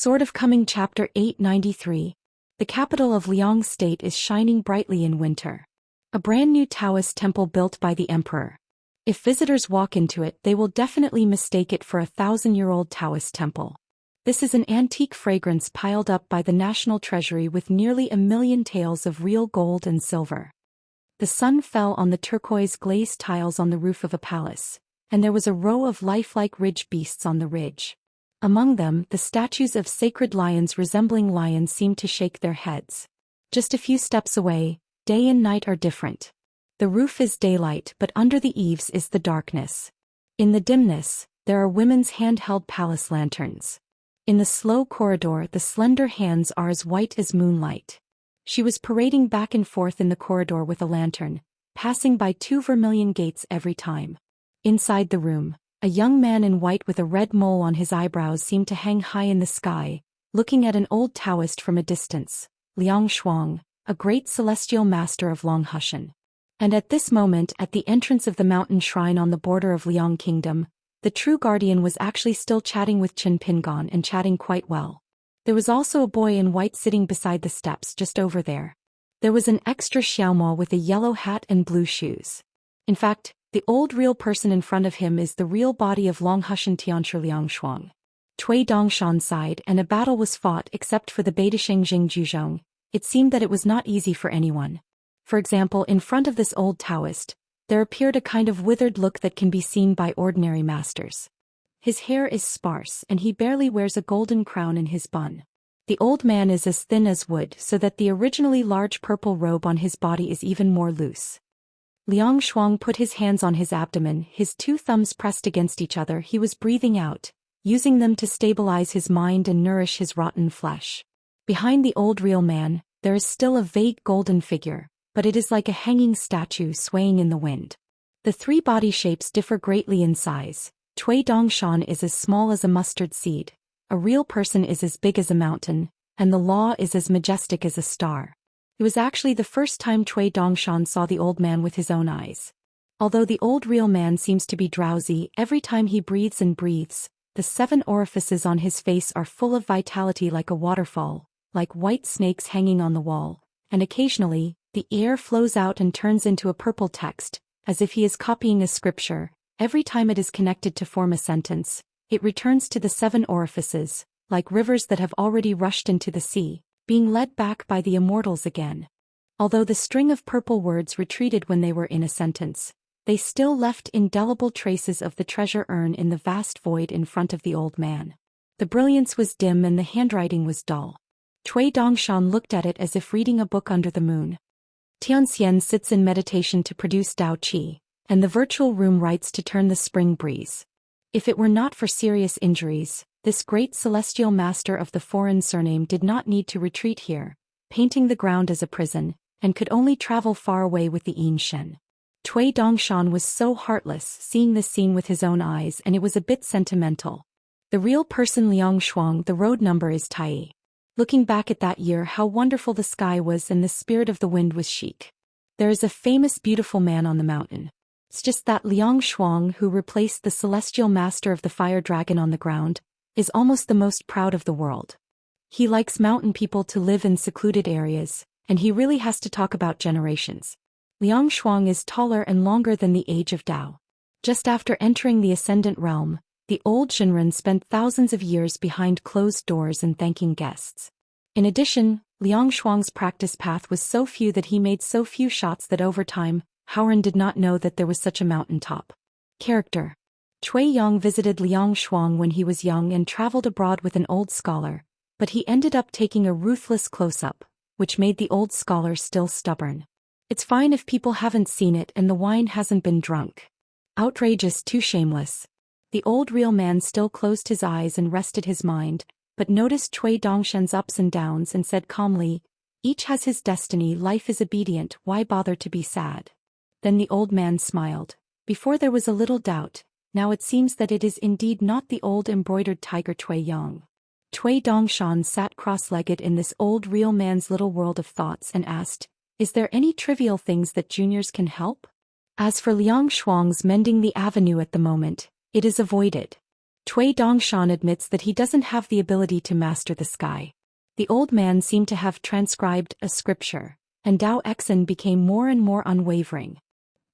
Sword of Coming Chapter 893. The capital of Liang State is shining brightly in winter. A brand new Taoist temple built by the emperor. If visitors walk into it, they will definitely mistake it for a 1,000-year-old Taoist temple. This is an antique fragrance piled up by the national treasury with nearly 1,000,000 taels of real gold and silver. The sun fell on the turquoise glazed tiles on the roof of a palace, and there was a row of lifelike ridge beasts on the ridge. Among them, the statues of sacred lions resembling lions seemed to shake their heads. Just a few steps away, day and night are different. The roof is daylight, but under the eaves is the darkness. In the dimness, there are women's handheld palace lanterns. In the slow corridor, the slender hands are as white as moonlight. She was parading back and forth in the corridor with a lantern, passing by 2 vermilion gates every time. Inside the room, a young man in white with a red mole on his eyebrows seemed to hang high in the sky, looking at an old Taoist from a distance, Liang Shuang, a great celestial master of Long Hushan. And at this moment, at the entrance of the mountain shrine on the border of Liang Kingdom, the true guardian was actually still chatting with Chen Pingon and chatting quite well. There was also a boy in white sitting beside the steps just over there. There was an extra xiaomo with a yellow hat and blue shoes. In fact, the old real person in front of him is the real body of Long Hushan Tianshi Liang Shuang. Cui Dongshan sighed, and a battle was fought except for the Beidasheng Jing Juzhong. It seemed that it was not easy for anyone. For example, in front of this old Taoist, there appeared a kind of withered look that can be seen by ordinary masters. His hair is sparse and he barely wears a golden crown in his bun. The old man is as thin as wood, so that the originally large purple robe on his body is even more loose. Liang Shuang put his hands on his abdomen, his 2 thumbs pressed against each other. He was breathing out, using them to stabilize his mind and nourish his rotten flesh. Behind the old real man, there is still a vague golden figure, but it is like a hanging statue swaying in the wind. The 3 body shapes differ greatly in size. Cui Dongshan is as small as a mustard seed, a real person is as big as a mountain, and the law is as majestic as a star. It was actually the first time Cui Dongshan saw the old man with his own eyes. Although the old real man seems to be drowsy every time he breathes and breathes, the 7 orifices on his face are full of vitality like a waterfall, like white snakes hanging on the wall, and occasionally, the air flows out and turns into a purple text, as if he is copying a scripture. Every time it is connected to form a sentence, it returns to the 7 orifices, like rivers that have already rushed into the sea, being led back by the Immortals again. Although the string of purple words retreated when they were in a sentence, they still left indelible traces of the treasure urn in the vast void in front of the old man. The brilliance was dim and the handwriting was dull. Cui Dongshan looked at it as if reading a book under the moon. Tianxian sits in meditation to produce Dao Qi, and the virtual room writes to turn the spring breeze. If it were not for serious injuries, this great celestial master of the foreign surname did not need to retreat here, painting the ground as a prison, and could only travel far away with the Yin Shen. Cui Dongshan was so heartless seeing this scene with his own eyes, and it was a bit sentimental. The real person Liang Shuang, the road number is Tai. Looking back at that year, how wonderful the sky was and the spirit of the wind was chic. There is a famous beautiful man on the mountain. It's just that Liang Shuang, who replaced the celestial master of the fire dragon on the ground, is almost the most proud of the world. He likes mountain people to live in secluded areas, and he really has to talk about generations. Liang Shuang is taller and longer than the age of Dao. Just after entering the Ascendant Realm, the old Shinran spent thousands of years behind closed doors and thanking guests. In addition, Liang Shuang's practice path was so few that he made so few shots that over time, Haoran did not know that there was such a mountaintop. Character. Cui Yang visited Liang Shuang when he was young and traveled abroad with an old scholar, but he ended up taking a ruthless close-up, which made the old scholar still stubborn. It's fine if people haven't seen it and the wine hasn't been drunk. Outrageous, too shameless. The old real man still closed his eyes and rested his mind, but noticed Cui Dongshan's ups and downs and said calmly, "Each has his destiny, life is obedient, why bother to be sad?" Then the old man smiled. Before there was a little doubt, now it seems that it is indeed not the old embroidered tiger Cui Yang. Cui Dongshan sat cross-legged in this old real man's little world of thoughts and asked, "Is there any trivial things that juniors can help?" As for Liang Shuang's mending the avenue at the moment, it is avoided. Cui Dongshan admits that he doesn't have the ability to master the sky. The old man seemed to have transcribed a scripture, and Dao Exen became more and more unwavering.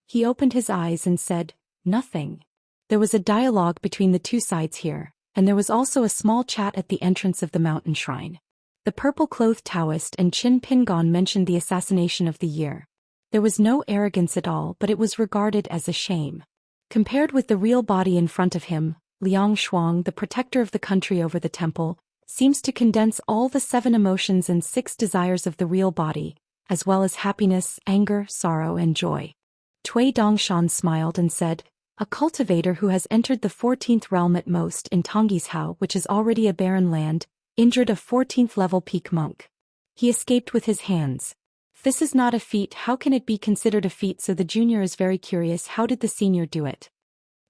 He opened his eyes and said, "Nothing." There was a dialogue between the two sides here, and there was also a small chat at the entrance of the mountain shrine. The purple-clothed Daoist and Qin Pingon mentioned the assassination of the year. There was no arrogance at all, but it was regarded as a shame. Compared with the real body in front of him, Liang Shuang, the protector of the country over the temple, seems to condense all the 7 emotions and 6 desires of the real body, as well as happiness, anger, sorrow, and joy. Cui Dongshan smiled and said, "A cultivator who has entered the 14th realm at most in Tonggishao, which is already a barren land, injured a 14th level peak monk. He escaped with his hands. If this is not a feat, how can it be considered a feat?" So the junior is very curious, how did the senior do it?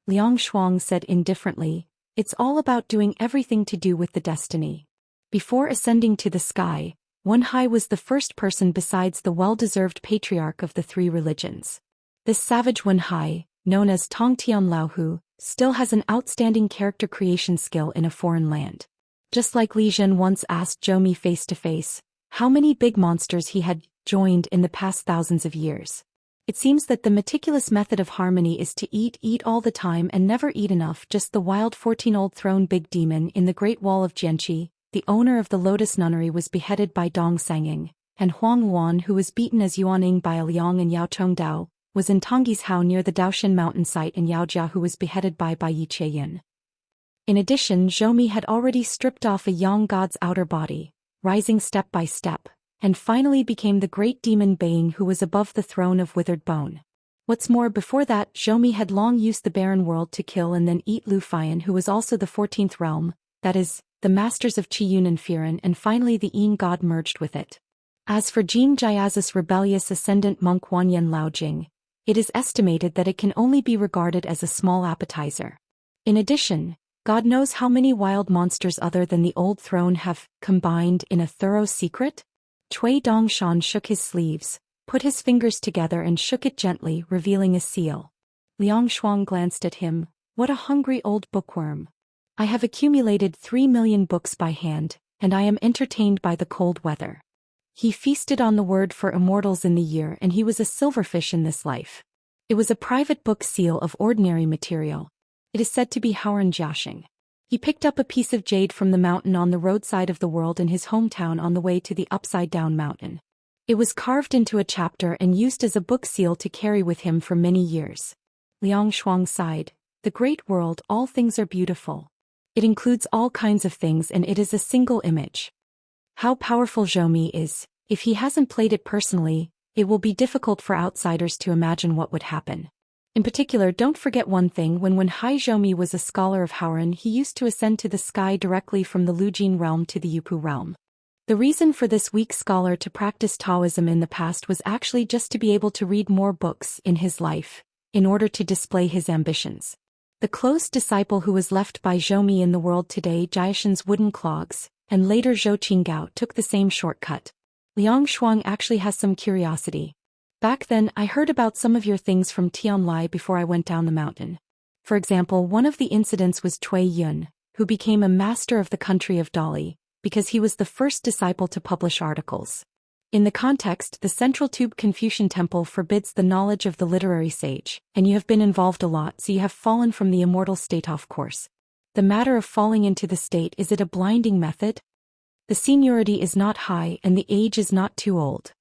Liang Shuang said indifferently, "It's all about doing everything to do with the destiny." Before ascending to the sky, Wen Hai was the first person besides the well-deserved patriarch of the 3 religions. This savage Wen Hai, known as Tong Tian Laohu, still has an outstanding character creation skill in a foreign land. Just like Li Zhen once asked Zhou Mi face-to-face, how many big monsters he had joined in the past thousands of years. It seems that the meticulous method of harmony is to eat all the time and never eat enough. Just the wild 14-old throne big demon in the Great Wall of Jianqi, the owner of the Lotus Nunnery, was beheaded by Dong Sanging, and Huang Wan, who was beaten as Yuaning by a Liang and Yao Chong Dao, was in Tonggishao near the Daoshan mountain site, and Yao Jia, who was beheaded by Yi Cheyin. In addition, Zhou Mi had already stripped off a Yang god's outer body, rising step by step, and finally became the great demon Being, who was above the throne of withered bone. What's more, before that, Zhou Mi had long used the barren world to kill and then eat Lu Fian, who was also the 14th realm, that is, the masters of Qiyun and Firen, and finally the Yin god merged with it. As for Jing Jiazi's rebellious ascendant monk Wanyan Laojing, it is estimated that it can only be regarded as a small appetizer. In addition, God knows how many wild monsters other than the old throne have combined in a thorough secret. Cui Dongshan shook his sleeves, put his fingers together and shook it gently, revealing a seal. Liang Shuang glanced at him. "What a hungry old bookworm. I have accumulated 3 million books by hand, and I am entertained by the cold weather." He feasted on the word for immortals in the year, and he was a silverfish in this life. It was a private book seal of ordinary material. It is said to be Haoran Jiaxing. He picked up a piece of jade from the mountain on the roadside of the world in his hometown on the way to the upside-down mountain. It was carved into a chapter and used as a book seal to carry with him for many years. Liang Shuang sighed. "The great world, all things are beautiful. It includes all kinds of things, and it is a single image. How powerful Zhou Mi is. If he hasn't played it personally, it will be difficult for outsiders to imagine what would happen. In particular, don't forget one thing: when Hai Zhou Mi was a scholar of Haoran, he used to ascend to the sky directly from the Lujin realm to the Yupu realm. The reason for this weak scholar to practice Taoism in the past was actually just to be able to read more books in his life, in order to display his ambitions. The close disciple who was left by Zhou Mi in the world today, Jiaxin's wooden clogs, and later Zhou Qinggao, took the same shortcut. Liang Shuang actually has some curiosity. "Back then, I heard about some of your things from Tianlai before I went down the mountain. For example, one of the incidents was Cui Yun, who became a master of the country of Dali, because he was the first disciple to publish articles. In the context, the Central Tube Confucian Temple forbids the knowledge of the literary sage, and you have been involved a lot, so you have fallen from the immortal state off course. The matter of falling into the state, is it a blinding method? The seniority is not high and the age is not too old.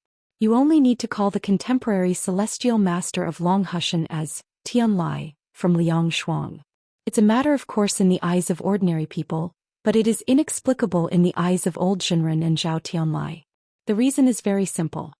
You only need to call the contemporary celestial master of Longhushan as Tianlai, from Liang Shuang. It's a matter of course in the eyes of ordinary people, but it is inexplicable in the eyes of old Shinran and Zhao Tianlai. The reason is very simple.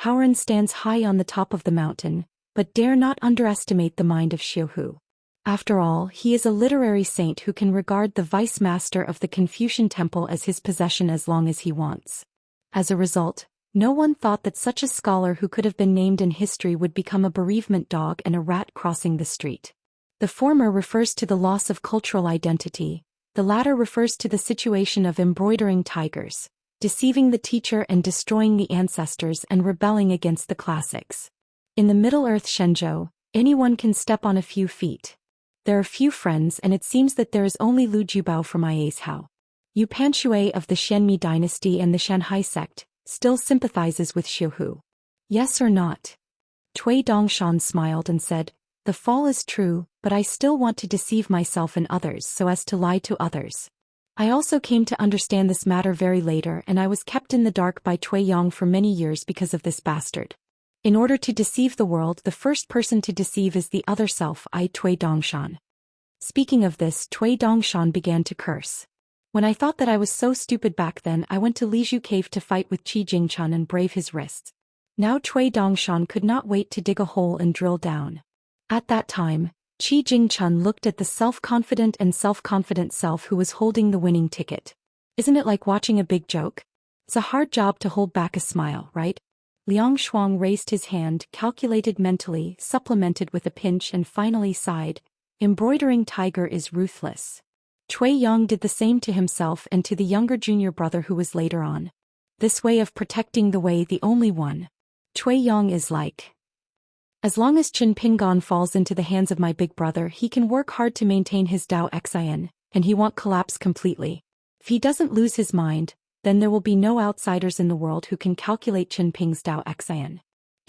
Haoran stands high on the top of the mountain, but dare not underestimate the mind of Xiuhu. After all, he is a literary saint who can regard the vice master of the Confucian temple as his possession as long as he wants. As a result, no one thought that such a scholar who could have been named in history would become a bereavement dog and a rat crossing the street. The former refers to the loss of cultural identity, the latter refers to the situation of embroidering tigers, deceiving the teacher and destroying the ancestors and rebelling against the classics. In the Middle-earth Shenzhou, anyone can step on a few feet. There are few friends and it seems that there is only Lu Jubao from Ia's Hao. Yu Panshui of the Xianmi dynasty and the Shanhai sect still sympathizes with Xiuhu. Yes or not? Cui Dongshan smiled and said, the fall is true, but I still want to deceive myself and others so as to lie to others. I also came to understand this matter very later and I was kept in the dark by Cui Yang for many years because of this bastard. In order to deceive the world, the first person to deceive is the other self, Cui Dongshan. Speaking of this, Cui Dongshan began to curse. When I thought that I was so stupid back then, I went to Liju Cave to fight with Qi Jingchun and brave his wrists. Now Cui Dongshan could not wait to dig a hole and drill down. At that time, Qi Jingchun looked at the self-confident self who was holding the winning ticket. Isn't it like watching a big joke? It's a hard job to hold back a smile, right? Liang Shuang raised his hand, calculated mentally, supplemented with a pinch and finally sighed, embroidering tiger is ruthless. Cui Yang did the same to himself and to the younger junior brother who was later on. This way of protecting the way, the only one. Cui Yang is like, as long as Qin Pingon falls into the hands of my big brother, he can work hard to maintain his Dao Xian, and he won't collapse completely. If he doesn't lose his mind, then there will be no outsiders in the world who can calculate Qin Ping's Dao Xian.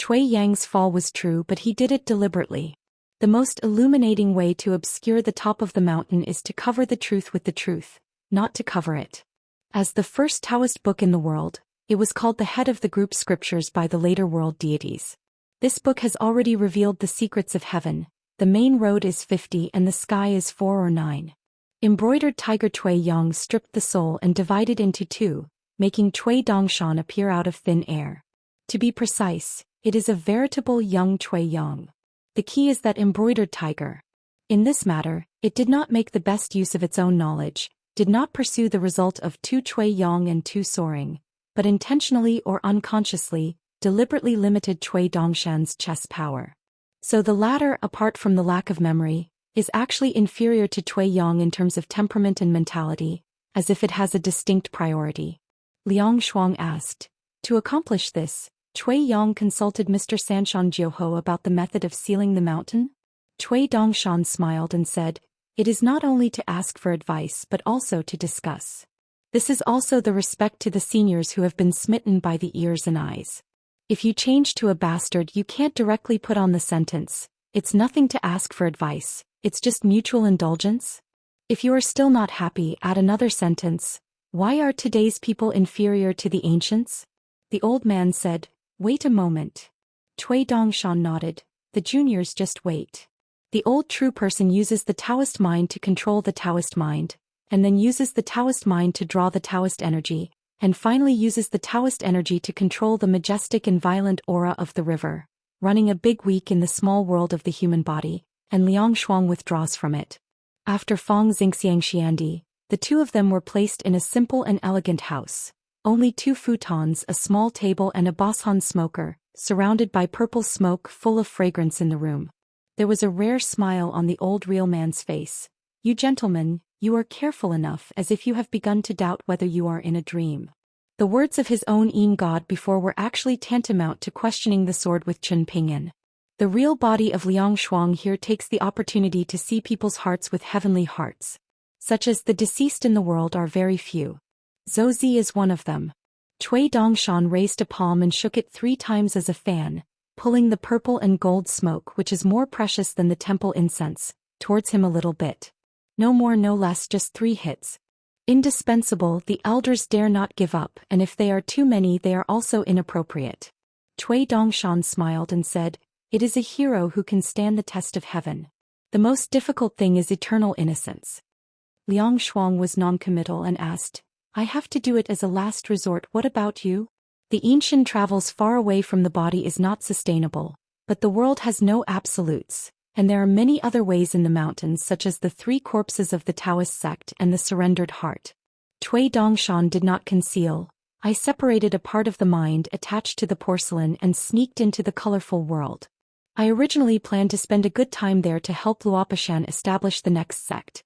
Cui Yang's fall was true, but he did it deliberately. The most illuminating way to obscure the top of the mountain is to cover the truth with the truth, not to cover it. As the first Taoist book in the world, it was called the head of the group scriptures by the later world deities. This book has already revealed the secrets of heaven. The main road is 50 and the sky is 4 or 9. Embroidered tiger Cui Yang stripped the soul and divided into two, making Cui Dongshan appear out of thin air. To be precise, it is a veritable young Cui Yang. The key is that embroidered tiger. In this matter, it did not make the best use of its own knowledge, did not pursue the result of two Cui Yang and two soaring, but intentionally or unconsciously, deliberately limited Cui Dongshan's chess power. So the latter, apart from the lack of memory, is actually inferior to Cui Yang in terms of temperament and mentality, as if it has a distinct priority. Liang Shuang asked. To accomplish this, Cui Yang consulted Mr. Sanshan Jiuho about the method of sealing the mountain? Cui Dongshan smiled and said, it is not only to ask for advice but also to discuss. This is also the respect to the seniors who have been smitten by the ears and eyes. If you change to a bastard, you can't directly put on the sentence, it's nothing to ask for advice, it's just mutual indulgence. If you are still not happy, add another sentence, why are today's people inferior to the ancients? The old man said, wait a moment. Cui Dongshan nodded, the juniors just wait. The old true person uses the Taoist mind to control the Taoist mind, and then uses the Taoist mind to draw the Taoist energy, and finally uses the Taoist energy to control the majestic and violent aura of the river, running a big week in the small world of the human body, and Liang Shuang withdraws from it. After Fang Xingxiangxiandi, the two of them were placed in a simple and elegant house. Only 2 futons, a small table and a Boshan smoker, surrounded by purple smoke full of fragrance in the room. There was a rare smile on the old real man's face. You gentlemen, you are careful enough as if you have begun to doubt whether you are in a dream. The words of his own god before were actually tantamount to questioning the sword with Chen Pingyan. The real body of Liang Shuang here takes the opportunity to see people's hearts with heavenly hearts. Such as the deceased in the world are very few. Zhou Xian is one of them. Cui Dongshan raised a palm and shook it 3 times as a fan, pulling the purple and gold smoke, which is more precious than the temple incense, towards him a little bit. No more no less, just 3 hits. Indispensable, the elders dare not give up, and if they are too many they are also inappropriate. Cui Dongshan smiled and said, it is a hero who can stand the test of heaven. The most difficult thing is eternal innocence. Liang Shuang was non-committal and asked, I have to do it as a last resort, what about you? The ancient travels far away from the body is not sustainable, but the world has no absolutes, and there are many other ways in the mountains such as the 3 corpses of the Taoist sect and the surrendered heart. Cui Dongshan did not conceal, I separated a part of the mind attached to the porcelain and sneaked into the colorful world. I originally planned to spend a good time there to help Luopashan establish the next sect.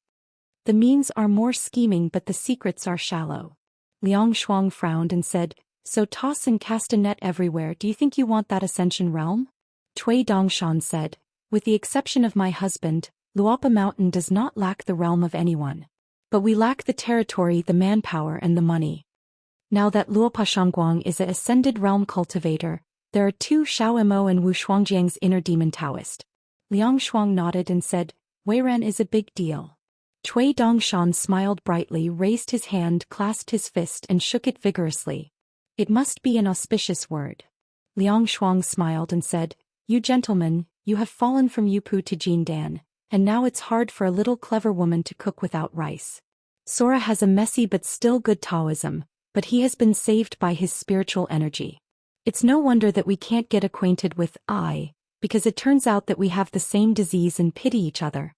The means are more scheming but the secrets are shallow. Liang Shuang frowned and said, so toss and cast a net everywhere, do you think you want that ascension realm? Cui Dongshan said, with the exception of my husband, Luopa Mountain does not lack the realm of anyone. But we lack the territory, the manpower and the money. Now that Luopa Shangguang is a ascended realm cultivator, there are 2 Xiao Mo and Wu Shuangjiang's inner demon Taoist. Liang Shuang nodded and said, Weiran is a big deal. Cui Dongshan smiled brightly, raised his hand, clasped his fist and shook it vigorously. It must be an auspicious word. Liang Shuang smiled and said, You gentlemen, you have fallen from Yupu to Jindan, and now it's hard for a little clever woman to cook without rice. Sora has a messy but still good Taoism, but he has been saved by his spiritual energy. It's no wonder that we can't get acquainted with I, because it turns out that we have the same disease and pity each other.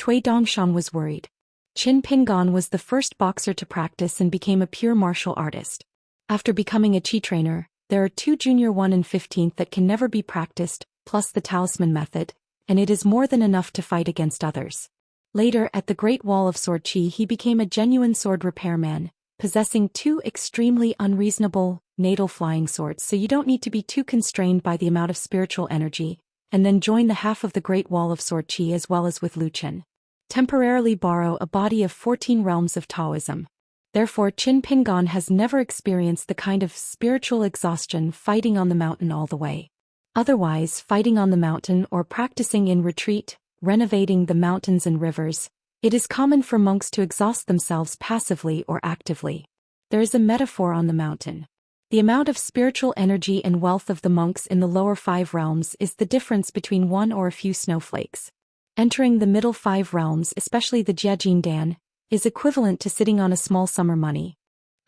Cui Dongshan was worried. Qin Pingan was the first boxer to practice and became a pure martial artist. After becoming a chi trainer, there are 2 junior 1 and 15th that can never be practiced, plus the talisman method, and it is more than enough to fight against others. Later, at the Great Wall of Sword Chi, he became a genuine sword repairman, possessing 2 extremely unreasonable, natal flying swords, so you don't need to be too constrained by the amount of spiritual energy, and then join the half of the Great Wall of Sword Chi as well as with Lu Chen. Temporarily borrow a body of 14 realms of Taoism. Therefore, Qin Pingan has never experienced the kind of spiritual exhaustion fighting on the mountain all the way. Otherwise, fighting on the mountain or practicing in retreat, renovating the mountains and rivers, it is common for monks to exhaust themselves passively or actively. There is a metaphor on the mountain. The amount of spiritual energy and wealth of the monks in the lower 5 realms is the difference between one or a few snowflakes. Entering the middle 5 realms, especially the Jiajin Dan, is equivalent to sitting on a small summer money.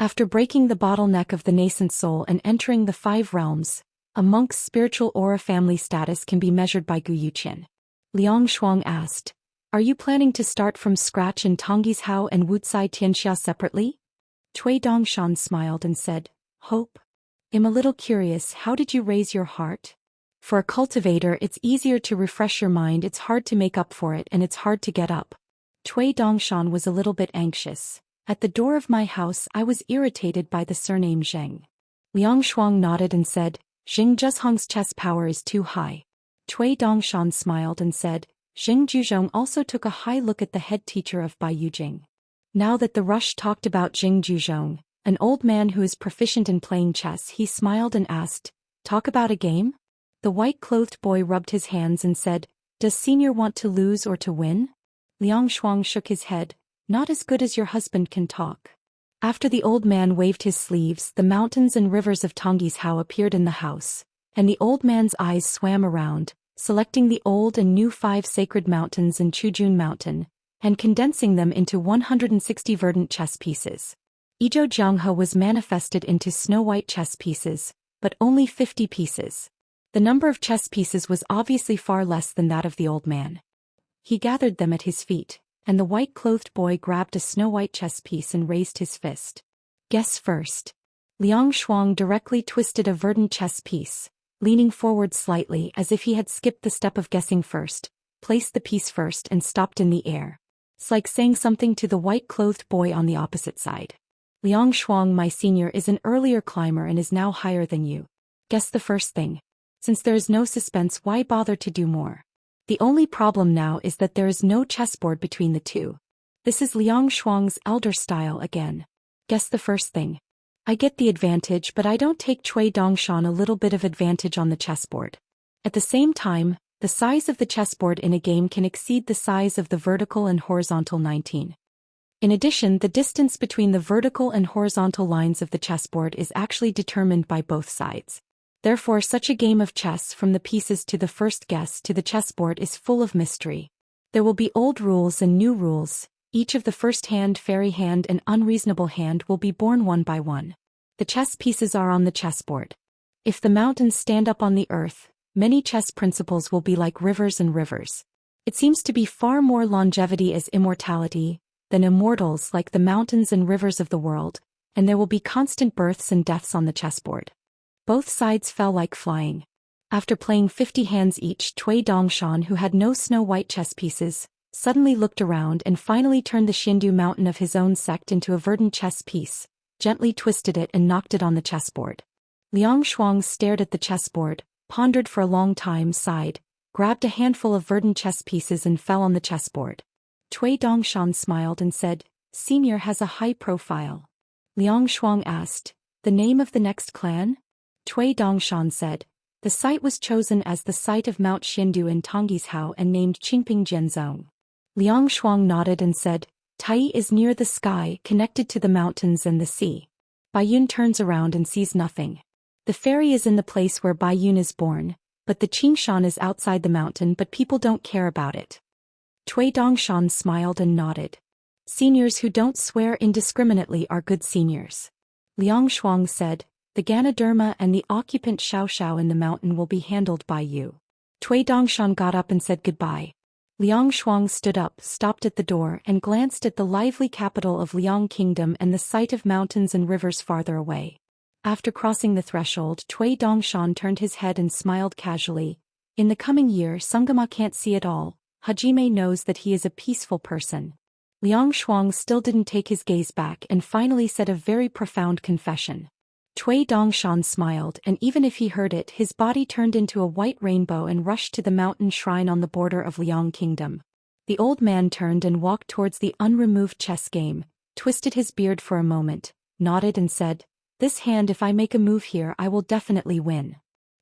After breaking the bottleneck of the nascent soul and entering the 5 realms, a monk's spiritual aura family status can be measured by Gu Yuqian. Liang Shuang asked, Are you planning to start from scratch in Tongyi's Hao and Wuxia Xianxia separately? Cui Dongshan smiled and said, Hope. I'm a little curious, how did you raise your heart? For a cultivator, it's easier to refresh your mind, it's hard to make up for it, and it's hard to get up. Cui Dongshan was a little bit anxious. At the door of my house, I was irritated by the surname Zheng. Liang Shuang nodded and said, Xing Zheshong's chess power is too high. Cui Dongshan smiled and said, Xing Juzhong also took a high look at the head teacher of Bai Yujing. Now that the rush talked about Xing Juzhong, an old man who is proficient in playing chess, he smiled and asked, Talk about a game? The white-clothed boy rubbed his hands and said, Does senior want to lose or to win? Liang Shuang shook his head, Not as good as your husband can talk. After the old man waved his sleeves, the mountains and rivers of Tongyi's Hao appeared in the house, and the old man's eyes swam around, selecting the old and new 5 sacred mountains in Chujun Mountain, and condensing them into 160 verdant chess pieces. Ijo Jianghe was manifested into snow-white chess pieces, but only 50 pieces. The number of chess pieces was obviously far less than that of the old man. He gathered them at his feet, and the white-clothed boy grabbed a snow-white chess piece and raised his fist. Guess first. Liang Shuang directly twisted a verdant chess piece, leaning forward slightly as if he had skipped the step of guessing first, placed the piece first and stopped in the air. It's like saying something to the white-clothed boy on the opposite side. Liang Shuang, my senior, is an earlier climber and is now higher than you. Guess the first thing. Since there is no suspense, why bother to do more? The only problem now is that there is no chessboard between the two. This is Liang Shuang's elder style again. Guess the first thing. I get the advantage, but I don't take Cui Dongshan a little bit of advantage on the chessboard. At the same time, the size of the chessboard in a game can exceed the size of the vertical and horizontal 19. In addition, the distance between the vertical and horizontal lines of the chessboard is actually determined by both sides. Therefore, such a game of chess from the pieces to the first guess to the chessboard is full of mystery. There will be old rules and new rules. Each of the first hand, fairy hand and unreasonable hand will be born one by one. The chess pieces are on the chessboard. If the mountains stand up on the earth, many chess principles will be like rivers and rivers. It seems to be far more longevity as immortality than immortals like the mountains and rivers of the world, and there will be constant births and deaths on the chessboard. Both sides fell like flying. After playing 50 hands each, Cui Dongshan, who had no snow-white chess pieces, suddenly looked around and finally turned the Xindu mountain of his own sect into a verdant chess piece, gently twisted it and knocked it on the chessboard. Liang Shuang stared at the chessboard, pondered for a long time, sighed, grabbed a handful of verdant chess pieces and fell on the chessboard. Cui Dongshan smiled and said, "Senior has a high profile." Liang Shuang asked, "The name of the next clan?" Cui Dongshan said, "The site was chosen as the site of Mount Xindu in Tonggishao and named Qingping Jianzong." Liang Shuang nodded and said, "Tai is near the sky, connected to the mountains and the sea." Baiyun turns around and sees nothing. The fairy is in the place where Baiyun is born, but the Qingshan is outside the mountain, but people don't care about it. Cui Dongshan smiled and nodded. Seniors who don't swear indiscriminately are good seniors. Liang Shuang said, "The Ganoderma and the occupant Xiao in the mountain will be handled by you." Cui Dongshan got up and said goodbye. Liang Shuang stood up, stopped at the door, and glanced at the lively capital of Liang Kingdom and the sight of mountains and rivers farther away. After crossing the threshold, Cui Dongshan turned his head and smiled casually. "In the coming year, Sungama can't see it all. Hajime knows that he is a peaceful person." Liang Shuang still didn't take his gaze back and finally said a very profound confession. Cui Dongshan smiled, and even if he heard it, his body turned into a white rainbow and rushed to the mountain shrine on the border of Liang Kingdom. The old man turned and walked towards the unremoved chess game, twisted his beard for a moment, nodded and said, "This hand, if I make a move here, I will definitely win."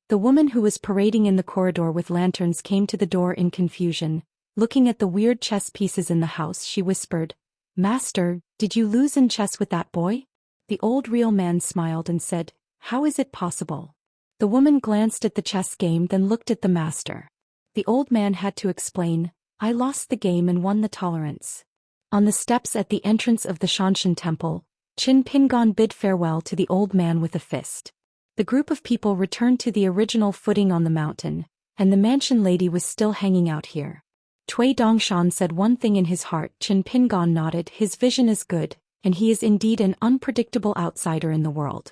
The woman who was parading in the corridor with lanterns came to the door in confusion. Looking at the weird chess pieces in the house, she whispered, "Master, did you lose in chess with that boy?" The old real man smiled and said, "How is it possible?" The woman glanced at the chess game, then looked at the master. The old man had to explain, "I lost the game and won the tolerance." On the steps at the entrance of the Xianxia temple, Qin Pingon bid farewell to the old man with a fist. The group of people returned to the original footing on the mountain, and the mansion lady was still hanging out here. Cui Dongshan said one thing in his heart. Qin Pingon nodded. His vision is good, and he is indeed an unpredictable outsider in the world.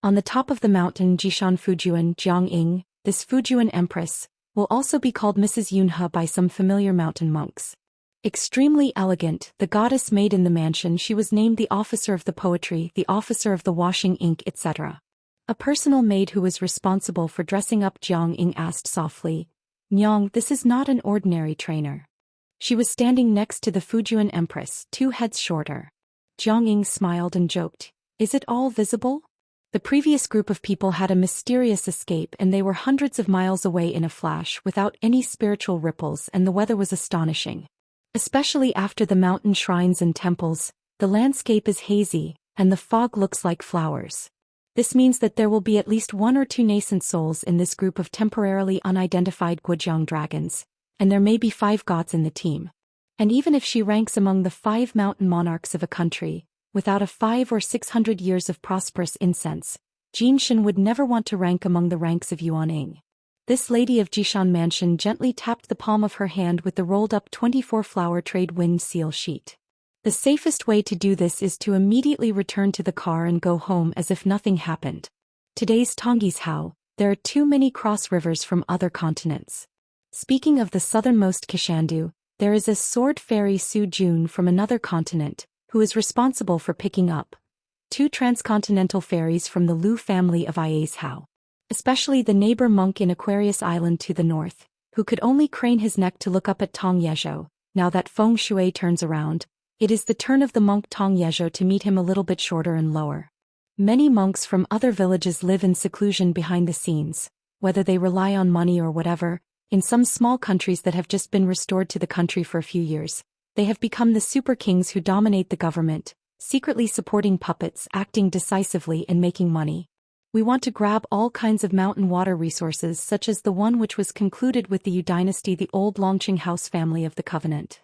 On the top of the mountain Jishan Fujuan Jiangying, this Fujuan empress, will also be called Mrs. Yunhe by some familiar mountain monks. Extremely elegant, the goddess made in the mansion, she was named the officer of the poetry, the officer of the washing ink, etc. A personal maid who was responsible for dressing up Jiangying asked softly, "Nyang, this is not an ordinary trainer." She was standing next to the Fujuan empress, 2 heads shorter. Jiangying smiled and joked, "Is it all visible?" The previous group of people had a mysterious escape and they were hundreds of miles away in a flash without any spiritual ripples, and the weather was astonishing. Especially after the mountain shrines and temples, the landscape is hazy, and the fog looks like flowers. This means that there will be at least 1 or 2 nascent souls in this group of temporarily unidentified Guojiang dragons, and there may be 5 gods in the team. And even if she ranks among the 5 mountain monarchs of a country, without a 500 or 600 years of prosperous incense, Jinshin would never want to rank among the ranks of Yuaning. This lady of Jishan Mansion gently tapped the palm of her hand with the rolled-up 24-flower trade wind seal sheet. The safest way to do this is to immediately return to the car and go home as if nothing happened. Today's Tonggishao, there are too many cross rivers from other continents. Speaking of the southernmost Kishandu, there is a sword fairy Su Jun from another continent, who is responsible for picking up 2 transcontinental fairies from the Lu family of Iashao. Especially the neighbor monk in Aquarius Island to the north, who could only crane his neck to look up at Tong Yezhou. Now that Feng Shui turns around, it is the turn of the monk Tong Yezhou to meet him a little bit shorter and lower. Many monks from other villages live in seclusion behind the scenes, whether they rely on money or whatever. In some small countries that have just been restored to the country for a few years, they have become the super kings who dominate the government, secretly supporting puppets, acting decisively and making money. We want to grab all kinds of mountain water resources, such as the one which was concluded with the Yu dynasty, the old Longqing house family of the Covenant.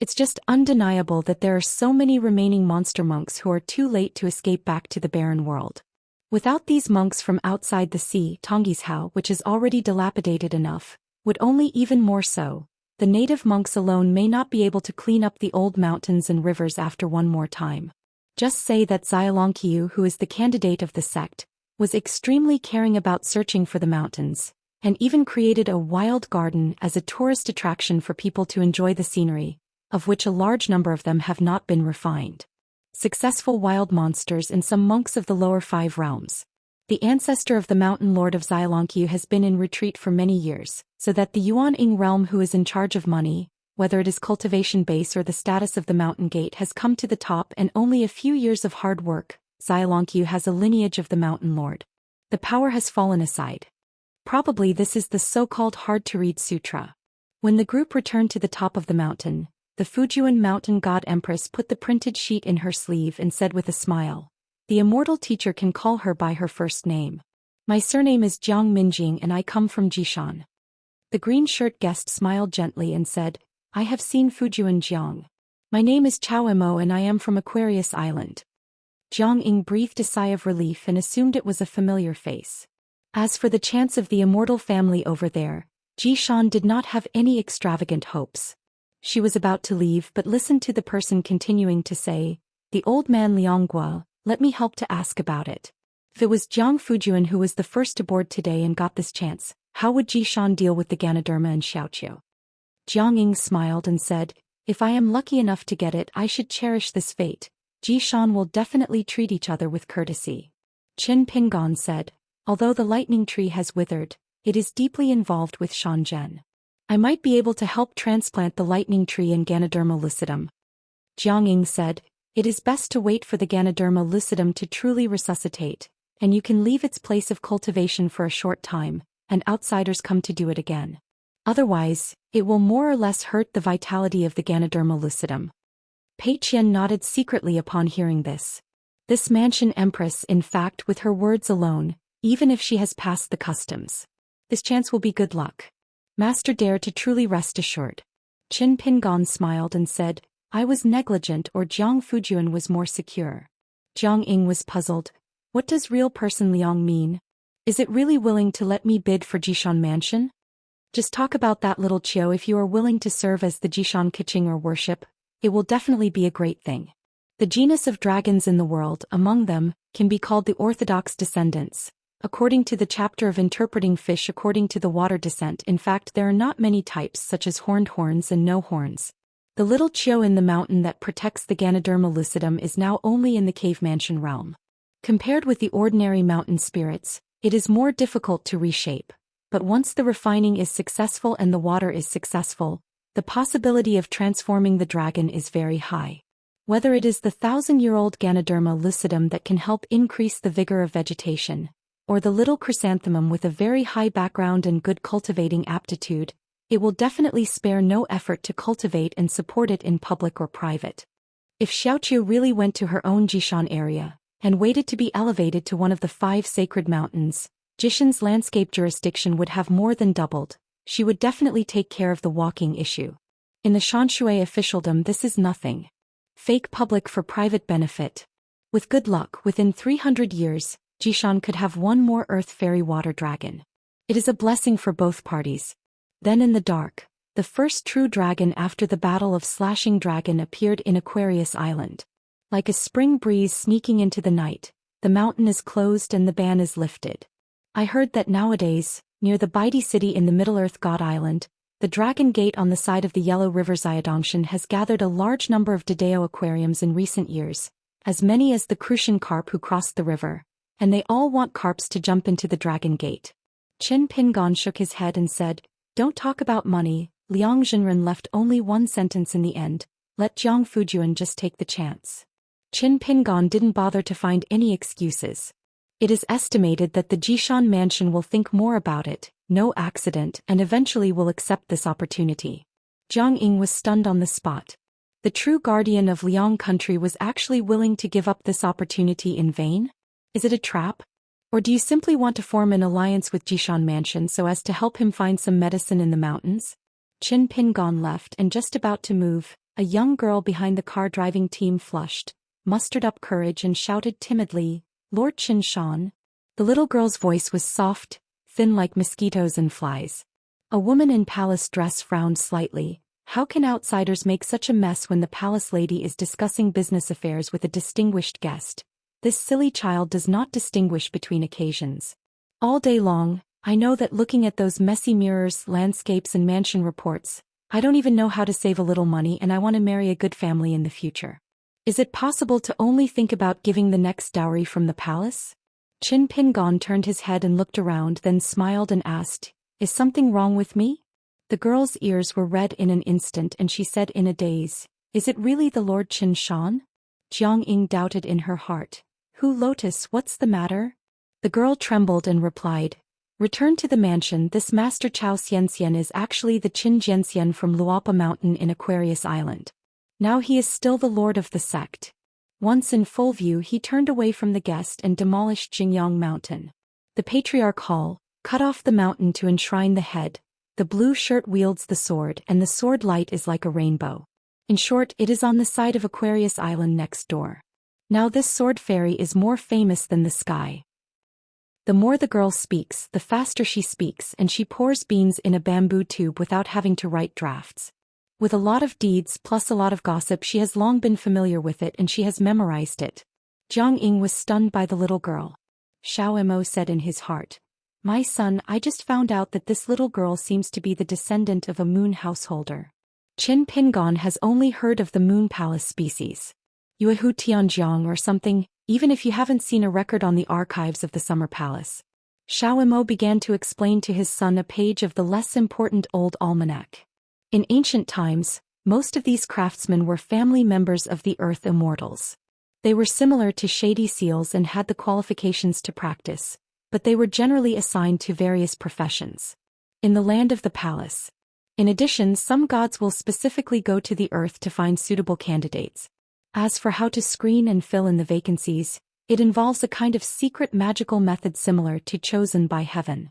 It's just undeniable that there are so many remaining monster monks who are too late to escape back to the barren world. Without these monks from outside the sea, Tonggishao, which is already dilapidated enough, would only even more so. The native monks alone may not be able to clean up the old mountains and rivers after one more time. Just say that Xialongqiu, who is the candidate of the sect, was extremely caring about searching for the mountains, and even created a wild garden as a tourist attraction for people to enjoy the scenery, of which a large number of them have not been refined. Successful wild monsters and some monks of the lower 5 realms. The ancestor of the mountain lord of Xianxia has been in retreat for many years, so that the Yuan-Ing realm who is in charge of money, whether it is cultivation base or the status of the mountain gate, has come to the top, and only a few years of hard work, Xianxia has a lineage of the mountain lord. The power has fallen aside. Probably this is the so-called hard-to-read sutra. When the group returned to the top of the mountain, the Fujian mountain god empress put the printed sheet in her sleeve and said with a smile, "The immortal teacher can call her by her first name. My surname is Jiang Minjing and I come from Jishan." The green shirt guest smiled gently and said, "I have seen Fujian Jiang. My name is Chao Emo and I am from Aquarius Island." Jiang Ying breathed a sigh of relief and assumed it was a familiar face. As for the chance of the immortal family over there, Jishan did not have any extravagant hopes. She was about to leave but listened to the person continuing to say, "The old man Lianggua, let me help to ask about it. If it was Jiang Fujian who was the first aboard today and got this chance, how would Jishan deal with the Ganoderma and Xiaoqiu?" Jiang Ying smiled and said, "If I am lucky enough to get it, I should cherish this fate. Jishan will definitely treat each other with courtesy." Qin Pingon said, "Although the lightning tree has withered, it is deeply involved with Shenzhen. I might be able to help transplant the lightning tree in Ganoderma lucidum." Jiang Ying said, "It is best to wait for the Ganoderma lucidum to truly resuscitate, and you can leave its place of cultivation for a short time, and outsiders come to do it again. Otherwise, it will more or less hurt the vitality of the Ganoderma lucidum." Pei Qian nodded secretly upon hearing this. This mansion empress, in fact, with her words alone, even if she has passed the customs. This chance will be good luck. Master dare to truly rest assured. Qin Pingon smiled and said, "I was negligent or Jiang Fujian was more secure." Jiang Ying was puzzled. What does real person Liang mean? Is it really willing to let me bid for Jishan Mansion? Just talk about that little Chiu. If you are willing to serve as the Jishan Kiching or worship, it will definitely be a great thing. The genus of dragons in the world, among them, can be called the orthodox descendants. According to the chapter of interpreting fish according to the water descent, in fact there are not many types such as horned horns and no horns. The little Chiu in the mountain that protects the Ganoderma lucidum is now only in the cave mansion realm. Compared with the ordinary mountain spirits, it is more difficult to reshape. But once the refining is successful and the water is successful, the possibility of transforming the dragon is very high. Whether it is the 1,000-year-old Ganoderma lucidum that can help increase the vigor of vegetation, or the little chrysanthemum with a very high background and good cultivating aptitude, it will definitely spare no effort to cultivate and support it in public or private. If Xiaoqiu really went to her own Jishan area, and waited to be elevated to one of the 5 sacred mountains, Jishan's landscape jurisdiction would have more than doubled. She would definitely take care of the walking issue. In the Shanshui officialdom this is nothing. Fake public for private benefit. With good luck, within 300 years, Jishan could have one more earth fairy water dragon. It is a blessing for both parties. Then in the dark, the first true dragon after the battle of Slashing Dragon appeared in Aquarius Island. Like a spring breeze sneaking into the night, the mountain is closed and the ban is lifted. I heard that nowadays, near the Baidi city in the Middle-earth God Island, the Dragon Gate on the side of the Yellow River Xiadongshan has gathered a large number of Dadao aquariums in recent years, as many as the Crucian carp who crossed the river, and they all want carps to jump into the Dragon Gate. Qin Pingon shook his head and said, "Don't talk about money." Liang Zhenren left only one sentence in the end, "Let Jiang Fujian just take the chance." Qin Pingon didn't bother to find any excuses. It is estimated that the Jishan mansion will think more about it, no accident, and eventually will accept this opportunity. Jiang Ying was stunned on the spot. The true guardian of Liang country was actually willing to give up this opportunity in vain? Is it a trap? Or do you simply want to form an alliance with Jishan Mansion so as to help him find some medicine in the mountains? Qin Pingon left and just about to move, a young girl behind the car driving team flushed, mustered up courage and shouted timidly, "Lord Qin Shan." The little girl's voice was soft, thin like mosquitoes and flies. A woman in palace dress frowned slightly. How can outsiders make such a mess when the palace lady is discussing business affairs with a distinguished guest? This silly child does not distinguish between occasions. All day long, I know that looking at those messy mirrors, landscapes and mansion reports, I don't even know how to save a little money and I want to marry a good family in the future. Is it possible to only think about giving the next dowry from the palace? Qin Pingon turned his head and looked around, then smiled and asked, "Is something wrong with me?" The girl's ears were red in an instant and she said in a daze, "Is it really the Lord Qin Shan?" Jiang Ying doubted in her heart. "Who Lotus, what's the matter?" The girl trembled and replied, "Return to the mansion. This Master Chao Xianxian is actually the Qin Jianxian from Luopa Mountain in Aquarius Island. Now he is still the lord of the sect." Once in full view, he turned away from the guest and demolished Jingyang Mountain. The Patriarch Hall, cut off the mountain to enshrine the head. The blue shirt wields the sword and the sword light is like a rainbow. In short, it is on the side of Aquarius Island next door. Now this sword fairy is more famous than the sky. The more the girl speaks, the faster she speaks, and she pours beans in a bamboo tube without having to write drafts. With a lot of deeds plus a lot of gossip, she has long been familiar with it and she has memorized it. Jiang Ying was stunned by the little girl. Xiao Mo said in his heart, "My son, I just found out that this little girl seems to be the descendant of a moon householder." Qin Pingon has only heard of the moon palace species. Yuehu Tianjiang or something, even if you haven't seen a record on the archives of the summer palace. Xiao Mo began to explain to his son a page of the less important old almanac. In ancient times, most of these craftsmen were family members of the Earth Immortals. They were similar to shady seals and had the qualifications to practice, but they were generally assigned to various professions. In the land of the palace. In addition, some gods will specifically go to the earth to find suitable candidates. As for how to screen and fill in the vacancies, it involves a kind of secret magical method similar to chosen by heaven.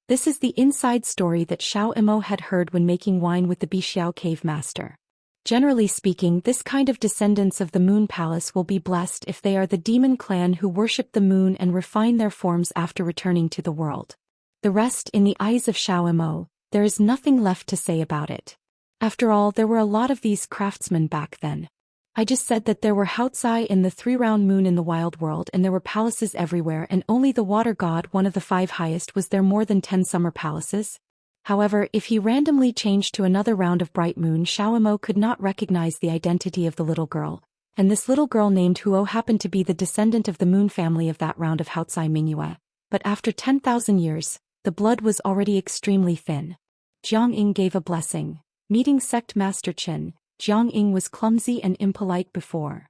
This is the inside story that Xiao Mo had heard when making wine with the Bixiao cave master. Generally speaking, this kind of descendants of the moon palace will be blessed if they are the demon clan who worship the moon and refine their forms after returning to the world. The rest, in the eyes of Xiao Mo, there is nothing left to say about it. After all, there were a lot of these craftsmen back then. I just said that there were Houtsai in the 3-round moon in the wild world and there were palaces everywhere, and only the water god, one of the 5 highest, was there more than 10 summer palaces. However, if he randomly changed to another round of bright moon, Xiao Mo could not recognize the identity of the little girl, and this little girl named Huo happened to be the descendant of the moon family of that round of Houtsai Mingyue. But after 10,000 years, the blood was already extremely thin. Jiang Ying gave a blessing. Meeting sect master Qin, Jiang Ying was clumsy and impolite before.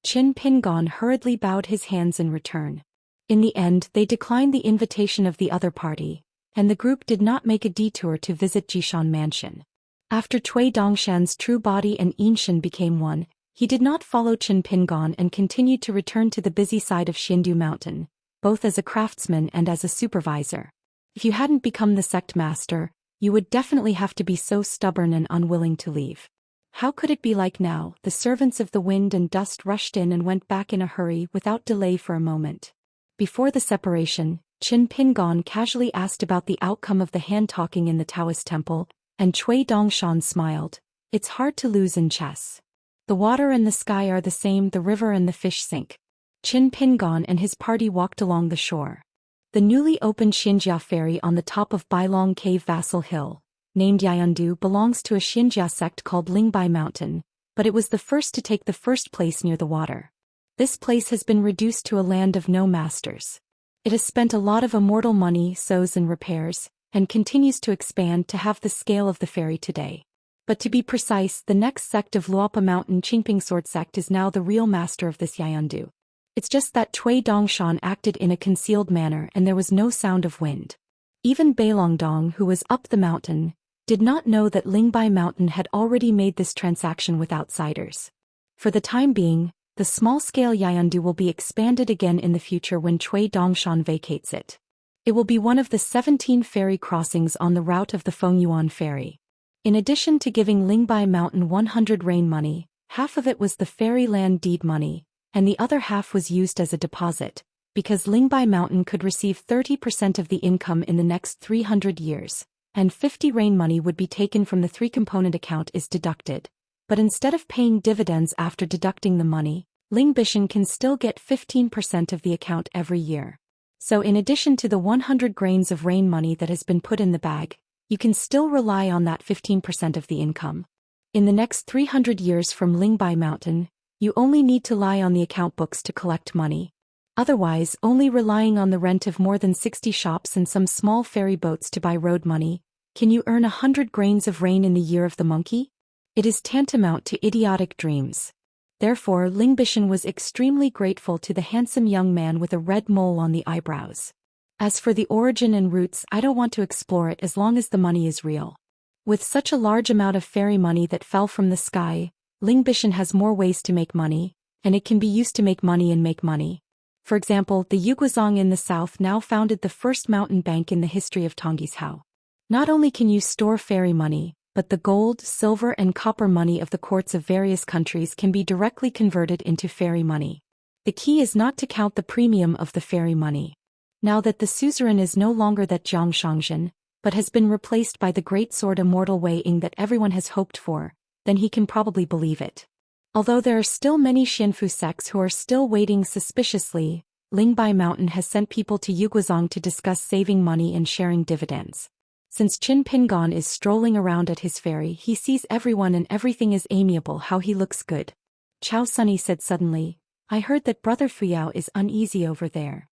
Qin Pingon hurriedly bowed his hands in return. In the end, they declined the invitation of the other party, and the group did not make a detour to visit Jishan Mansion. After Cui Dongshan's true body and Yinshan became one, he did not follow Qin Pingon and continued to return to the busy side of Xindu Mountain, both as a craftsman and as a supervisor. If you hadn't become the sect master, you would definitely have to be so stubborn and unwilling to leave. How could it be like now? The servants of the wind and dust rushed in and went back in a hurry without delay for a moment. Before the separation, Qin Pingon casually asked about the outcome of the hand-talking in the Taoist temple, and Cui Dongshan smiled. "It's hard to lose in chess. The water and the sky are the same, the river and the fish sink." Qin Pingon and his party walked along the shore. The newly opened Xianxia ferry on the top of Bailong Cave Vassal Hill, named Yayandu, belongs to a Xianxia sect called Lingbai Mountain, but it was the first to take the first place near the water. This place has been reduced to a land of no masters. It has spent a lot of immortal money, sows and repairs, and continues to expand to have the scale of the ferry today. But to be precise, the next sect of Luopa Mountain, Qingping Sword sect, is now the real master of this Yayandu. It's just that Cui Dongshan acted in a concealed manner and there was no sound of wind. Even Beilongdong, who was up the mountain, did not know that Lingbai Mountain had already made this transaction with outsiders. For the time being, the small-scale Yayandu will be expanded again in the future when Cui Dongshan vacates it. It will be one of the 17 ferry crossings on the route of the Fengyuan ferry. In addition to giving Lingbai Mountain 100 rain money, half of it was the ferry land deed money, and the other half was used as a deposit, because Lingbai Mountain could receive 30% of the income in the next 300 years. And 50 rain money would be taken from the 3-component account is deducted. But instead of paying dividends after deducting the money, Lingbishan can still get 15% of the account every year. So in addition to the 100 grains of rain money that has been put in the bag, you can still rely on that 15% of the income. In the next 300 years from Lingbai Mountain, you only need to lie on the account books to collect money. Otherwise, only relying on the rent of more than 60 shops and some small ferry boats to buy road money, can you earn 100 grains of rain in the year of the monkey? It is tantamount to idiotic dreams. Therefore, Ling Bishan was extremely grateful to the handsome young man with a red mole on the eyebrows. As for the origin and roots, I don't want to explore it as long as the money is real. With such a large amount of fairy money that fell from the sky, Ling Bishan has more ways to make money, and it can be used to make money and make money. For example, the Yuguazong in the south now founded the first mountain bank in the history of Tongisao. Not only can you store fairy money, but the gold, silver and copper money of the courts of various countries can be directly converted into fairy money. The key is not to count the premium of the fairy money. Now that the suzerain is no longer that Jiang Shangzhen, but has been replaced by the great sword Immortal Wei Ying that everyone has hoped for, then he can probably believe it. Although there are still many Xianfu sects who are still waiting suspiciously, Lingbai Mountain has sent people to Yuguazong to discuss saving money and sharing dividends. Since Qin Pingon is strolling around at his ferry, he sees everyone and everything is amiable. How he looks good. Chao Sunny said suddenly, I heard that Brother Fuyao is uneasy over there.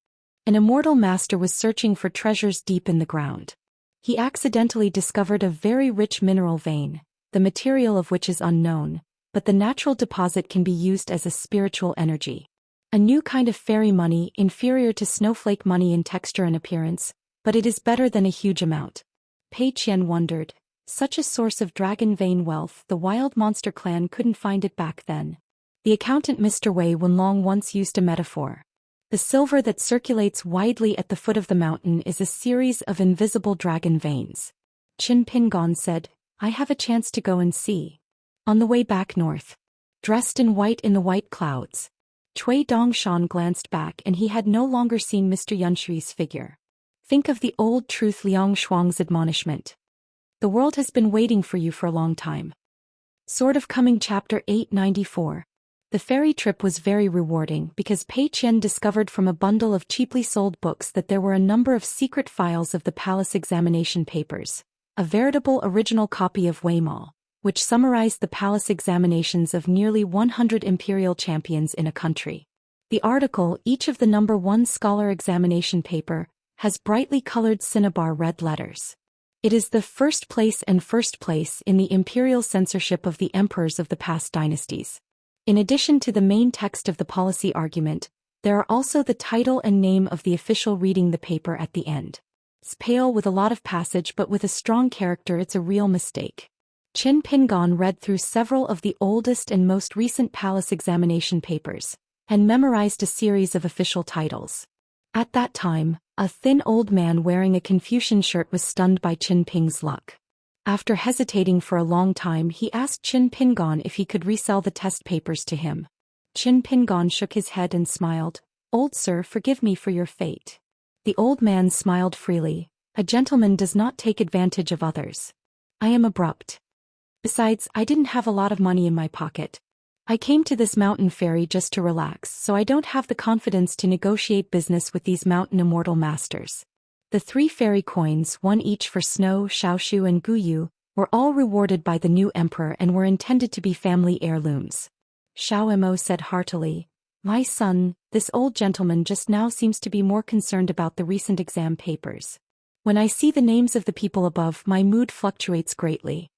An immortal master was searching for treasures deep in the ground. He accidentally discovered a very rich mineral vein, the material of which is unknown, but the natural deposit can be used as a spiritual energy. A new kind of fairy money, inferior to snowflake money in texture and appearance, but it is better than a huge amount. Pei Qian wondered, such a source of dragon vein wealth, the wild monster clan couldn't find it back then. The accountant Mr. Wei Wenlong once used a metaphor. The silver that circulates widely at the foot of the mountain is a series of invisible dragon veins. Qin Pingon said, I have a chance to go and see. On the way back north, dressed in the white clouds, Cui Dongshan glanced back and he had no longer seen Mr. Yunshui's figure. Think of the old truth Liang Shuang's admonishment. The world has been waiting for you for a long time. Sword of Coming Chapter 894. The ferry trip was very rewarding because Pei Qian discovered from a bundle of cheaply sold books that there were a number of secret files of the palace examination papers, a veritable original copy of Weimao, which summarized the palace examinations of nearly 100 imperial champions in a country. The article, each of the number 1 scholar examination paper, has brightly colored cinnabar red letters. It is the first place in the imperial censorship of the emperors of the past dynasties. In addition to the main text of the policy argument, there are also the title and name of the official reading the paper at the end. It's pale with a lot of passage but with a strong character. It's a real mistake. Qin Pingon read through several of the oldest and most recent palace examination papers, and memorized a series of official titles. At that time, a thin old man wearing a Confucian shirt was stunned by Qin Ping's luck. After hesitating for a long time, he asked Qin Pingon if he could resell the test papers to him. Qin Pingon shook his head and smiled. Old sir, forgive me for your fate. The old man smiled freely. A gentleman does not take advantage of others. I am abrupt. Besides, I didn't have a lot of money in my pocket. I came to this mountain ferry just to relax, so I don't have the confidence to negotiate business with these mountain immortal masters. The 3 fairy coins, 1 each for Snow, Xiaoshu and Guyu, were all rewarded by the new emperor and were intended to be family heirlooms. Xiao Mo said heartily, My son, this old gentleman just now seems to be more concerned about the recent exam papers. When I see the names of the people above, my mood fluctuates greatly.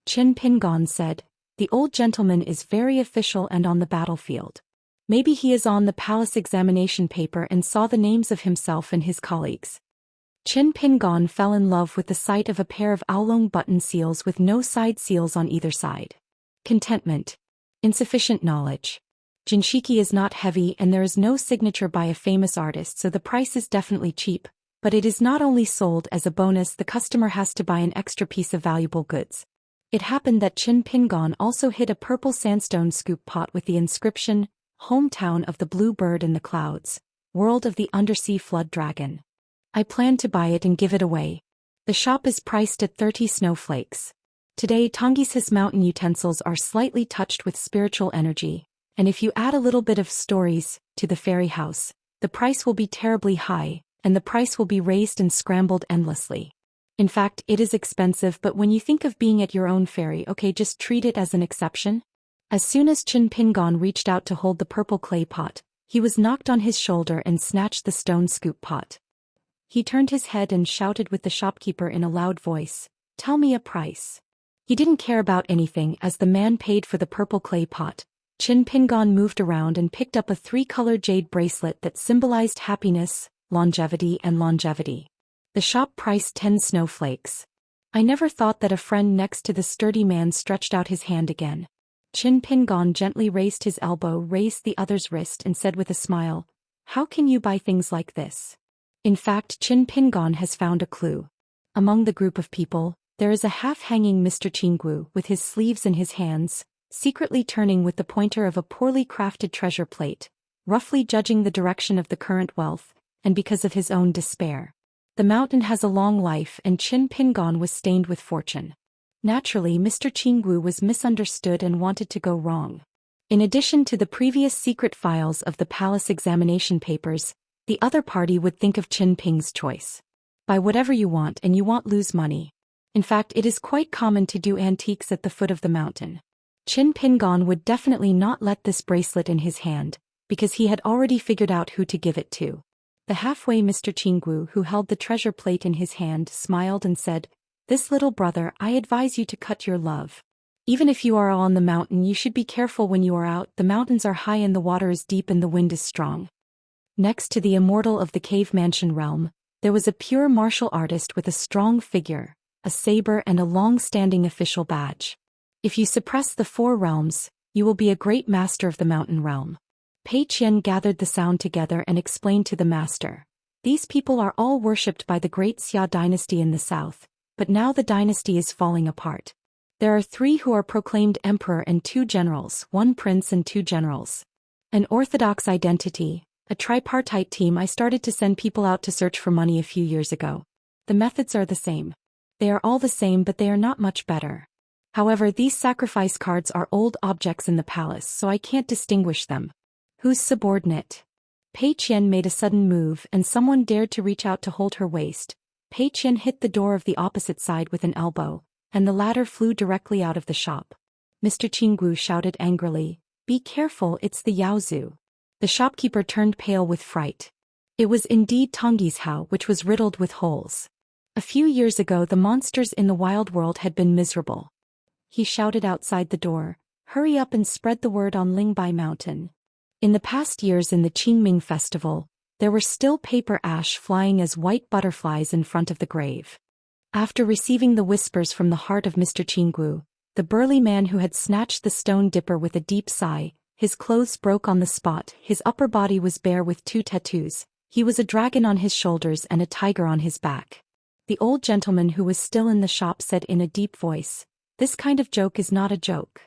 Qin Pingon said, The old gentleman is very official and on the battlefield. Maybe he is on the palace examination paper and saw the names of himself and his colleagues. Qin Pingon fell in love with the sight of a pair of oolong button seals with no side seals on either side. Contentment. Insufficient knowledge. Jinshiki is not heavy and there is no signature by a famous artist, so the price is definitely cheap, but it is not only sold as a bonus, the customer has to buy an extra piece of valuable goods. It happened that Qin Pingon also hid a purple sandstone scoop pot with the inscription, Hometown of the Blue Bird in the Clouds, World of the Undersea Flood Dragon. I plan to buy it and give it away. The shop is priced at 30 snowflakes. Today Tongis's mountain utensils are slightly touched with spiritual energy, and if you add a little bit of stories to the fairy house, the price will be terribly high, and the price will be raised and scrambled endlessly. In fact, it is expensive, but when you think of being at your own ferry, okay, just treat it as an exception. As soon as Qin Pingon reached out to hold the purple clay pot, He was knocked on his shoulder and snatched the stone scoop pot. He turned his head and shouted with the shopkeeper in a loud voice, "Tell me a price." He didn't care about anything as the man paid for the purple clay pot. Qin Pingon moved around and picked up a 3-color jade bracelet that symbolized happiness, longevity and longevity. The shop priced 10 snowflakes. I never thought that a friend next to the sturdy man stretched out his hand again. Qin Pingon gently raised his elbow, raised the other's wrist and said with a smile, "How can you buy things like this?" In fact, Qin Pingon has found a clue. Among the group of people, there is a half-hanging Mr. Qinggu with his sleeves in his hands, secretly turning with the pointer of a poorly crafted treasure plate, roughly judging the direction of the current wealth, and because of his own despair. The mountain has a long life and Qin Pingon was stained with fortune. Naturally, Mr. Qinggu was misunderstood and wanted to go wrong. In addition to the previous secret files of the palace examination papers, the other party would think of Qin Ping's choice. Buy whatever you want and you won't lose money. In fact, it is quite common to do antiques at the foot of the mountain. Qin Pingon would definitely not let this bracelet in his hand, because he had already figured out who to give it to. The halfway Mr. Qinggu, who held the treasure plate in his hand, smiled and said, "This little brother, I advise you to cut your love. Even if you are on the mountain, you should be careful when you are out. The mountains are high and the water is deep and the wind is strong." Next to the immortal of the cave mansion realm, there was a pure martial artist with a strong figure, a saber and a long-standing official badge. If you suppress the 4 realms, you will be a great master of the mountain realm. Pei Qian gathered the sound together and explained to the master. These people are all worshipped by the great Xia dynasty in the south, but now the dynasty is falling apart. There are 3 who are proclaimed emperor and 2 generals, 1 prince and 2 generals. An orthodox identity, a tripartite team. I started to send people out to search for money a few years ago. The methods are the same. They are all the same but they are not much better. However, these sacrifice cards are old objects in the palace so I can't distinguish them. Who's subordinate? Pei Qian made a sudden move and someone dared to reach out to hold her waist. Pei Qian hit the door of the opposite side with an elbow, and the ladder flew directly out of the shop. Mr. Qinggu shouted angrily, "Be careful, it's the Yaozu." The shopkeeper turned pale with fright. It was indeed Tongyi's house, which was riddled with holes. A few years ago the monsters in the wild world had been miserable. He shouted outside the door, "Hurry up and spread the word on Lingbai Mountain." In the past years in the Qingming festival, there were still paper ash flying as white butterflies in front of the grave. After receiving the whispers from the heart of Mr. Qinggu, the burly man who had snatched the stone dipper with a deep sigh, his clothes broke on the spot, his upper body was bare with 2 tattoos, he was a dragon on his shoulders and a tiger on his back. The old gentleman who was still in the shop said in a deep voice, "This kind of joke is not a joke."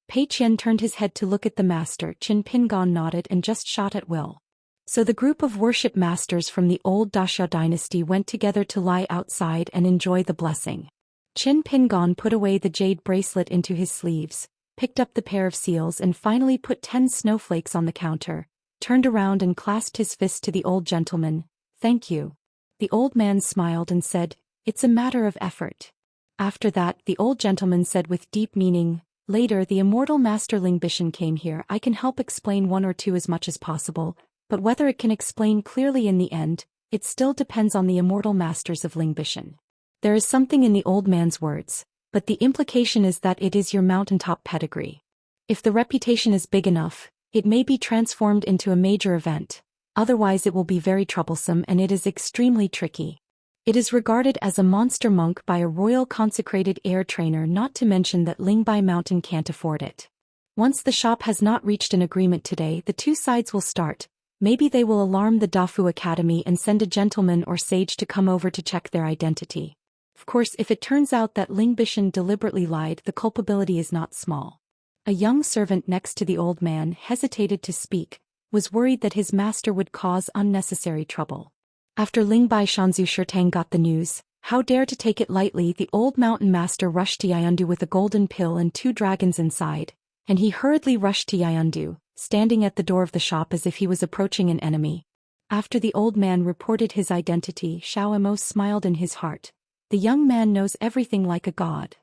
Pei Qian turned his head to look at the master. Qin Pingon nodded and just shot at will. So the group of worship masters from the old Daoist dynasty went together to lie outside and enjoy the blessing. Qin Pingon put away the jade bracelet into his sleeves, picked up the pair of seals and finally put 10 snowflakes on the counter, turned around and clasped his fist to the old gentleman. "Thank you." The old man smiled and said, "It's a matter of effort." After that, the old gentleman said with deep meaning, "Later the immortal master Lingbishan came here. I can help explain 1 or 2 as much as possible, but whether it can explain clearly in the end, it still depends on the immortal masters of Lingbishan." There is something in the old man's words, but the implication is that it is your mountaintop pedigree. If the reputation is big enough, it may be transformed into a major event, otherwise it will be very troublesome and it is extremely tricky. It is regarded as a monster monk by a royal consecrated air trainer, not to mention that Lingbai Mountain can't afford it. Once the shop has not reached an agreement today, the 2 sides will start. Maybe they will alarm the Dafu Academy and send a gentleman or sage to come over to check their identity. Of course, if it turns out that Lingbishan deliberately lied, the culpability is not small. A young servant next to the old man hesitated to speak, was worried that his master would cause unnecessary trouble. After Lingbai Shanzu Shirtang got the news, how dare to take it lightly, the old mountain master rushed to Yaoundu with a golden pill and 2 dragons inside, and he hurriedly rushed to Yaoundu, standing at the door of the shop as if he was approaching an enemy. After the old man reported his identity, Xiao Emo smiled in his heart. The young man knows everything like a god.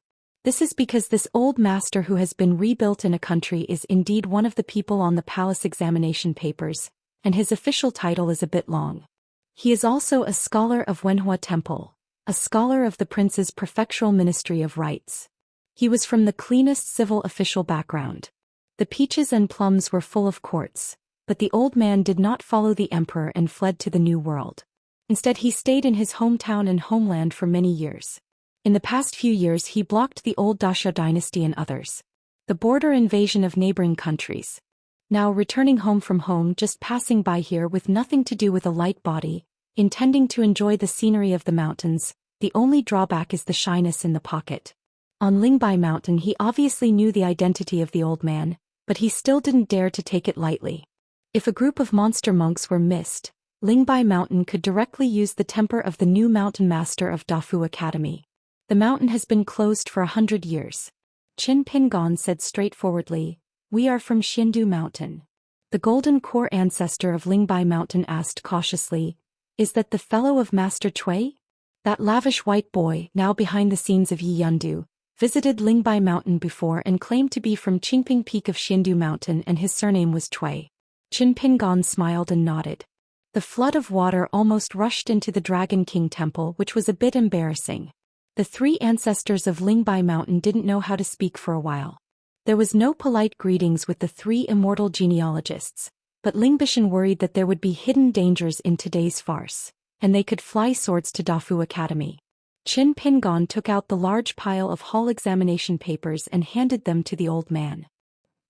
This is because this old master who has been rebuilt in a country is indeed one of the people on the palace examination papers. and his official title is a bit long. He is also a scholar of Wenhua Temple, a scholar of the prince's prefectural ministry of rites. He was from the cleanest civil official background. The peaches and plums were full of quartz, but the old man did not follow the emperor and fled to the New World. Instead, he stayed in his hometown and homeland for many years. In the past few years, he blocked the old Daoist dynasty and others. The border invasion of neighboring countries. Now returning home from home, just passing by here with nothing to do with a light body, intending to enjoy the scenery of the mountains, the only drawback is the shyness in the pocket. On Lingbai Mountain he obviously knew the identity of the old man, but he still didn't dare to take it lightly. If a group of monster monks were missed, Lingbai Mountain could directly use the temper of the new mountain master of Dafu Academy. The mountain has been closed for 100 years. Qin Pingon said straightforwardly, "We are from Xindu Mountain." The golden core ancestor of Lingbai Mountain asked cautiously, "Is that the fellow of Master Cui?" That lavish white boy, now behind the scenes of Yi Yundu, visited Lingbai Mountain before and claimed to be from Qingping Peak of Xindu Mountain, and his surname was Cui. Qin Pingon smiled and nodded. The flood of water almost rushed into the Dragon King Temple, which was a bit embarrassing. The three ancestors of Lingbai Mountain didn't know how to speak for a while. There was no polite greetings with the three immortal genealogists, but Lingbishan worried that there would be hidden dangers in today's farce, and they could fly swords to Dafu Academy. Qin Pingon took out the large pile of hall examination papers and handed them to the old man.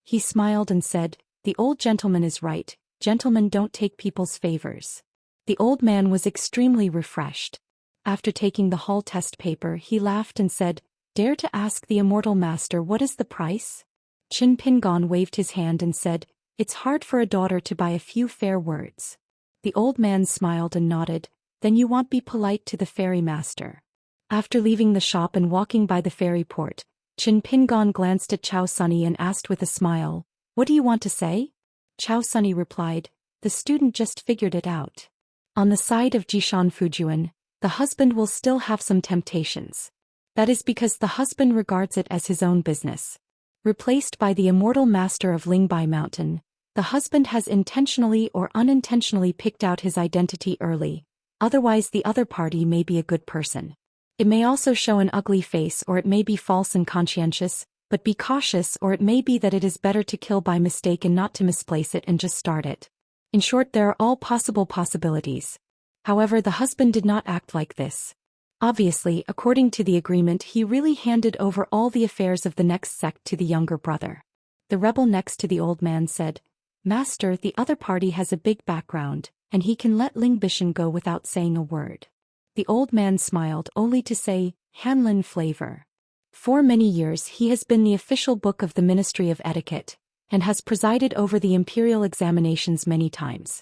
He smiled and said, "The old gentleman is right, gentlemen don't take people's favors." The old man was extremely refreshed. After taking the hall test paper, he laughed and said, "Dare to ask the immortal master what is the price?" Qin Pingon waved his hand and said, "It's hard for a daughter to buy a few fair words." The old man smiled and nodded, "Then you won't be polite to the ferry master." After leaving the shop and walking by the ferry port, Qin Pingon glanced at Chao Sunny and asked with a smile, "What do you want to say?" Chao Sunny replied, "The student just figured it out. On the side of Jishan Fujuan, the husband will still have some temptations. That is because the husband regards it as his own business. Replaced by the immortal master of Lingbai Mountain, the husband has intentionally or unintentionally picked out his identity early, otherwise the other party may be a good person. It may also show an ugly face, or it may be false and conscientious, but be cautious, or it may be that it is better to kill by mistake and not to misplace it and just start it. In short, there are all possible possibilities. However, the husband did not act like this. Obviously, according to the agreement, he really handed over all the affairs of the next sect to the younger brother. The rebel next to the old man said, "Master, the other party has a big background, and he can let Lingbishan go without saying a word." The old man smiled only to say, "Hanlin flavor." For many years he has been the official book of the Ministry of Etiquette, and has presided over the imperial examinations many times.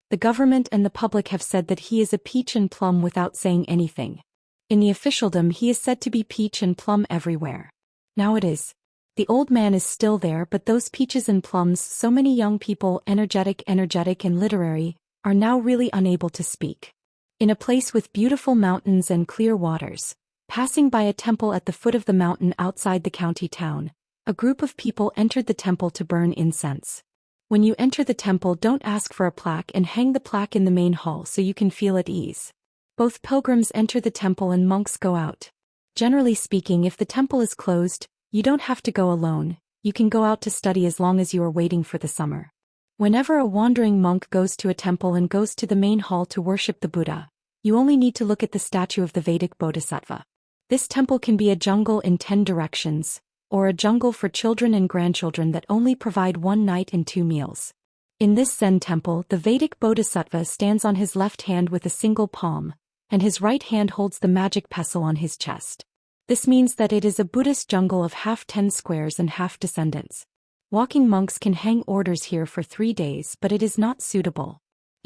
The government and the public have said that he is a peach and plum without saying anything. In the officialdom he is said to be peach and plum everywhere. Now it is. The old man is still there, but those peaches and plums, so many young people, energetic and literary, are now really unable to speak. In a place with beautiful mountains and clear waters, passing by a temple at the foot of the mountain outside the county town, a group of people entered the temple to burn incense. When you enter the temple, don't ask for a plaque and hang the plaque in the main hall so you can feel at ease. Both pilgrims enter the temple and monks go out. Generally speaking, if the temple is closed, you don't have to go alone, you can go out to study as long as you are waiting for the summer. Whenever a wandering monk goes to a temple and goes to the main hall to worship the Buddha, you only need to look at the statue of the Vedic Bodhisattva. This temple can be a jungle in 10 directions, or a jungle for children and grandchildren that only provide 1 night and 2 meals. In this Zen temple, the Vedic Bodhisattva stands on his left hand with a single palm, and his right hand holds the magic pestle on his chest. This means that it is a Buddhist jungle of half 10 squares and half descendants. Walking monks can hang orders here for 3 days, but it is not suitable.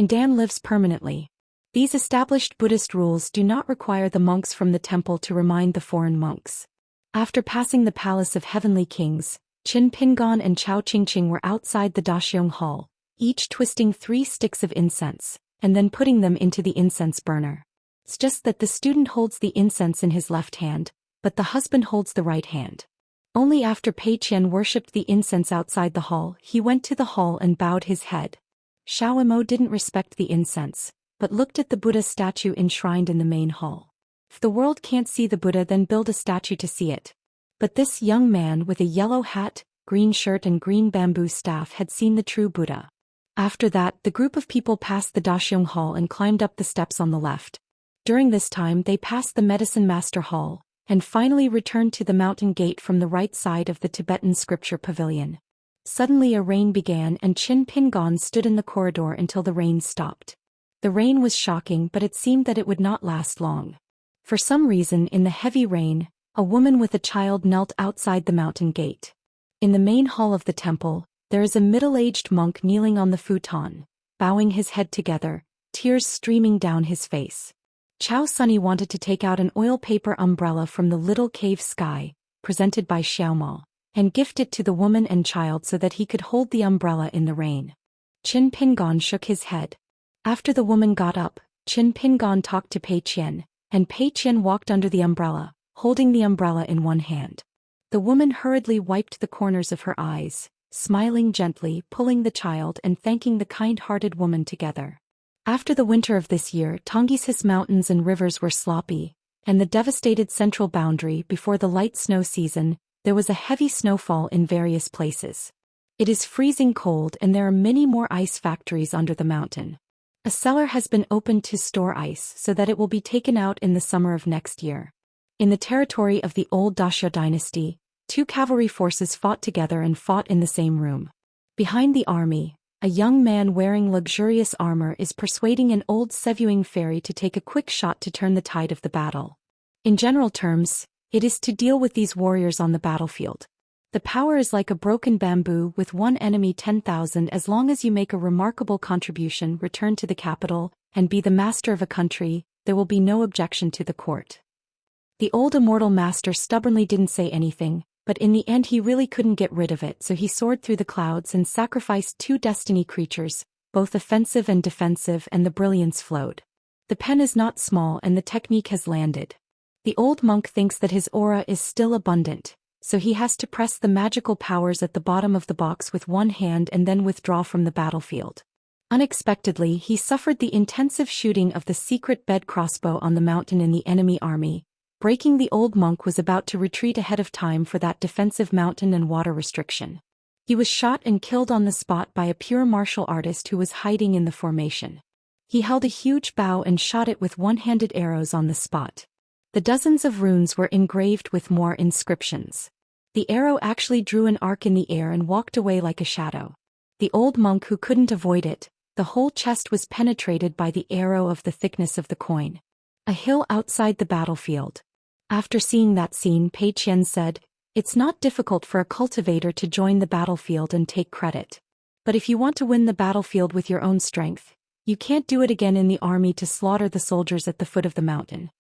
Dan lives permanently. These established Buddhist rules do not require the monks from the temple to remind the foreign monks. After passing the Palace of Heavenly Kings, Qin Pingon and Chao Qingqing were outside the Daxiong Hall, each twisting 3 sticks of incense, and then putting them into the incense burner. It's just that the student holds the incense in his left hand, but the husband holds the right hand. Only after Pei Qian worshipped the incense outside the hall, he went to the hall and bowed his head. Xiaomo didn't respect the incense, but looked at the Buddha statue enshrined in the main hall. If the world can't see the Buddha, then build a statue to see it. But this young man with a yellow hat, green shirt and green bamboo staff had seen the true Buddha. After that, the group of people passed the Daxiong Hall and climbed up the steps on the left. During this time they passed the Medicine Master Hall, and finally returned to the mountain gate from the right side of the Tibetan scripture pavilion. Suddenly a rain began and Qin Pingon stood in the corridor until the rain stopped. The rain was shocking, but it seemed that it would not last long. For some reason, in the heavy rain, a woman with a child knelt outside the mountain gate. In the main hall of the temple, there is a middle-aged monk kneeling on the futon, bowing his head together, tears streaming down his face. Chao Sunny wanted to take out an oil paper umbrella from the little cave sky, presented by Xiaomo, and gift it to the woman and child so that he could hold the umbrella in the rain. Qin Pingon shook his head. After the woman got up, Qin Pingon talked to Pei Qian, and Pei Qian walked under the umbrella, holding the umbrella in one hand. The woman hurriedly wiped the corners of her eyes, smiling gently, pulling the child and thanking the kind-hearted woman together. After the winter of this year, Tongis's mountains and rivers were sloppy, and the devastated central boundary before the light snow season, there was a heavy snowfall in various places. It is freezing cold and there are many more ice factories under the mountain. A cellar has been opened to store ice so that it will be taken out in the summer of next year. In the territory of the old Daxia dynasty, two cavalry forces fought together and fought in the same room. Behind the army, a young man wearing luxurious armor is persuading an old Sevuing fairy to take a quick shot to turn the tide of the battle. In general terms, it is to deal with these warriors on the battlefield. The power is like a broken bamboo with one enemy 10,000. As long as you make a remarkable contribution, return to the capital, and be the master of a country, there will be no objection to the court. The old immortal master stubbornly didn't say anything, but in the end he really couldn't get rid of it, so he soared through the clouds and sacrificed two destiny creatures, both offensive and defensive, and the brilliance flowed. The pen is not small and the technique has landed. The old monk thinks that his aura is still abundant, so he has to press the magical powers at the bottom of the box with one hand and then withdraw from the battlefield. Unexpectedly, he suffered the intensive shooting of the secret bed crossbow on the mountain in the enemy army. Breaking, the old monk was about to retreat ahead of time for that defensive mountain and water restriction. He was shot and killed on the spot by a pure martial artist who was hiding in the formation. He held a huge bow and shot it with one-handed arrows on the spot. The dozens of runes were engraved with more inscriptions. The arrow actually drew an arc in the air and walked away like a shadow. The old monk who couldn't avoid it, the whole chest was penetrated by the arrow of the thickness of the coin. A hill outside the battlefield. After seeing that scene, Pei Qian said, "It's not difficult for a cultivator to join the battlefield and take credit. But if you want to win the battlefield with your own strength, you can't do it again in the army to slaughter the soldiers at the foot of the mountain."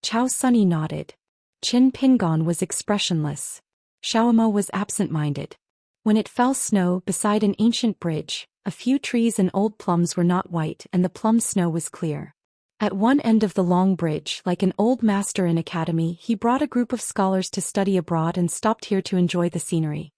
Chao Sunny nodded. Qin Pingon was expressionless. Xiaomo was absent-minded. When it fell snow beside an ancient bridge, a few trees and old plums were not white and the plum snow was clear. At one end of the long bridge, like an old master in academy, he brought a group of scholars to study abroad and stopped here to enjoy the scenery.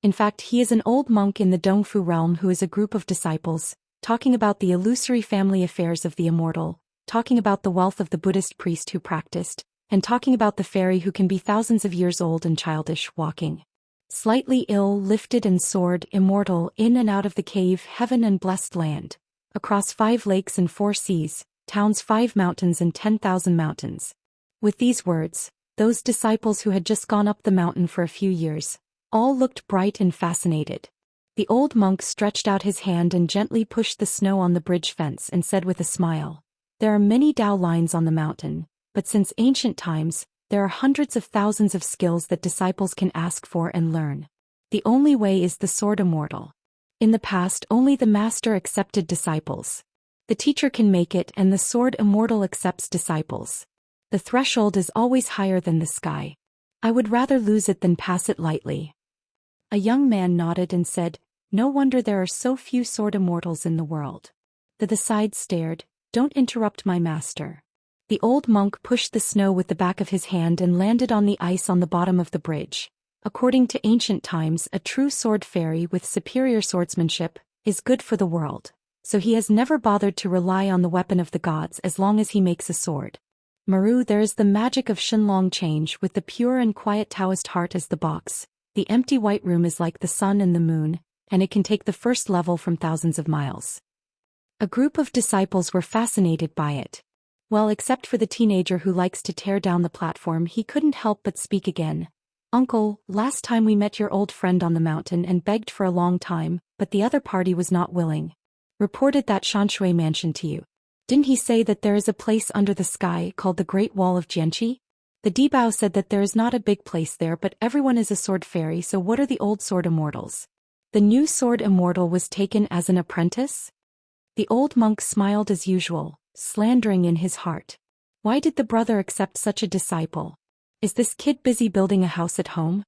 In fact, he is an old monk in the Dongfu realm who is a group of disciples, talking about the illusory family affairs of the Immortal, talking about the wealth of the Buddhist priest who practiced, and talking about the fairy who can be thousands of years old and childish, walking slightly ill, lifted and soared, immortal, in and out of the cave, heaven and blessed land, across 5 lakes and 4 seas, towns, 5 mountains and 10,000 mountains. With these words, those disciples who had just gone up the mountain for a few years, all looked bright and fascinated. The old monk stretched out his hand and gently pushed the snow on the bridge fence and said with a smile, "There are many Tao lines on the mountain, but since ancient times, there are hundreds of thousands of skills that disciples can ask for and learn. The only way is the sword immortal. In the past, only the master accepted disciples. The teacher can make it and the sword immortal accepts disciples. The threshold is always higher than the sky. I would rather lose it than pass it lightly." A young man nodded and said, "No wonder there are so few sword immortals in the world." The decide stared, "Don't interrupt my master." The old monk pushed the snow with the back of his hand and landed on the ice on the bottom of the bridge. According to ancient times, a true sword fairy with superior swordsmanship is good for the world. so he has never bothered to rely on the weapon of the gods as long as he makes a sword. Maru, there is the magic of Shenlong change with the pure and quiet Taoist heart as the box. The empty white room is like the sun and the moon, and it can take the first level from thousands of miles. A group of disciples were fascinated by it. Well, except for the teenager who likes to tear down the platform, he couldn't help but speak again. Uncle, last time we met your old friend on the mountain and begged for a long time, but the other party was not willing. Reported that Xianxia mansion to you. Didn't he say that there is a place under the sky called the Great Wall of Jianqi? The Dibao said that there is not a big place there, but everyone is a sword fairy, so what are the old sword immortals? The new sword immortal was taken as an apprentice? The old monk smiled as usual, slandering in his heart. Why did the brother accept such a disciple? Is this kid busy building a house at home?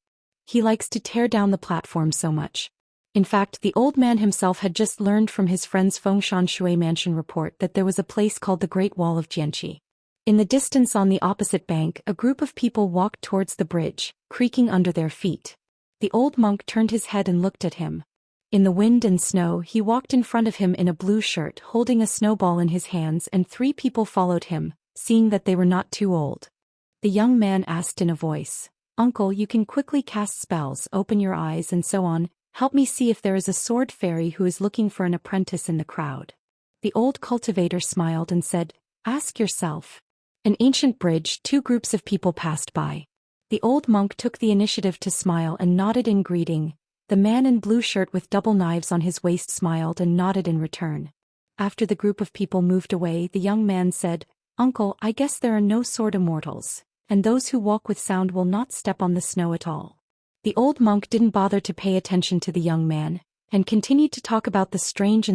He likes to tear down the platform so much. In fact, the old man himself had just learned from his friend's Fengshan Shui mansion report that there was a place called the Great Wall of Jianqi. In the distance on the opposite bank, a group of people walked towards the bridge, creaking under their feet. The old monk turned his head and looked at him. In the wind and snow, he walked in front of him in a blue shirt, holding a snowball in his hands, and 3 people followed him, seeing that they were not too old. The young man asked in a voice, "Uncle, you can quickly cast spells, open your eyes and so on. Help me see if there is a sword fairy who is looking for an apprentice in the crowd." The old cultivator smiled and said, "Ask yourself." An ancient bridge, 2 groups of people passed by. The old monk took the initiative to smile and nodded in greeting. The man in blue shirt with double knives on his waist smiled and nodded in return. After the group of people moved away, the young man said, "Uncle, I guess there are no sword immortals, and those who walk with sound will not step on the snow at all." The old monk didn't bother to pay attention to the young man, and continued to talk about the strange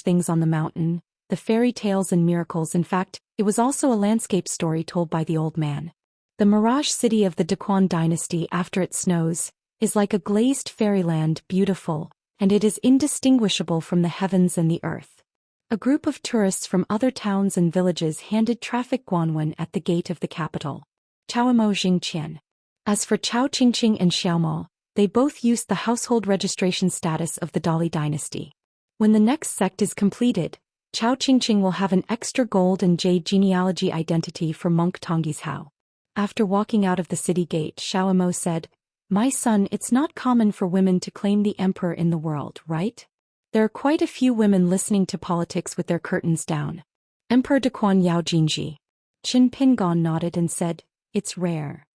things on the mountain, the fairy tales and miracles. In fact, it was also a landscape story told by the old man. The mirage city of the Daquan dynasty after it snows is like a glazed fairyland, beautiful, and it is indistinguishable from the heavens and the earth. A group of tourists from other towns and villages handed traffic guanwen at the gate of the capital. Chaomo Jingqian. As for Chao Qingqing and Xiaomo, they both used the household registration status of the Dali dynasty. When the next sect is completed, Chao Qingqing will have an extra gold and jade genealogy identity for monk Tongyi's Hao. After walking out of the city gate, Xiaomo said, "My son, it's not common for women to claim the emperor in the world, right? There are quite a few women listening to politics with their curtains down." Emperor Daquan Yao Jinji. Qin Pingon nodded and said, "It's rare."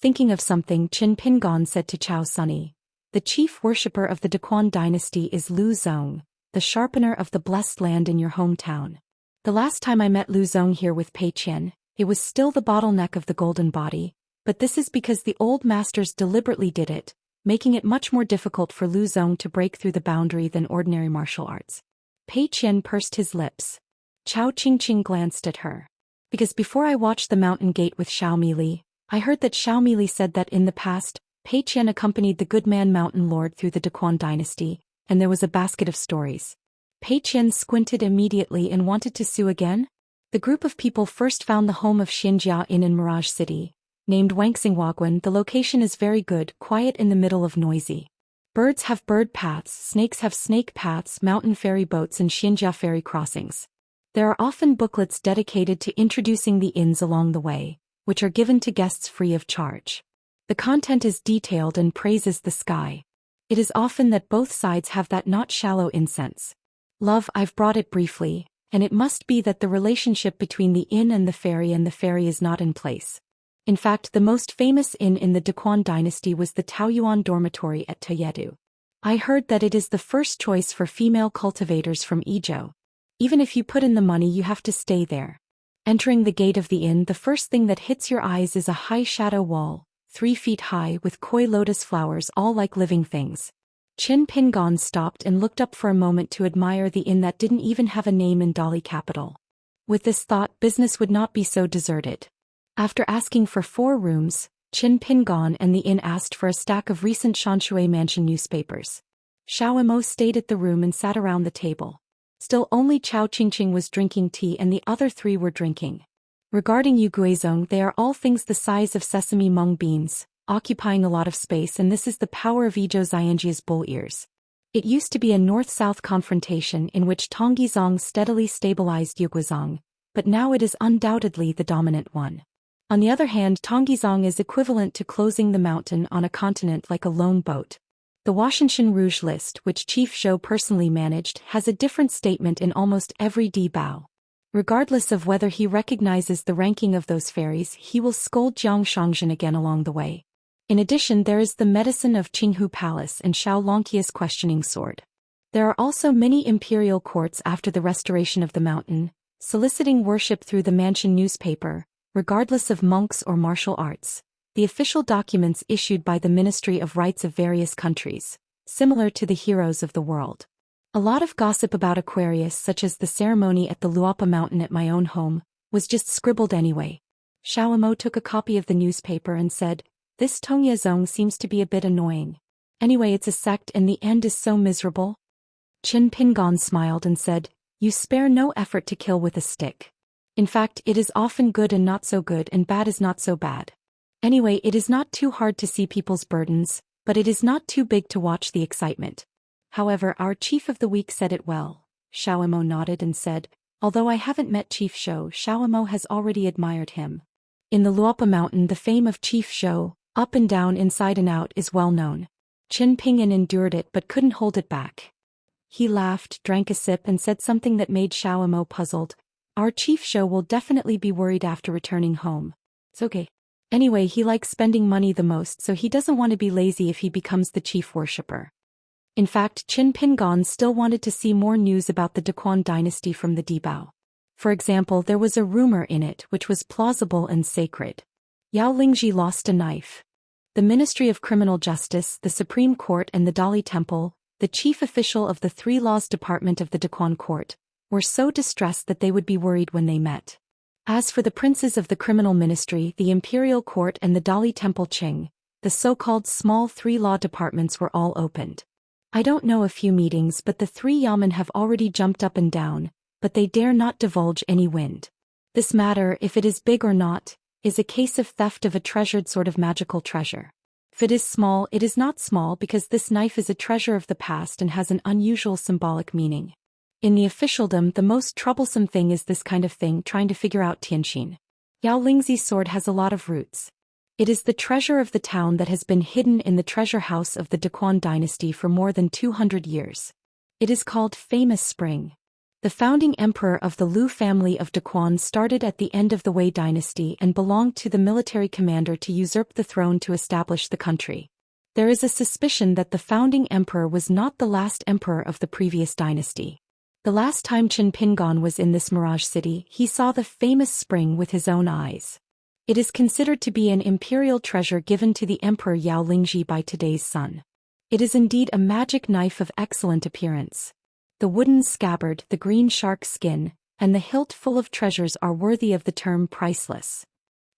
Thinking of something, Qin Pingon said to Chao Sunny, "The chief worshipper of the Daquan dynasty is Lu Zong, the sharpener of the blessed land in your hometown. The last time I met Lu Zong here with Pei Qian, it was still the bottleneck of the golden body, but this is because the old masters deliberately did it, making it much more difficult for Lu Zong to break through the boundary than ordinary martial arts." Pei Qian pursed his lips. Chao Qingqing glanced at her. "Because before I watched the mountain gate with Xiaomi Li, I heard that Xiaomi Li said that in the past, Pei Qian accompanied the good man mountain lord through the Daquan dynasty, and there was a basket of stories." Pei Qian squinted immediately and wanted to sue again. The group of people first found the home of Xianxia in Mirage City. Named Wangxingwagwan, the location is very good, quiet in the middle of noisy. Birds have bird paths, snakes have snake paths, mountain ferry boats and Xianxia ferry crossings. There are often booklets dedicated to introducing the inns along the way, which are given to guests free of charge. The content is detailed and praises the sky. It is often that both sides have that not shallow incense. Love, I've brought it briefly, and it must be that the relationship between the inn and the ferry is not in place. In fact, the most famous inn in the Daquan dynasty was the Taoyuan dormitory at Tayedu. I heard that it is the first choice for female cultivators from Izhou. Even if you put in the money, you have to stay there. Entering the gate of the inn, the first thing that hits your eyes is a high shadow wall, 3 feet high with koi lotus flowers all like living things. Qin Pingon stopped and looked up for a moment to admire the inn that didn't even have a name in Dali capital. With this thought, business would not be so deserted. After asking for 4 rooms, Qin Pingon and the inn asked for a stack of recent Xianxia mansion newspapers. Xiao Imo stayed at the room and sat around the table. Still only Chao Qingqing was drinking tea and the other 3 were drinking. Regarding Yuguizong, they are all things the size of sesame mung beans, occupying a lot of space, and this is the power of Izhou Xianjia's bull ears. It used to be a north-south confrontation in which Tonggizong steadily stabilized Yuguazong, but now it is undoubtedly the dominant one. On the other hand, Tonggizong is equivalent to closing the mountain on a continent like a lone boat. The Washinshan Rouge list, which Chief Zhou personally managed, has a different statement in almost every debao. Regardless of whether he recognizes the ranking of those fairies, he will scold Jiang Shangzhen again along the way. In addition, there is the medicine of Qinghu Palace and Xiao Longqia's questioning sword. There are also many imperial courts after the restoration of the mountain, soliciting worship through the mansion newspaper, regardless of monks or martial arts. The official documents issued by the Ministry of Rights of various countries, similar to the heroes of the world. A lot of gossip about Aquarius, such as the ceremony at the Luapa Mountain at my own home, was just scribbled anyway. Xiaomo took a copy of the newspaper and said, "This Tongyazong seems to be a bit annoying. Anyway, it's a sect and the end is so miserable." Qin Pingon smiled and said, "You spare no effort to kill with a stick. In fact, it is often good and not so good and bad is not so bad. Anyway, it is not too hard to see people's burdens, but it is not too big to watch the excitement." However, our Chief of the Week said it well. Xiaomo nodded and said, "Although I haven't met Chief Zhou, Xiaomo has already admired him. In the Luapa Mountain, the fame of Chief Zhou, up and down, inside and out, is well known." Qin Pinyin endured it but couldn't hold it back. He laughed, drank a sip and said something that made Xiaomo puzzled. "Our Chief Zhou will definitely be worried after returning home. It's okay. Anyway, he likes spending money the most, so he doesn't want to be lazy if he becomes the chief worshipper." In fact, Qin Pingon still wanted to see more news about the Daquan dynasty from the Dibao. For example, there was a rumor in it which was plausible and sacred. Yao Lingji lost a knife. The Ministry of Criminal Justice, the Supreme Court and the Dali Temple, the chief official of the Three Laws Department of the Daquan Court, were so distressed that they would be worried when they met. As for the princes of the criminal ministry, the Imperial Court and the Dali Temple Qing, the so-called small three-law departments were all opened. I don't know a few meetings, but the three yamen have already jumped up and down, but they dare not divulge any wind. This matter, if it is big or not, is a case of theft of a treasured sort of magical treasure. If it is small, it is not small because this knife is a treasure of the past and has an unusual symbolic meaning. In the officialdom, the most troublesome thing is this kind of thing, trying to figure out Tianxin. Yao Lingzi's sword has a lot of roots. It is the treasure of the town that has been hidden in the treasure house of the Daquan dynasty for more than 200 years. It is called Famous Spring. The founding emperor of the Lu family of Daquan started at the end of the Wei dynasty and belonged to the military commander to usurp the throne to establish the country. There is a suspicion that the founding emperor was not the last emperor of the previous dynasty. The last time Qin Pingon was in this mirage city, he saw the famous spring with his own eyes. It is considered to be an imperial treasure given to the Emperor Yao Lingji by today's son. It is indeed a magic knife of excellent appearance. The wooden scabbard, the green shark skin, and the hilt full of treasures are worthy of the term priceless.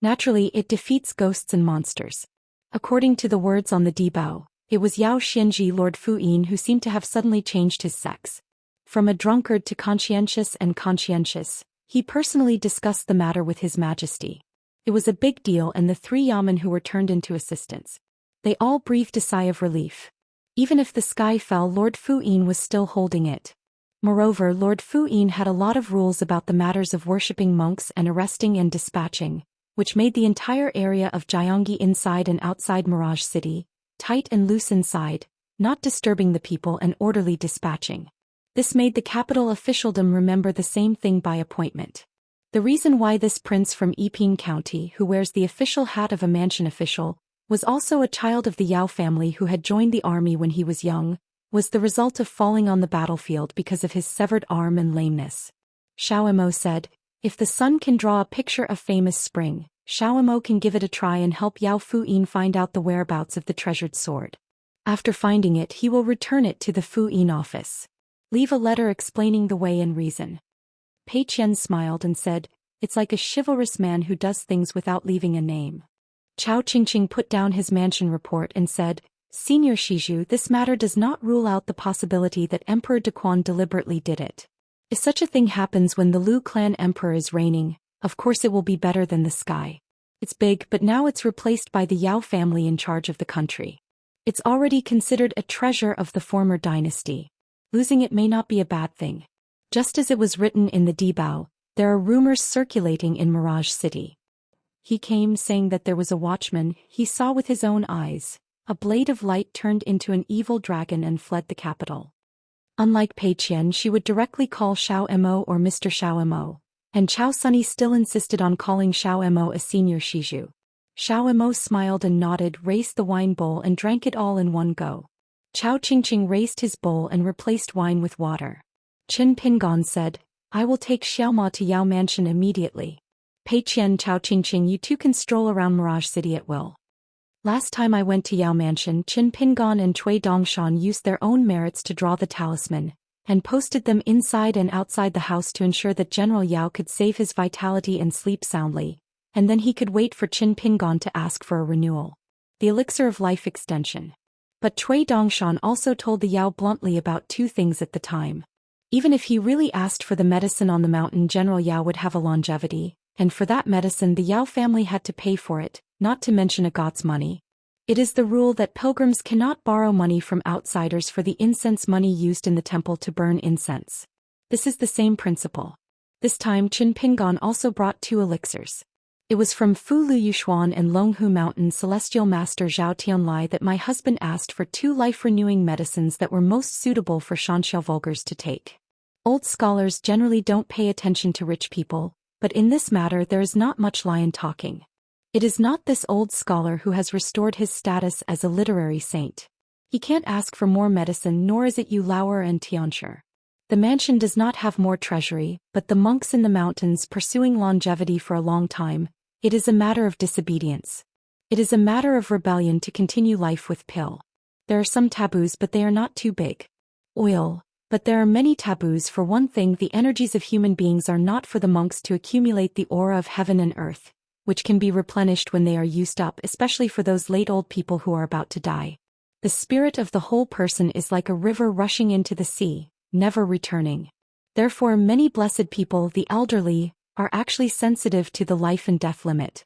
Naturally, it defeats ghosts and monsters. According to the words on the debao, it was Yao Xianji Lord Fuyin who seemed to have suddenly changed his sex. From a drunkard to conscientious and conscientious, he personally discussed the matter with His Majesty. It was a big deal, and the three yamen who were turned into assistants. They all breathed a sigh of relief. Even if the sky fell, Lord Fuyin was still holding it. Moreover, Lord Fuyin had a lot of rules about the matters of worshipping monks and arresting and dispatching, which made the entire area of Jiangyi inside and outside Mirage City, tight and loose inside, not disturbing the people, and orderly dispatching. This made the capital officialdom remember the same thing by appointment. The reason why this prince from Yiping County, who wears the official hat of a mansion official, was also a child of the Yao family who had joined the army when he was young, was the result of falling on the battlefield because of his severed arm and lameness. Xiaomo said, "If the son can draw a picture of famous spring, Xiaomo can give it a try and help Yao Fuyin find out the whereabouts of the treasured sword. After finding it, he will return it to the Fuyin office. Leave a letter explaining the way and reason." Pei Qian smiled and said, "It's like a chivalrous man who does things without leaving a name." Chao Qingqing put down his mansion report and said, "Senior Shizhu, this matter does not rule out the possibility that Emperor Daquan deliberately did it. If such a thing happens when the Lu clan emperor is reigning, of course it will be better than the sky. It's big, but now it's replaced by the Yao family in charge of the country. It's already considered a treasure of the former dynasty. Losing it may not be a bad thing. Just as it was written in the Dibao, there are rumors circulating in Mirage City. He came saying that there was a watchman he saw with his own eyes. A blade of light turned into an evil dragon and fled the capital. Unlike Pei Qian, she would directly call Xiao Mo or Mr. Xiao Mo, and Chao Sunny still insisted on calling Xiao Mo a senior Shiju. Xiao Mo smiled and nodded, raised the wine bowl and drank it all in one go. Chao Qingqing raised his bowl and replaced wine with water. Qin Pingon said, I will take Xiaoma to Yao Mansion immediately. Pei Qian, Chao Qingqing, you two can stroll around Mirage City at will. Last time I went to Yao Mansion, Qin Pingon and Cui Dongshan used their own merits to draw the talisman, and posted them inside and outside the house to ensure that General Yao could save his vitality and sleep soundly, and then he could wait for Qin Pingon to ask for a renewal. The elixir of life extension. But Cui Dongshan also told the Yao bluntly about two things at the time. Even if he really asked for the medicine on the mountain, General Yao would have a longevity, and for that medicine the Yao family had to pay for it, not to mention a god's money. It is the rule that pilgrims cannot borrow money from outsiders for the incense money used in the temple to burn incense. This is the same principle. This time Qin Pingon also brought two elixirs. It was from Fu Lu Yushuan and Longhu Mountain Celestial Master Zhao Tianlai that my husband asked for two life-renewing medicines that were most suitable for Xianxia vulgars to take. Old scholars generally don't pay attention to rich people, but in this matter there is not much lion talking. It is not this old scholar who has restored his status as a literary saint. He can't ask for more medicine, nor is it Yu Lauer and Tianxia. The mansion does not have more treasury, but the monks in the mountains pursuing longevity for a long time. It is a matter of disobedience. It is a matter of rebellion to continue life with pill. There are some taboos, but they are not too big. Oil. But there are many taboos. For one thing, the energies of human beings are not for the monks to accumulate the aura of heaven and earth, which can be replenished when they are used up, especially for those late old people who are about to die. The spirit of the whole person is like a river rushing into the sea, never returning. Therefore, many blessed people, the elderly, are actually sensitive to the life and death limit.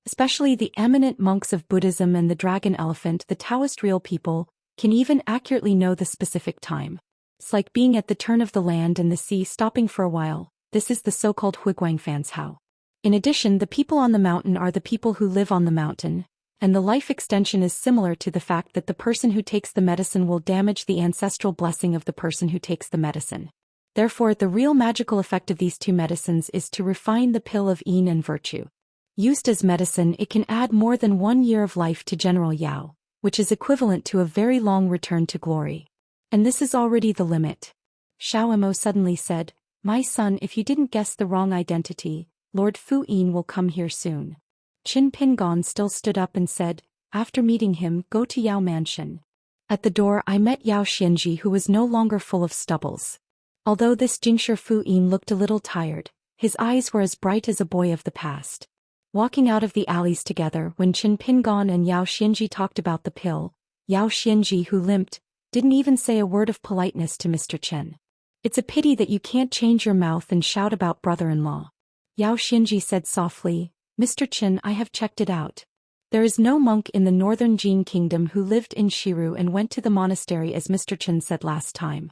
Especially the eminent monks of Buddhism and the dragon elephant, the Taoist real people, can even accurately know the specific time. It's like being at the turn of the land and the sea stopping for a while. This is the so-called Huiguang Fan's Hao. In addition, the people on the mountain are the people who live on the mountain, and the life extension is similar to the fact that the person who takes the medicine will damage the ancestral blessing of the person who takes the medicine. Therefore, the real magical effect of these two medicines is to refine the pill of yin and virtue. Used as medicine, it can add more than 1 year of life to General Yao, which is equivalent to a very long return to glory. And this is already the limit. Xiao Mo suddenly said, My son, if you didn't guess the wrong identity, Lord Fu Yin will come here soon. Qin Pingon still stood up and said, After meeting him, go to Yao Mansion. At the door I met Yao Xianji, who was no longer full of stubbles. Although this Jingshi Fu Yin looked a little tired, his eyes were as bright as a boy of the past. Walking out of the alleys together, when Qin Pingon and Yao Xianji talked about the pill, Yao Xianji, who limped, didn't even say a word of politeness to Mr. Chen. It's a pity that you can't change your mouth and shout about brother-in-law. Yao Xianji said softly, Mr. Chen, I have checked it out. There is no monk in the northern Jin kingdom who lived in Shiru and went to the monastery as Mr. Chen said last time.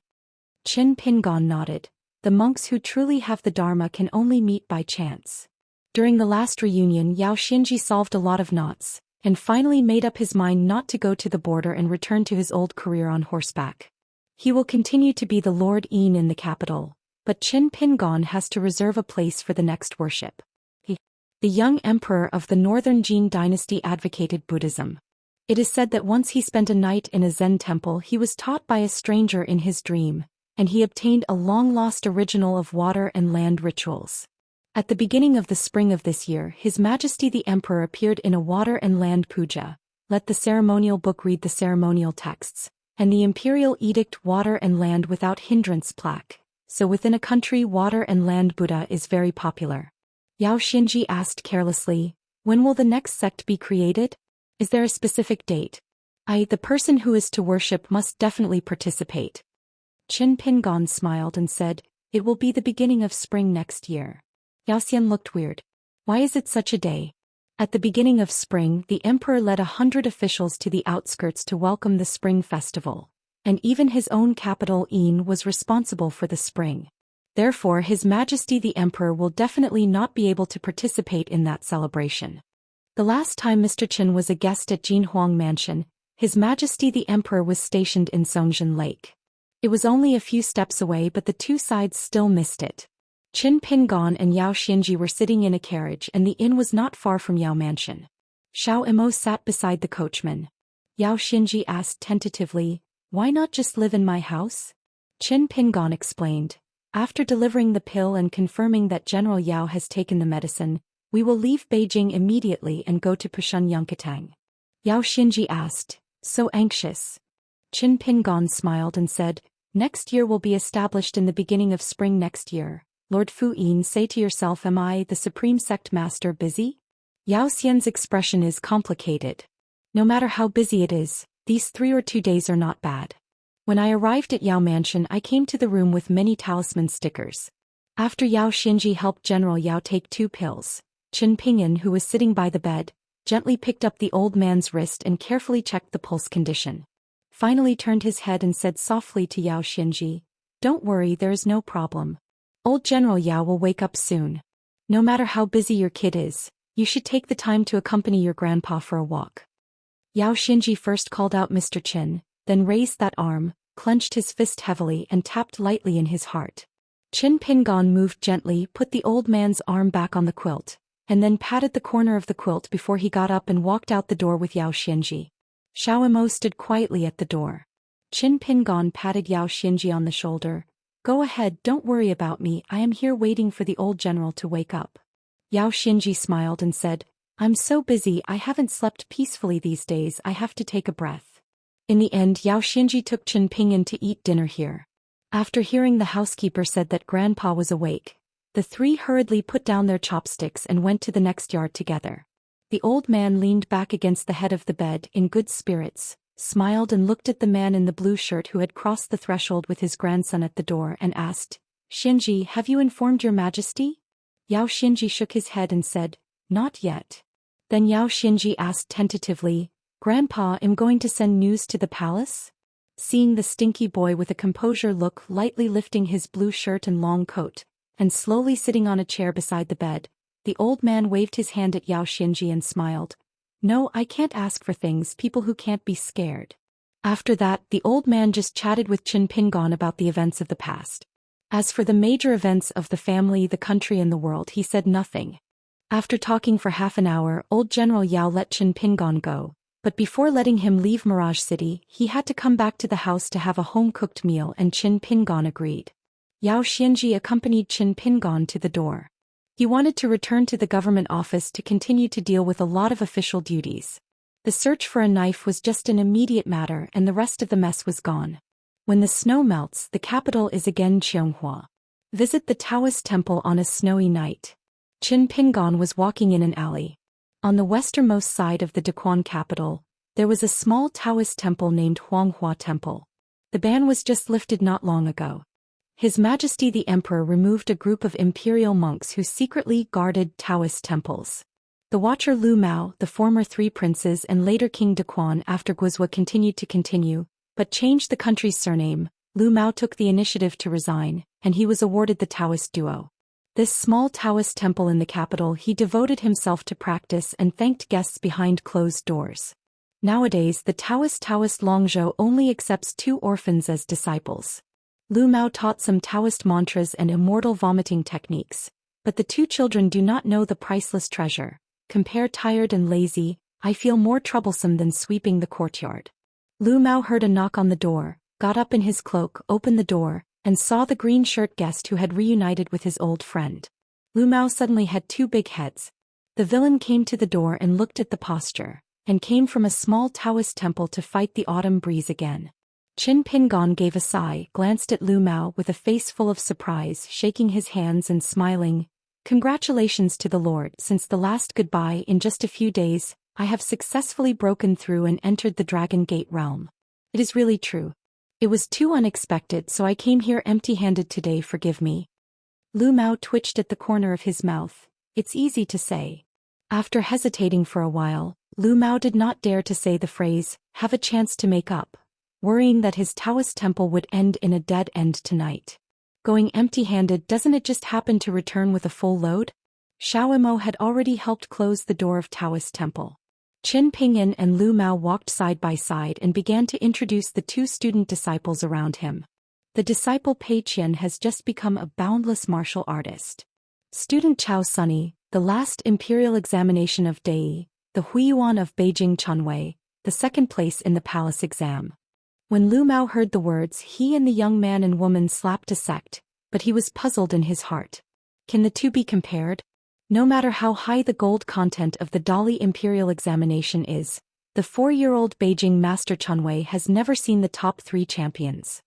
Qin Pingon nodded. The monks who truly have the Dharma can only meet by chance. During the last reunion, Yao Xianji solved a lot of knots, and finally made up his mind not to go to the border and return to his old career on horseback. He will continue to be the Lord Yin in the capital, but Qin Pingon has to reserve a place for the next worship. The young emperor of the northern Jin dynasty advocated Buddhism. It is said that once he spent a night in a Zen temple, he was taught by a stranger in his dream, and he obtained a long-lost original of water and land rituals. At the beginning of the spring of this year, His Majesty the Emperor appeared in a water and land puja. Let the ceremonial book read the ceremonial texts, and the imperial edict water and land without hindrance plaque. So within a country, water and land Buddha is very popular. Yao Xianji asked carelessly, when will the next sect be created? Is there a specific date? The person who is to worship must definitely participate. Qin Pingon smiled and said, it will be the beginning of spring next year. Yao Xian looked weird. Why is it such a day? At the beginning of spring, the emperor led 100 officials to the outskirts to welcome the spring festival, and even his own capital Yin was responsible for the spring. Therefore, His Majesty the Emperor will definitely not be able to participate in that celebration. The last time Mr. Qin was a guest at Jinhuang Mansion, His Majesty the Emperor was stationed in Songjin Lake. It was only a few steps away, but the two sides still missed it. Qin Pingon and Yao Xinji were sitting in a carriage, and the inn was not far from Yao Mansion. Xiao Imo sat beside the coachman. Yao Xinji asked tentatively, "Why not just live in my house?" Qin Pingon explained, "After delivering the pill and confirming that General Yao has taken the medicine, we will leave Beijing immediately and go to Pushun Yunkatang." Yao Xinji asked, "So anxious?" Qin Pingon smiled and said, "Next year will be established in the beginning of spring next year. Lord Fu Yin, say to yourself, am I, the Supreme Sect Master, busy?" Yao Xian's expression is complicated. No matter how busy it is, these 3 or 2 days are not bad. When I arrived at Yao Mansion, I came to the room with many talisman stickers. After Yao Xinji helped General Yao take 2 pills, Qin Pingyun, who was sitting by the bed, gently picked up the old man's wrist and carefully checked the pulse condition. Finally turned his head and said softly to Yao Xinji, "Don't worry, there is no problem. Old General Yao will wake up soon. No matter how busy your kid is, you should take the time to accompany your grandpa for a walk." Yao Xinji first called out Mr. Qin, then raised that arm, clenched his fist heavily and tapped lightly in his heart. Qin Pingon moved gently, put the old man's arm back on the quilt, and then patted the corner of the quilt before he got up and walked out the door with Yao Xinji. Xiao Imo stood quietly at the door. Qin Pingon patted Yao Xinji on the shoulder. "Go ahead, don't worry about me, I am here waiting for the old general to wake up." Yao Xinji smiled and said, "I'm so busy, I haven't slept peacefully these days, I have to take a breath." In the end, Yao Xinji took Qin Pingyun to eat dinner here. After hearing the housekeeper said that grandpa was awake, the 3 hurriedly put down their chopsticks and went to the next yard together. The old man leaned back against the head of the bed in good spirits, smiled and looked at the man in the blue shirt who had crossed the threshold with his grandson at the door and asked, "Xinji, have you informed your majesty?" Yao Xinji shook his head and said, "Not yet." Then Yao Xinji asked tentatively, "Grandpa, am going to send news to the palace?" Seeing the stinky boy with a composure look lightly lifting his blue shirt and long coat, and slowly sitting on a chair beside the bed, the old man waved his hand at Yao Xinji and smiled. "No, I can't ask for things, people who can't be scared." After that, the old man just chatted with Qin Pingon about the events of the past. As for the major events of the family, the country and the world, he said nothing. After talking for half an hour, old General Yao let Qin Pingon go, but before letting him leave Mirage City, he had to come back to the house to have a home-cooked meal, and Qin Pingon agreed. Yao Xinji accompanied Qin Pingon to the door. He wanted to return to the government office to continue to deal with a lot of official duties. The search for a knife was just an immediate matter, and the rest of the mess was gone. When the snow melts, the capital is again Xianxia. Visit the Daoist temple on a snowy night. Qin Pingon was walking in an alley. On the westernmost side of the Daquan capital, there was a small Daoist temple named Huanghua Temple. The ban was just lifted not long ago. His Majesty the Emperor removed a group of imperial monks who secretly guarded Daoist temples. The watcher Lu Mao, the former 3 princes and later King Daquan after Guizhou continued to continue, but changed the country's surname. Lu Mao took the initiative to resign, and he was awarded the Daoist duo. This small Daoist temple in the capital he devoted himself to practice and thanked guests behind closed doors. Nowadays the Daoist Longzhou only accepts 2 orphans as disciples. Lu Mao taught some Daoist mantras and immortal vomiting techniques, but the 2 children do not know the priceless treasure. Compare tired and lazy, I feel more troublesome than sweeping the courtyard. Lu Mao heard a knock on the door, got up in his cloak, opened the door, and saw the green shirt guest who had reunited with his old friend. Lu Mao suddenly had 2 big heads. The villain came to the door and looked at the posture, and came from a small Daoist temple to fight the autumn breeze again. Qin Pingon gave a sigh, glanced at Lu Mao with a face full of surprise, shaking his hands and smiling. "Congratulations to the Lord, since the last goodbye in just a few days, I have successfully broken through and entered the Dragon Gate realm. It is really true. It was too unexpected, so I came here empty-handed today, forgive me." Lu Mao twitched at the corner of his mouth. "It's easy to say. After hesitating for a while, Lu Mao did not dare to say the phrase, "have a chance to make up," worrying that his Taoist temple would end in a dead end tonight. Going empty-handed, doesn't it just happen to return with a full load? Xiao Imo had already helped close the door of Taoist temple. Qin Pingyan and Lu Mao walked side by side and began to introduce the two student disciples around him. The disciple Pei Qian has just become a boundless martial artist. Student Chao Sunny, the last imperial examination of Dai, the Huiyuan of Beijing Chunwei, the second place in the palace exam. When Lu Mao heard the words, he and the young man and woman slapped a sect, but he was puzzled in his heart. Can the two be compared? No matter how high the gold content of the Dali imperial examination is, the 4-year-old Beijing master Chunwei has never seen the top 3 champions.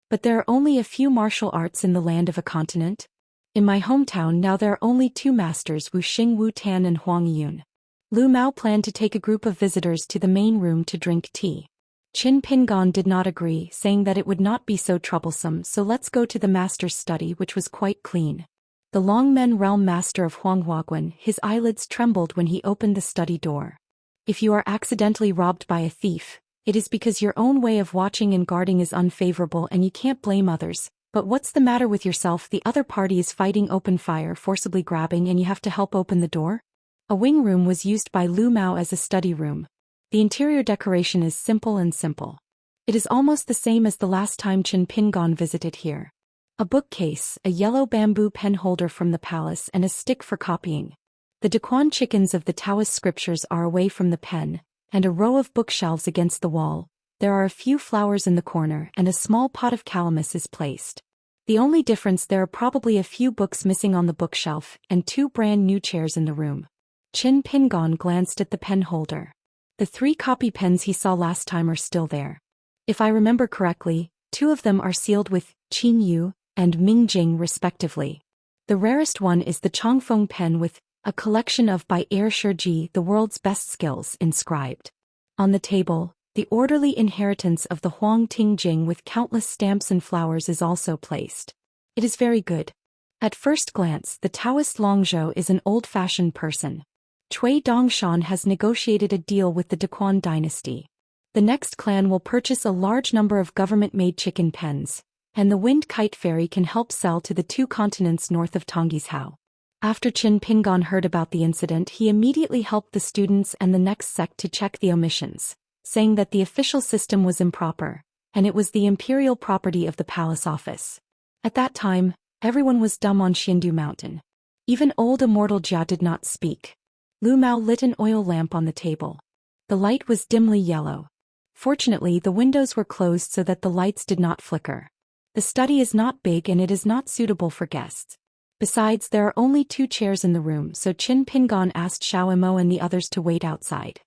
But there are only a few martial arts in the land of a continent. In my hometown now there are only 2 masters, Wu Xing Wu Tan and Huang Yun. Lu Mao planned to take a group of visitors to the main room to drink tea. Qin Pingan did not agree, saying that it would not be so troublesome, so let's go to the master's study, which was quite clean. The Longmen realm master of Huanghuaguan, his eyelids trembled when he opened the study door. If you are accidentally robbed by a thief, it is because your own way of watching and guarding is unfavorable and you can't blame others. But what's the matter with yourself? The other party is fighting open fire, forcibly grabbing, and you have to help open the door? A wing room was used by Lu Mao as a study room. The interior decoration is simple and simple. It is almost the same as the last time Qin Pingan visited here. A bookcase, a yellow bamboo pen holder from the palace, and a stick for copying. The Daquan chickens of the Taoist scriptures are away from the pen, and a row of bookshelves against the wall. There are a few flowers in the corner and a small pot of calamus is placed. The only difference, there are probably a few books missing on the bookshelf and 2 brand new chairs in the room. Qin Pingan glanced at the pen holder. The 3 copy pens he saw last time are still there. If I remember correctly, 2 of them are sealed with Qin Yu and Ming Jing respectively. The rarest one is the Chongfeng pen with a collection of by Er Shiji, the world's best skills, inscribed. On the table, the orderly inheritance of the Huang Ting Jing with countless stamps and flowers is also placed. It is very good. At first glance, the Taoist Longzhou is an old-fashioned person. Cui Dongshan has negotiated a deal with the Daquan dynasty. The next clan will purchase a large number of government-made chicken pens, and the Wind Kite Fairy can help sell to the 2 continents north of Tonggishao. After Qin Pingan heard about the incident, he immediately helped the students and the next sect to check the omissions, saying that the official system was improper, and it was the imperial property of the palace office. At that time, everyone was dumb on Xindu Mountain. Even old Immortal Jia did not speak. Lu Mao lit an oil lamp on the table. The light was dimly yellow. Fortunately, the windows were closed so that the lights did not flicker. The study is not big and it is not suitable for guests. Besides, there are only 2 chairs in the room, so Qin Pingan asked Xiao Imo and the others to wait outside.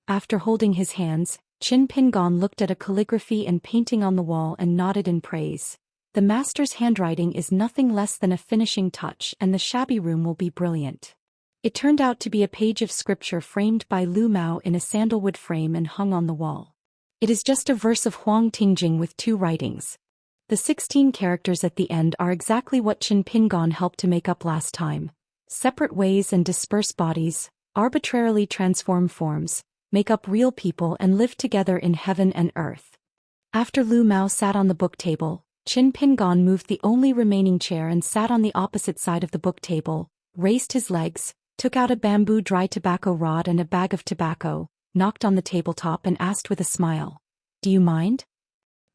After holding his hands, Qin Pingan looked at a calligraphy and painting on the wall and nodded in praise. The master's handwriting is nothing less than a finishing touch, and the shabby room will be brilliant. It turned out to be a page of scripture framed by Lu Mao in a sandalwood frame and hung on the wall. It is just a verse of Huang Tingjing with 2 writings. The 16 characters at the end are exactly what Qin Pingan helped to make up last time. Separate ways and disperse bodies, arbitrarily transform forms, make up real people and live together in heaven and earth. After Lu Mao sat on the book table, Qin Pingan moved the only remaining chair and sat on the opposite side of the book table, raised his legs, took out a bamboo dry tobacco rod and a bag of tobacco, knocked on the tabletop and asked with a smile, "Do you mind?"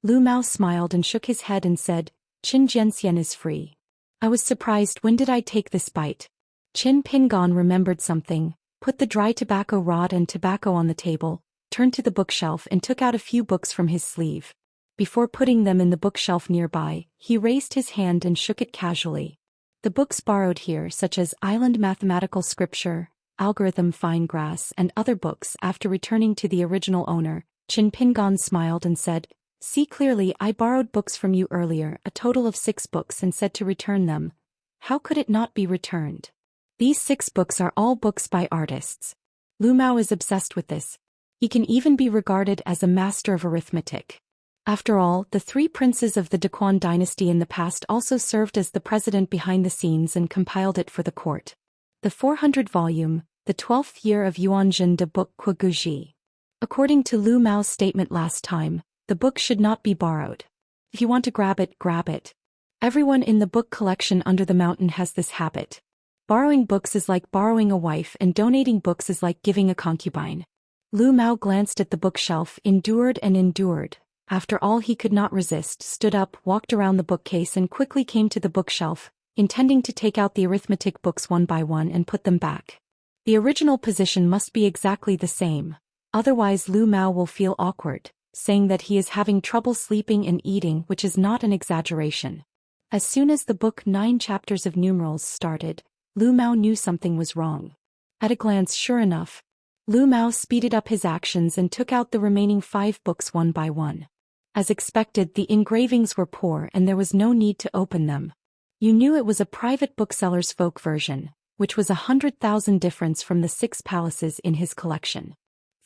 Lu Mao smiled and shook his head and said, "Qin Jianxian is free." I was surprised. When did I take this bite? Qin Pingan remembered something, put the dry tobacco rod and tobacco on the table, turned to the bookshelf and took out a few books from his sleeve. Before putting them in the bookshelf nearby, he raised his hand and shook it casually. The books borrowed here, such as Island Mathematical Scripture, Algorithm Fine Grass and other books, after returning to the original owner, Qin Pingan smiled and said, "See clearly, I borrowed books from you earlier, a total of 6 books, and said to return them. How could it not be returned? These 6 books are all books by artists. Lu Mao is obsessed with this. He can even be regarded as a master of arithmetic. After all, the 3 princes of the Daquan dynasty in the past also served as the president behind the scenes and compiled it for the court. The 400-volume, the 12th year of Yuanzhen de Book Guji. According to Lu Mao's statement last time, the book should not be borrowed. If you want to grab it, grab it. Everyone in the book collection under the mountain has this habit. Borrowing books is like borrowing a wife, and donating books is like giving a concubine. Lu Mao glanced at the bookshelf, endured and endured. After all, he could not resist, stood up, walked around the bookcase and quickly came to the bookshelf, intending to take out the arithmetic books one by one and put them back. The original position must be exactly the same. Otherwise Lu Mao will feel awkward, saying that he is having trouble sleeping and eating, which is not an exaggeration. As soon as the book 9 chapters of numerals started, Lu Mao knew something was wrong. At a glance, sure enough, Lu Mao speeded up his actions and took out the remaining 5 books one by one. As expected, the engravings were poor and there was no need to open them. You knew it was a private bookseller's folk version, which was 100,000 difference from the 6 palaces in his collection.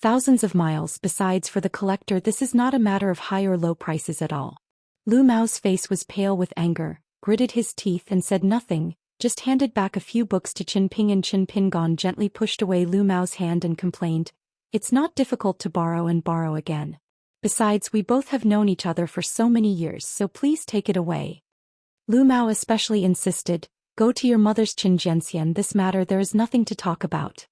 Thousands of miles. Besides, for the collector this is not a matter of high or low prices at all. Lu Mao's face was pale with anger, gritted his teeth and said nothing, just handed back a few books to Qin Ping, and Qin Pingon gently pushed away Lu Mao's hand and complained, "It's not difficult to borrow and borrow again. Besides, we both have known each other for so many years, so please take it away." Lu Mao especially insisted, "Go to your mother's Xianxia. This matter there is nothing to talk about."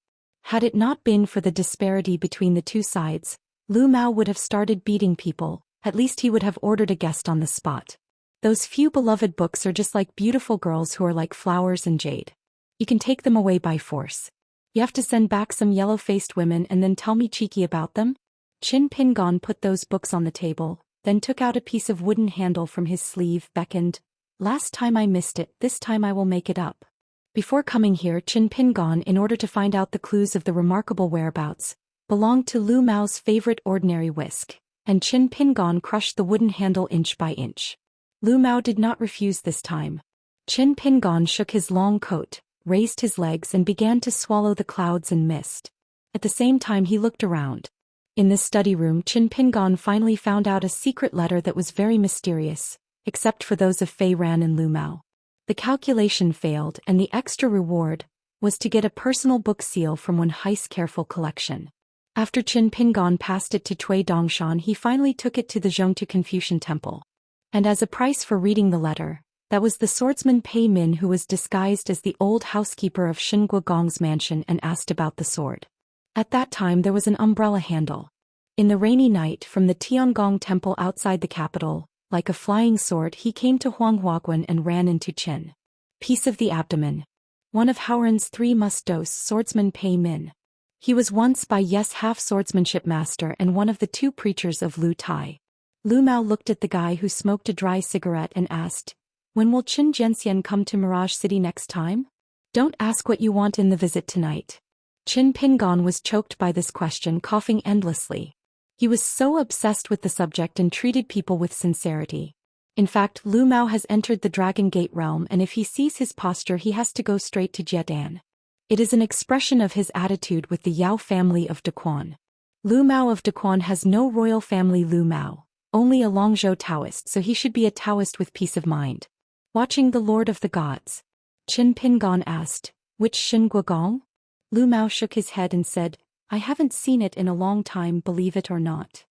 Had it not been for the disparity between the two sides, Lu Mao would have started beating people. At least he would have ordered a guest on the spot. Those few beloved books are just like beautiful girls who are like flowers and jade. You can take them away by force. You have to send back some yellow-faced women and then tell me cheeky about them? Qin Pingon put those books on the table, then took out a piece of wooden handle from his sleeve, beckoned, "Last time I missed it, this time I will make it up." Before coming here, Qin Pingon, in order to find out the clues of the remarkable whereabouts, belonged to Lu Mao's favorite ordinary whisk, and Qin Pingon crushed the wooden handle inch by inch. Lu Mao did not refuse this time. Qin Pingon shook his long coat, raised his legs and began to swallow the clouds and mist. At the same time he looked around. In the study room, Qin Pingon finally found out a secret letter that was very mysterious, except for those of Fei Ran and Lu Mao. The calculation failed, and the extra reward was to get a personal book seal from Wen Hai's careful collection. After Qin Pingon passed it to Cui Dongshan, he finally took it to the Zhongtu Confucian temple. And as a price for reading the letter, that was the swordsman Pei Min, who was disguised as the old housekeeper of Shingguo Gong's mansion, and asked about the sword. At that time there was an umbrella handle. In the rainy night, from the Tiangong temple outside the capital, like a flying sword he came to Huanghuaguan and ran into Qin. Piece of the abdomen. One of Howren's 3 must-dose swordsman Pei Min. He was once by half swordsmanship master and one of the 2 preachers of Lu Tai. Lu Mao looked at the guy who smoked a dry cigarette and asked, "When will Qin Zhenxian come to Mirage City next time? Don't ask what you want in the visit tonight." Qin Pingon was choked by this question, coughing endlessly. He was so obsessed with the subject and treated people with sincerity. In fact, Lu Mao has entered the Dragon Gate realm, and if he sees his posture he has to go straight to Jiedan. It is an expression of his attitude with the Yao family of Daquan. Lu Mao of Daquan has no royal family. Lu Mao, only a Longzhou Taoist, so he should be a Taoist with peace of mind. Watching the Lord of the Gods? Qin Pingon asked, "Which Shingguo Gong?" Lu Mao shook his head and said, "I haven't seen it in a long time, believe it or not."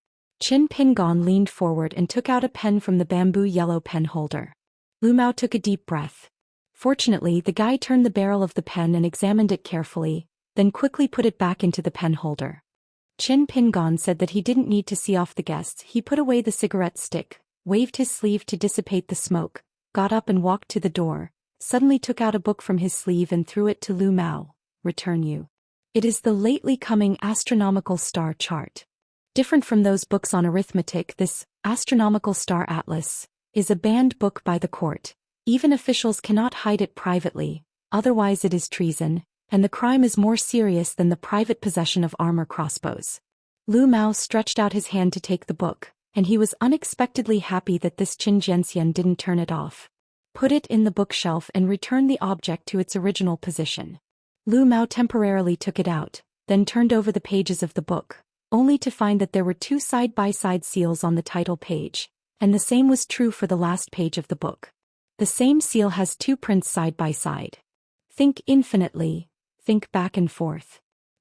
Qin Pingon leaned forward and took out a pen from the bamboo yellow pen holder. Lu Mao took a deep breath. Fortunately, the guy turned the barrel of the pen and examined it carefully, then quickly put it back into the pen holder. Qin Pingon said that he didn't need to see off the guests. He put away the cigarette stick, waved his sleeve to dissipate the smoke, got up and walked to the door, suddenly took out a book from his sleeve and threw it to Lu Mao. "Return you. It is the lately coming astronomical star chart. Different from those books on arithmetic, this astronomical star atlas is a banned book by the court. Even officials cannot hide it privately, otherwise it is treason, and the crime is more serious than the private possession of armor crossbows." Lu Mao stretched out his hand to take the book, and he was unexpectedly happy that this Qin Zhenxian didn't turn it off. Put it in the bookshelf and return the object to its original position. Lu Mao temporarily took it out, then turned over the pages of the book, only to find that there were 2 side-by-side seals on the title page, and the same was true for the last page of the book. The same seal has 2 prints side by side. Think infinitely, think back and forth.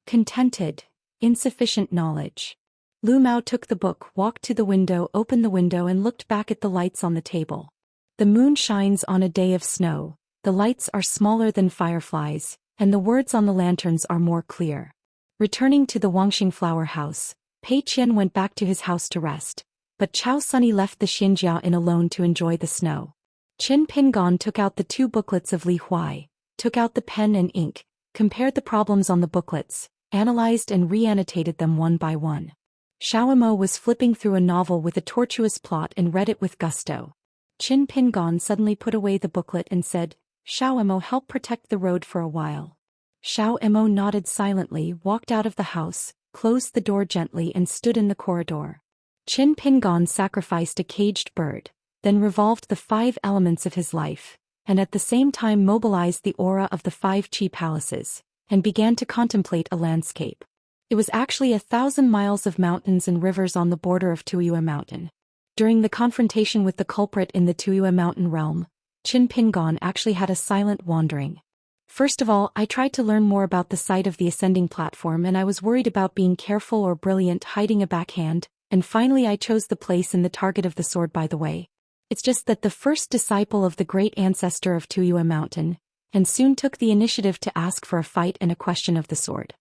Contented. Insufficient knowledge. Lu Mao took the book, walked to the window, opened the window and looked back at the lights on the table. The moon shines on a day of snow, the lights are smaller than fireflies, and the words on the lanterns are more clear. Returning to the Wangxing flower house, Pei Qian went back to his house to rest, but Chao Sunny left the Xianxia inn alone to enjoy the snow. Qin Pingon took out the 2 booklets of Li Huai, took out the pen and ink, compared the problems on the booklets, analyzed and re-annotated them one by one. Xiaomo was flipping through a novel with a tortuous plot and read it with gusto. Qin Pingon suddenly put away the booklet and said, "Xiaomo, help protect the road for a while." Xiaomo nodded silently, walked out of the house, closed the door gently and stood in the corridor. Qin Pingon sacrificed a caged bird, then revolved the 5 elements of his life, and at the same time mobilized the aura of the 5 Qi palaces, and began to contemplate a landscape. It was actually 1,000 miles of mountains and rivers on the border of Tuyue Mountain. During the confrontation with the culprit in the Tuyue Mountain realm, Qin Pingon actually had a silent wandering. First of all, I tried to learn more about the site of the ascending platform and I was worried about being careful or brilliant hiding a backhand, and finally I chose the place and the target of the sword by the way. It's just that the first disciple of the great ancestor of Tuyue Mountain, and soon took the initiative to ask for a fight and a question of the sword.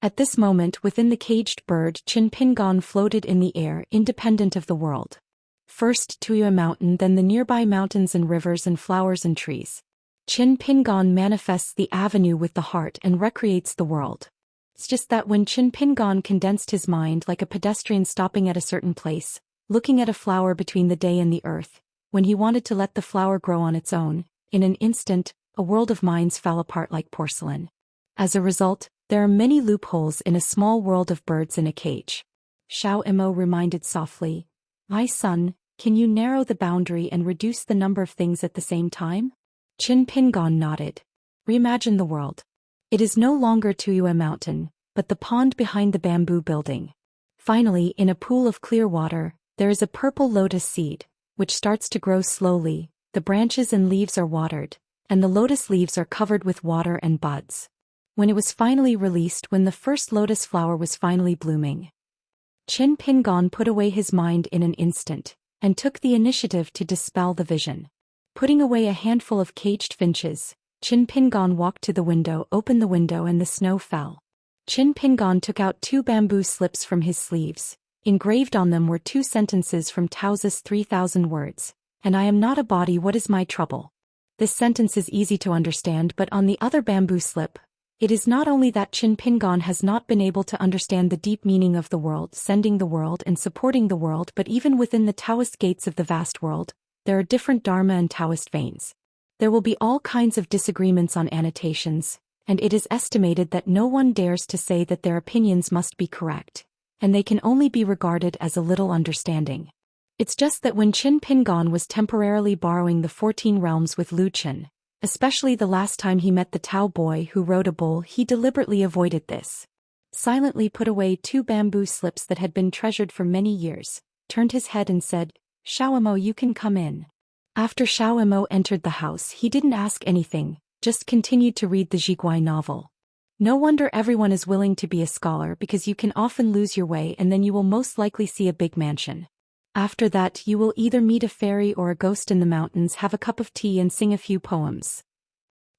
At this moment within the caged bird Qin Pingon floated in the air independent of the world. First Tuyue Mountain, then the nearby mountains and rivers and flowers and trees. Qin Pingon manifests the avenue with the heart and recreates the world. It's just that when Qin Pingon condensed his mind like a pedestrian stopping at a certain place, looking at a flower between the day and the earth, when he wanted to let the flower grow on its own, in an instant, a world of minds fell apart like porcelain. As a result, there are many loopholes in a small world of birds in a cage. Xiao Imo reminded softly, "My son, can you narrow the boundary and reduce the number of things at the same time?" Qin Pingon nodded. Reimagine the world. It is no longer Tuyue Mountain, but the pond behind the bamboo building. Finally, in a pool of clear water, there is a purple lotus seed, which starts to grow slowly, the branches and leaves are watered, and the lotus leaves are covered with water and buds. When it was finally released, when the first lotus flower was finally blooming, Qin Pingon put away his mind in an instant, and took the initiative to dispel the vision. Putting away a handful of caged finches, Qin Pingon walked to the window, opened the window and the snow fell. Qin Pingon took out 2 bamboo slips from his sleeves. Engraved on them were 2 sentences from Tao's 3,000 words, "And I am not a body, what is my trouble?" This sentence is easy to understand, but on the other bamboo slip, it is not only that Qin Pingon has not been able to understand the deep meaning of the world, sending the world and supporting the world, but even within the Taoist gates of the vast world, there are different Dharma and Taoist veins. There will be all kinds of disagreements on annotations, and it is estimated that no one dares to say that their opinions must be correct, and they can only be regarded as a little understanding. It's just that when Qin Pingon was temporarily borrowing the 14 realms with Lu Chen, especially the last time he met the Tao boy who rode a bull, he deliberately avoided this. Silently put away 2 bamboo slips that had been treasured for many years, turned his head and said, "Xiaomo, you can come in." After Xiaomo entered the house, he didn't ask anything, just continued to read the Jiguai novel. No wonder everyone is willing to be a scholar, because you can often lose your way and then you will most likely see a big mansion. After that you will either meet a fairy or a ghost in the mountains, have a cup of tea and sing a few poems.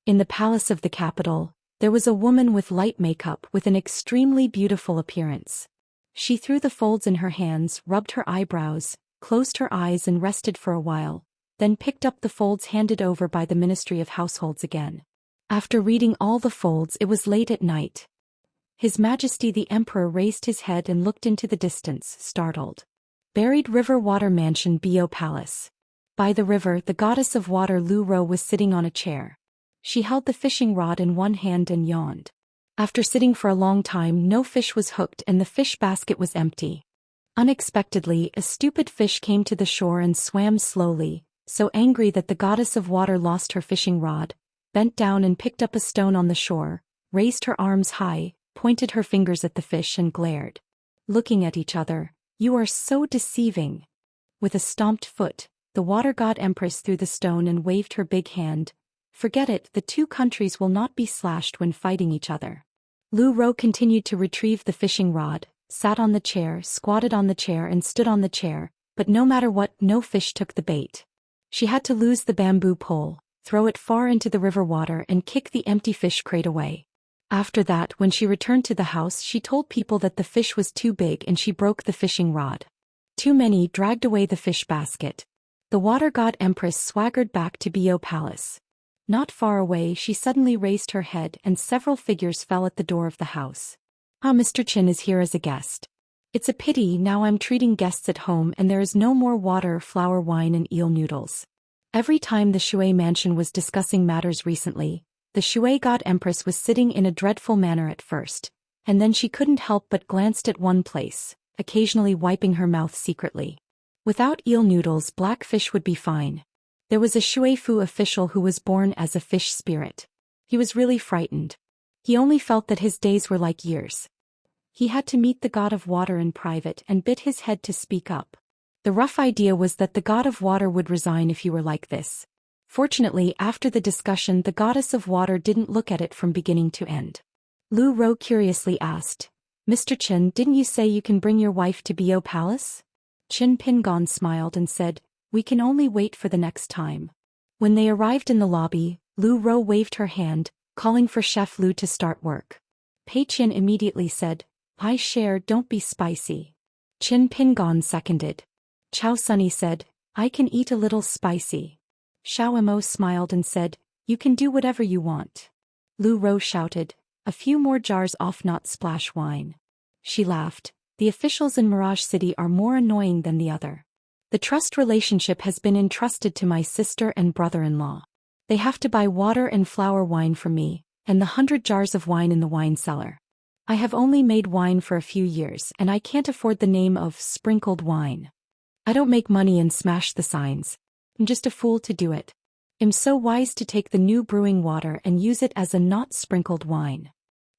In the palace of the capital, there was a woman with light makeup with an extremely beautiful appearance. She threw the folds in her hands, rubbed her eyebrows, closed her eyes and rested for a while, then picked up the folds handed over by the Ministry of Households again. After reading all the folds, it was late at night. His Majesty the Emperor raised his head and looked into the distance, startled. Buried River Water Mansion Bo Palace. By the river, the goddess of water Lu Ro was sitting on a chair. She held the fishing rod in one hand and yawned. After sitting for a long time, no fish was hooked and the fish basket was empty. Unexpectedly, a stupid fish came to the shore and swam slowly, so angry that the goddess of water lost her fishing rod, bent down and picked up a stone on the shore, raised her arms high, pointed her fingers at the fish and glared. Looking at each other, "You are so deceiving." With a stomped foot, the water god empress threw the stone and waved her big hand. "Forget it, the 2 countries will not be slashed when fighting each other." Lu Rou continued to retrieve the fishing rod, sat on the chair, squatted on the chair and stood on the chair, but no matter what, no fish took the bait. She had to lose the bamboo pole, throw it far into the river water and kick the empty fish crate away. After that, when she returned to the house, she told people that the fish was too big and she broke the fishing rod. Too many dragged away the fish basket. The water god empress swaggered back to Bo Palace. Not far away, she suddenly raised her head and several figures fell at the door of the house. Ah, Mr. Qin is here as a guest. It's a pity now I'm treating guests at home and there is no more water, flour, wine and eel noodles. Every time the Shui mansion was discussing matters recently, the Shui god empress was sitting in a dreadful manner at first, and then she couldn't help but glanced at one place, occasionally wiping her mouth secretly. Without eel noodles, black fish would be fine. There was a Shui Fu official who was born as a fish spirit. He was really frightened. He only felt that his days were like years. He had to meet the god of water in private and bit his head to speak up. The rough idea was that the god of water would resign if you were like this. Fortunately, after the discussion, the goddess of water didn't look at it from beginning to end. Lu Rou curiously asked, Mr. Qin, didn't you say you can bring your wife to Bo Palace? Qin Pingon smiled and said, we can only wait for the next time. When they arrived in the lobby, Lu Rou waved her hand, calling for Chef Lu to start work. Pei Qian immediately said, I share, don't be spicy. Qin Pingon seconded. Chao Sunny said, I can eat a little spicy. Xiao Mo smiled and said, you can do whatever you want. Lu Rou shouted, a few more jars off, not splash wine. She laughed, the officials in Mirage City are more annoying than the other. The trust relationship has been entrusted to my sister and brother-in-law. They have to buy water and flour wine from me, and the 100 jars of wine in the wine cellar. I have only made wine for a few years and I can't afford the name of sprinkled wine. I don't make money and smash the signs. I'm just a fool to do it. I'm so wise to take the new brewing water and use it as a not sprinkled wine.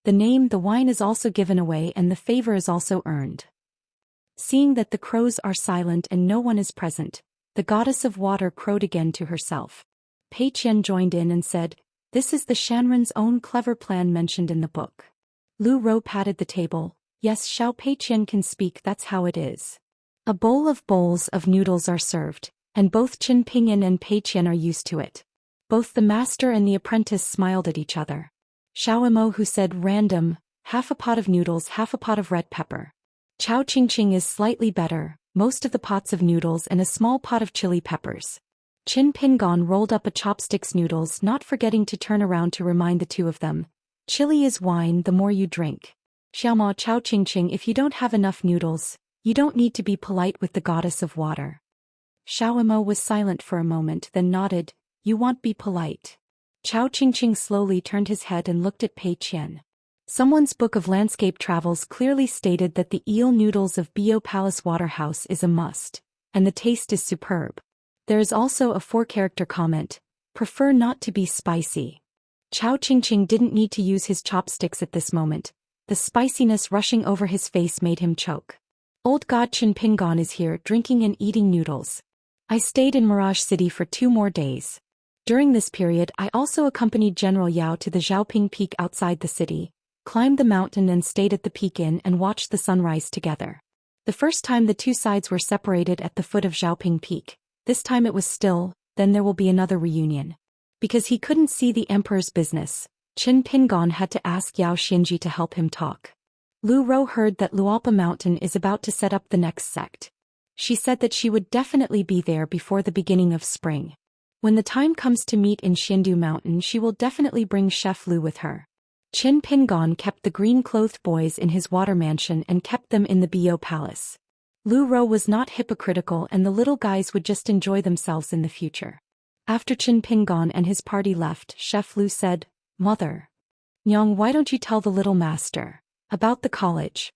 The name, the wine is also given away and the favor is also earned. Seeing that the crows are silent and no one is present, the goddess of water crowed again to herself. Pei Qian joined in and said, this is the Shanren's own clever plan mentioned in the book. Lu Rou patted the table, yes, Xiao Pei Qian can speak, that's how it is. A bowl of bowls of noodles are served, and both Qin Pingyun and Pei Qian are used to it. Both the master and the apprentice smiled at each other. Xiao Mo who said random, half a pot of noodles, half a pot of red pepper. Chao Qingqing is slightly better, most of the pots of noodles and a small pot of chili peppers. Qin Pingon rolled up a chopsticks noodles, not forgetting to turn around to remind the two of them. Chili is wine, the more you drink. Xiaoma Chao Qingqing, if you don't have enough noodles, you don't need to be polite with the goddess of water. Xiao Mo was silent for a moment, then nodded, you won't be polite. Chao Qingqing slowly turned his head and looked at Pei Qian. Someone's book of landscape travels clearly stated that the eel noodles of Bo Palace Waterhouse is a must, and the taste is superb. There is also a 4-character comment, prefer not to be spicy. Chao Qingqing didn't need to use his chopsticks at this moment. The spiciness rushing over his face made him choke. Old God Qin Pingon is here drinking and eating noodles. I stayed in Mirage City for 2 more days. During this period I also accompanied General Yao to the Zhaoping Peak outside the city, climbed the mountain and stayed at the peak inn and watched the sunrise together. The first time the two sides were separated at the foot of Zhaoping Peak. This time it was still, then there will be another reunion. Because he couldn't see the emperor's business, Qin Pingon had to ask Yao Xinji to help him talk. Lu Rou heard that Luopa Mountain is about to set up the next sect. She said that she would definitely be there before the beginning of spring. When the time comes to meet in Xindu Mountain, she will definitely bring Chef Lu with her. Qin Pingon kept the green-clothed boys in his water mansion and kept them in the Bo Palace. Lu Rou was not hypocritical and the little guys would just enjoy themselves in the future. After Qin Pingon and his party left, Chef Lu said, Mother. Nyong, why don't you tell the little master about the college?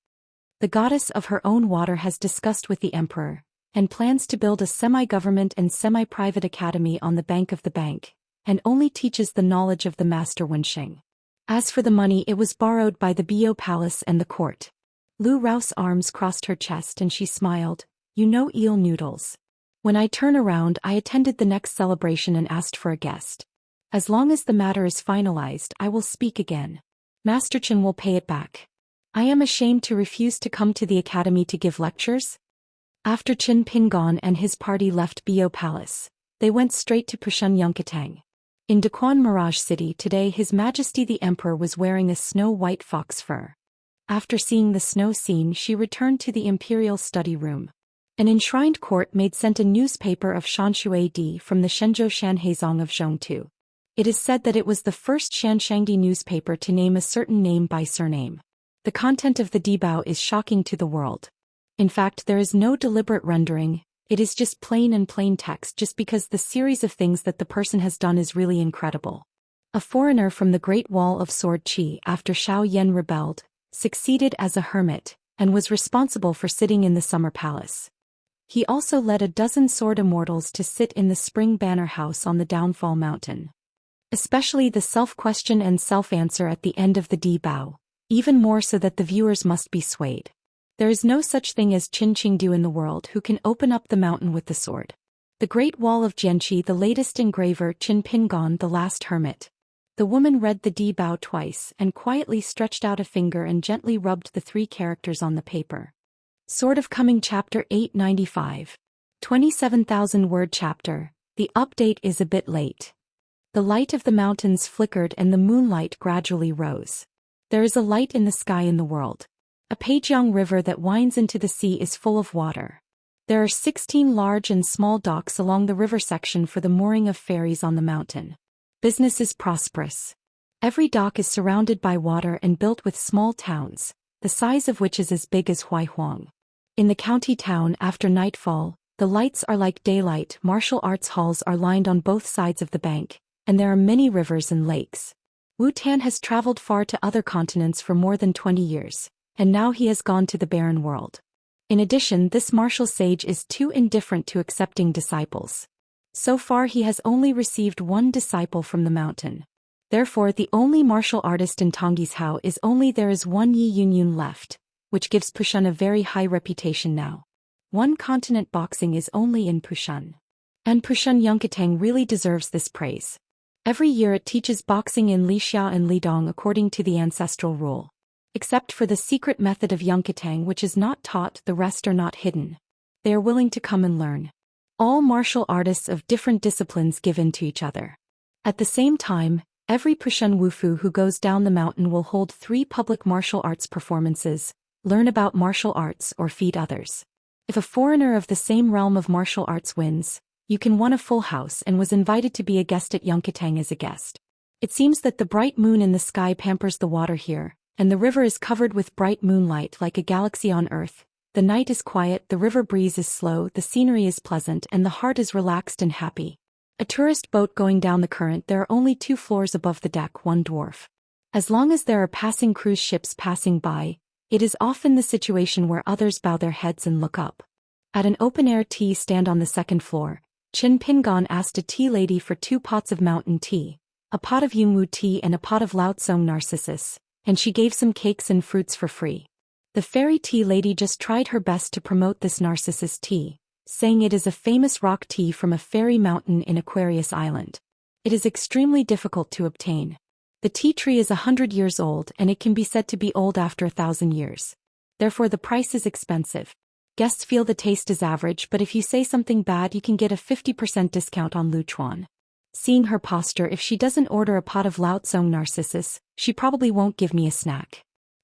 The goddess of her own water has discussed with the emperor, and plans to build a semi-government and semi-private academy on the bank of the bank, and only teaches the knowledge of the master Wenxing. As for the money, it was borrowed by the Bo Palace and the court. Lu Rou's arms crossed her chest and she smiled, you know eel noodles. When I turn around, I attended the next celebration and asked for a guest. As long as the matter is finalized, I will speak again. Master Chen will pay it back. I am ashamed to refuse to come to the academy to give lectures. After Qin Pingon and his party left Bio Palace, they went straight to Pushun Yunkatang. In Daquan Mirage City today His Majesty the Emperor was wearing a snow-white fox fur. After seeing the snow scene she returned to the imperial study room. An enshrined court maid sent a newspaper of Xianxia Di from the Shenzhou Shanhaizong of Zhongtu. It is said that it was the first Xianxiangdi newspaper to name a certain name by surname. The content of the Dibao is shocking to the world. In fact, there is no deliberate rendering, it is just plain text just because the series of things that the person has done is really incredible. A foreigner from the Great Wall of Sword Qi after Xiao Yan rebelled, succeeded as a hermit, and was responsible for sitting in the Summer Palace. He also led a dozen sword immortals to sit in the Spring Banner House on the Downfall Mountain. Especially the self-question and self-answer at the end of the Dibao, even more so that the viewers must be swayed. There is no such thing as Qin Qingdu in the world who can open up the mountain with the sword. The Great Wall of Jianqi, the latest engraver Qin Pingon, the last hermit. The woman read the Dibao twice and quietly stretched out a finger and gently rubbed the 3 characters on the paper. Sword of Coming Chapter 895. 27,000 word chapter. The update is a bit late. The light of the mountains flickered and the moonlight gradually rose. There is a light in the sky in the world. A Peijiang river that winds into the sea is full of water. There are 16 large and small docks along the river section for the mooring of ferries on the mountain. Business is prosperous. Every dock is surrounded by water and built with small towns, the size of which is as big as Huaihuang. In the county town after nightfall, the lights are like daylight. Martial arts halls are lined on both sides of the bank, and there are many rivers and lakes. Wu Tan has traveled far to other continents for more than 20 years, and now he has gone to the barren world. In addition, this martial sage is too indifferent to accepting disciples. So far he has only received 1 disciple from the mountain. Therefore the only martial artist in Tongyi's Hao is only there is 1 Yi Yunyun left, which gives Pushun a very high reputation now. 1 continent boxing is only in Pushun. And Pushun Yunkatang really deserves this praise. Every year it teaches boxing in Lixia and Lidong according to the ancestral rule. Except for the secret method of Yunkatang which is not taught, the rest are not hidden. They are willing to come and learn. All martial artists of different disciplines give in to each other. At the same time, every Pushun Wufu who goes down the mountain will hold 3 public martial arts performances, learn about martial arts or feed others. If a foreigner of the same realm of martial arts wins, you can win a full house and was invited to be a guest at Yunkatang as a guest. It seems that the bright moon in the sky pampers the water here, and the river is covered with bright moonlight like a galaxy on Earth. The night is quiet, the river breeze is slow, the scenery is pleasant, and the heart is relaxed and happy. A tourist boat going down the current, there are only 2 floors above the deck, 1 dwarf. As long as there are passing cruise ships passing by, it is often the situation where others bow their heads and look up. At an open-air tea stand on the 2nd floor, Qin Pingon asked a tea lady for 2 pots of mountain tea, a pot of Yungwu tea and a pot of Laotsong narcissus, and she gave some cakes and fruits for free. The fairy tea lady just tried her best to promote this narcissus tea, saying it is a famous rock tea from a fairy mountain in Aquarius Island. It is extremely difficult to obtain. The tea tree is 100 years old and it can be said to be old after 1,000 years. Therefore the price is expensive. Guests feel the taste is average, but if you say something bad you can get a 50% discount on Luchuan. Seeing her posture, if she doesn't order a pot of Laotsong narcissus, she probably won't give me a snack.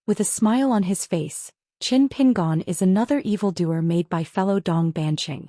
With a smile on his face, Qin Pingon is another evildoer made by fellow Dong Banqing.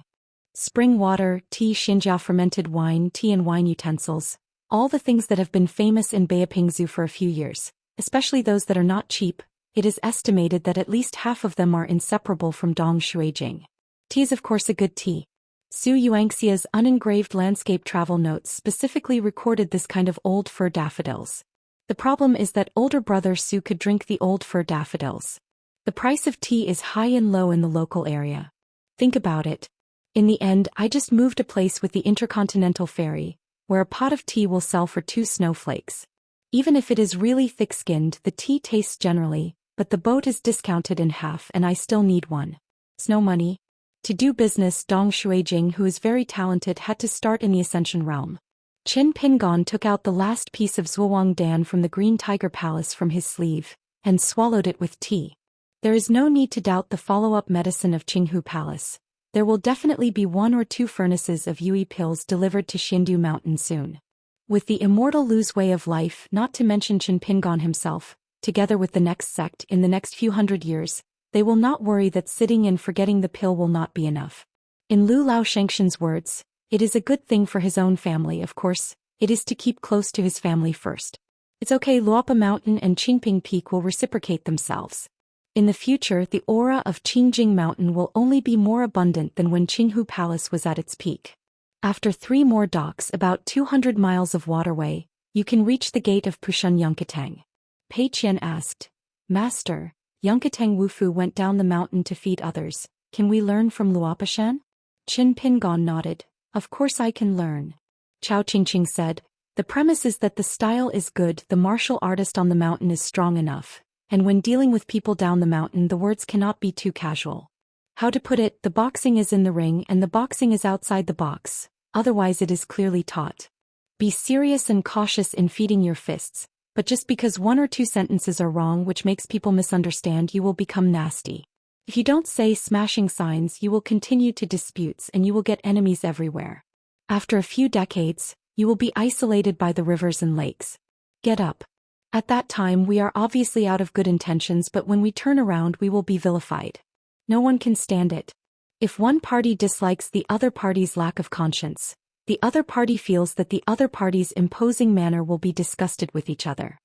Spring water, tea, Xinjia fermented wine, tea and wine utensils, all the things that have been famous in Beipingzu for a few years, especially those that are not cheap. It is estimated that at least half of them are inseparable from Dong Shuijing. Tea is of course a good tea. Su Yuangxia's unengraved landscape travel notes specifically recorded this kind of old fir daffodils. The problem is that older brother Su could drink the old fir daffodils. The price of tea is high and low in the local area. Think about it. In the end, I just moved a place with the intercontinental ferry, where a pot of tea will sell for 2 snowflakes. Even if it is really thick-skinned, the tea tastes generally, but the boat is discounted in half and I still need 1. Snow money. To do business, Dong Shuijing, who is very talented, had to start in the Ascension realm. Qin Pingon took out the last piece of Zhuang Dan from the Green Tiger Palace from his sleeve, and swallowed it with tea. There is no need to doubt the follow-up medicine of Qinghu Palace. There will definitely be 1 or 2 furnaces of Yui pills delivered to Xindu Mountain soon. With the Immortal Lu's way of life, not to mention Qin Pingon himself, together with the next sect in the next few hundred years, they will not worry that sitting and forgetting the pill will not be enough. In Lu Lao Shengxian's words, it is a good thing for his own family, of course, it is to keep close to his family first. It's okay, Luopa Mountain and Qingping Peak will reciprocate themselves. In the future, the aura of Qingjing Mountain will only be more abundant than when Qinghu Palace was at its peak. After 3 more docks, about 200 miles of waterway, you can reach the gate of Pushan Yunkatang. Pei Qian asked, Master, Yunkatang Wufu went down the mountain to feed others. Can we learn from Luopashan? Qin Pingon nodded. Of course I can learn. Chao Qingqing said, the premise is that the style is good, the martial artist on the mountain is strong enough, and when dealing with people down the mountain the words cannot be too casual. How to put it, the boxing is in the ring and the boxing is outside the box, otherwise it is clearly taught. Be serious and cautious in feeding your fists, but just because 1 or 2 sentences are wrong which makes people misunderstand you will become nasty. If you don't say smashing signs you will continue to disputes and you will get enemies everywhere. After a few decades, you will be isolated by the rivers and lakes. Get up. At that time we are obviously out of good intentions, but when we turn around we will be vilified. No one can stand it. If one party dislikes the other party's lack of conscience, the other party feels that the other party's imposing manner will be disgusted with each other.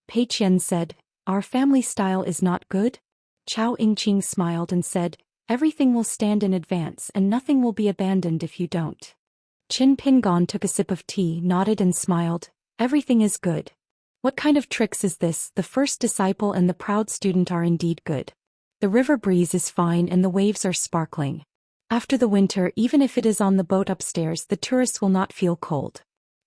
Pei Qian said, our family style is not good? Chao Yingqing smiled and said, everything will stand in advance and nothing will be abandoned if you don't. Qin Pingon took a sip of tea, nodded and smiled, everything is good. What kind of tricks is this? The first disciple and the proud student are indeed good. The river breeze is fine and the waves are sparkling. After the winter, even if it is on the boat upstairs, the tourists will not feel cold.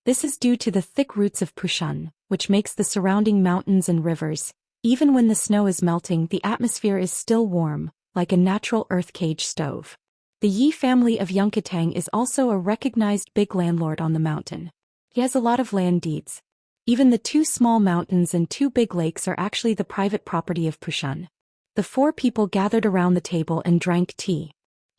This is due to the thick roots of Pushan, which makes the surrounding mountains and rivers. Even when the snow is melting, the atmosphere is still warm, like a natural earth cage stove. The Yi family of Yunkatang is also a recognized big landlord on the mountain. He has a lot of land deeds. Even the 2 small mountains and 2 big lakes are actually the private property of Pushan. The 4 people gathered around the table and drank tea.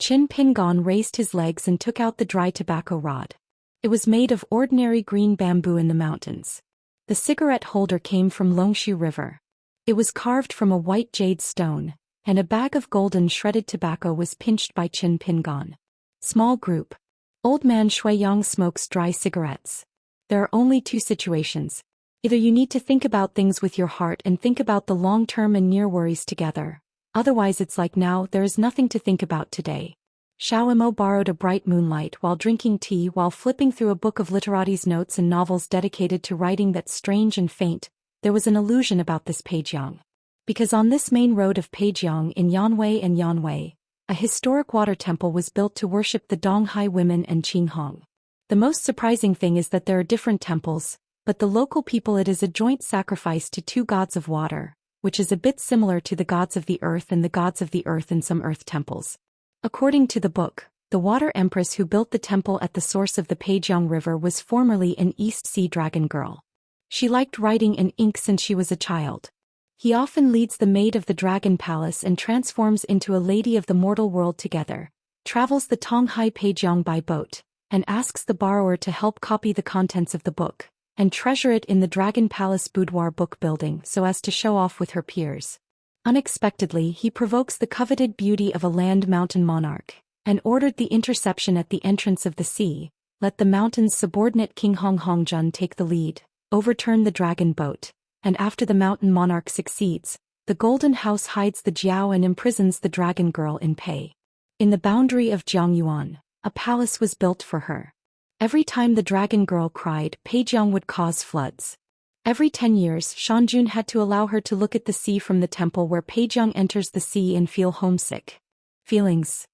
Qin Pingon raised his legs and took out the dry tobacco rod. It was made of ordinary green bamboo in the mountains. The cigarette holder came from Longshu River. It was carved from a white jade stone, and a bag of golden shredded tobacco was pinched by Qin Pingon. Small group. Old man Shuiyang smokes dry cigarettes. There are only 2 situations. Either you need to think about things with your heart and think about the long-term and near worries together. Otherwise it's like now, there is nothing to think about today. Xiao Imo borrowed a bright moonlight while drinking tea while flipping through a book of literates notes and novels dedicated to writing that's strange and faint. There was an illusion about this Peijiang. Because on this main road of Peijiang in Yanwei and Yanwei, a historic water temple was built to worship the Donghai women and Qinghong. The most surprising thing is that there are different temples, but the local people it is a joint sacrifice to 2 gods of water, which is a bit similar to the gods of the earth and the gods of the earth in some earth temples. According to the book, the water empress who built the temple at the source of the Peijiang River was formerly an East Sea dragon girl. She liked writing and ink since she was a child. He often leads the maid of the dragon palace and transforms into a lady of the mortal world together, travels the Tonghai Peijiang by boat, and asks the borrower to help copy the contents of the book, and treasure it in the Dragon Palace boudoir book building so as to show off with her peers. Unexpectedly, he provokes the coveted beauty of a land mountain monarch, and ordered the interception at the entrance of the sea. Let the mountain's subordinate King Hong Hongjun take the lead, overturn the dragon boat, and after the mountain monarch succeeds, the Golden House hides the Jiao and imprisons the dragon girl in Pei. In the boundary of Jiangyuan, a palace was built for her. Every time the dragon girl cried, Peijiang would cause floods. Every 10 years, Shanjun had to allow her to look at the sea from the temple where Peijiang enters the sea and feel homesick. Feelings.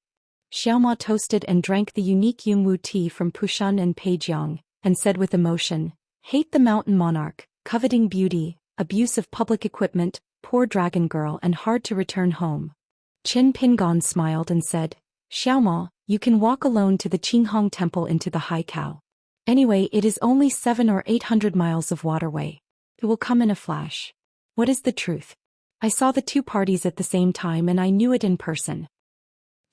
Xiaoma toasted and drank the unique Yungwu tea from Pushan and Peijiang, and said with emotion, hate the mountain monarch, coveting beauty, abuse of public equipment, poor dragon girl and hard to return home. Qin Pingon smiled and said, Xiaoma, you can walk alone to the Qinghong temple into the high cow. Anyway, it is only 700 or 800 miles of waterway. It will come in a flash. What is the truth? I saw the two parties at the same time and I knew it in person.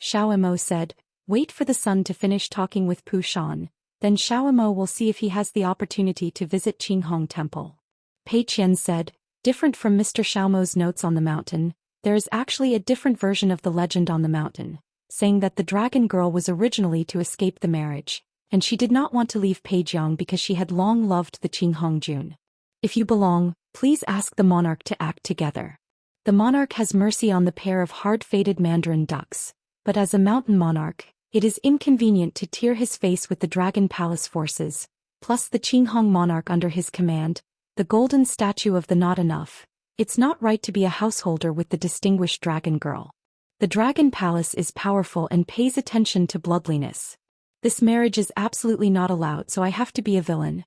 Xiaomo said, wait for the son to finish talking with Pu Shan, then Xiaomo will see if he has the opportunity to visit Qinghong Temple. Pei Qian said, different from Mr. Xiaomo's notes on the mountain, there is actually a different version of the legend on the mountain, saying that the dragon girl was originally to escape the marriage, and she did not want to leave Peijiang because she had long loved the Qinghong Jun. If you belong, please ask the monarch to act together. The monarch has mercy on the pair of hard-fated mandarin ducks, but as a mountain monarch, it is inconvenient to tear his face with the Dragon Palace forces, plus the Qinghong monarch under his command, the golden statue of the not enough. It's not right to be a householder with the distinguished dragon girl. The Dragon Palace is powerful and pays attention to bloodliness. This marriage is absolutely not allowed, so I have to be a villain.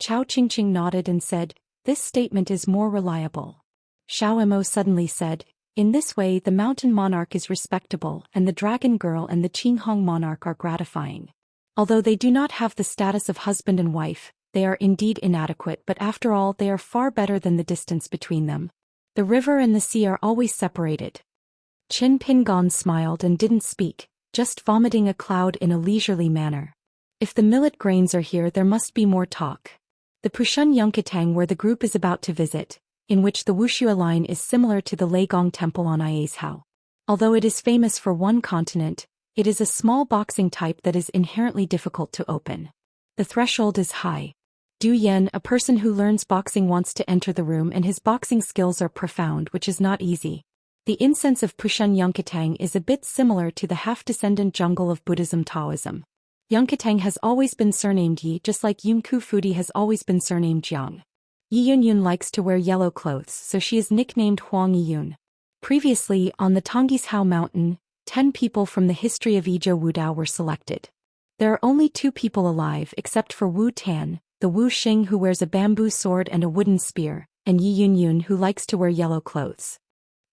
Chao Qingqing nodded and said, this statement is more reliable. Xiaomo suddenly said, in this way the mountain monarch is respectable and the dragon girl and the Qinghong monarch are gratifying. Although they do not have the status of husband and wife, they are indeed inadequate, but after all they are far better than the distance between them. The river and the sea are always separated. Qin Pingon smiled and didn't speak, just vomiting a cloud in a leisurely manner. If the millet grains are here, there must be more talk. The Pushun Yunkatang, where the group is about to visit, in which the Wuxia line is similar to the Leigong Temple on Iashao. Although it is famous for one continent, it is a small boxing type that is inherently difficult to open. The threshold is high. Du Yen, a person who learns boxing, wants to enter the room and his boxing skills are profound, which is not easy. The incense of Pushun Yunkatang is a bit similar to the half-descendant jungle of Buddhism Taoism. Yunkatang has always been surnamed Yi, just like Yunku Fudi has always been surnamed Jiang. Yi Yunyun likes to wear yellow clothes, so she is nicknamed Huang Yiyun. Previously, on the Tonggishao Mountain, 10 people from the history of Yizhou Wudao were selected. There are only 2 people alive except for Wu Tan, the Wu Xing who wears a bamboo sword and a wooden spear, and Yi Yunyun who likes to wear yellow clothes.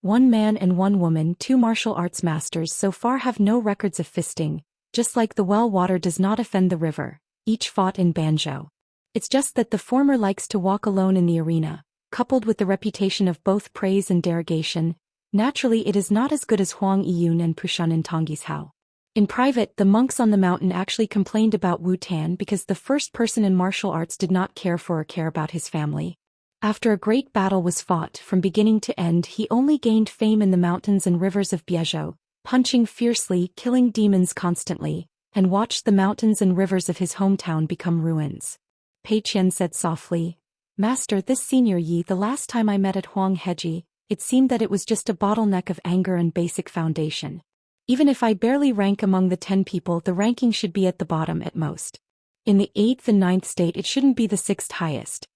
1 man and 1 woman, 2 martial arts masters, so far have no records of fisting. Just like the well water does not offend the river, each fought in Banzhou. It's just that the former likes to walk alone in the arena, coupled with the reputation of both praise and derogation. Naturally it is not as good as Huang Yiyun and Pushun in Tonggishao. In private, the monks on the mountain actually complained about Wu Tan because the first person in martial arts did not care for or care about his family. After a great battle was fought from beginning to end, he only gained fame in the mountains and rivers of Biezhou, punching fiercely, killing demons constantly, and watched the mountains and rivers of his hometown become ruins. Pei Qian said softly, Master, this senior Yi, the last time I met at Huang Heji, it seemed that it was just a bottleneck of anger and basic foundation. Even if I barely rank among the 10 people, the ranking should be at the bottom at most. In the 8th and 9th state it shouldn't be the 6th highest.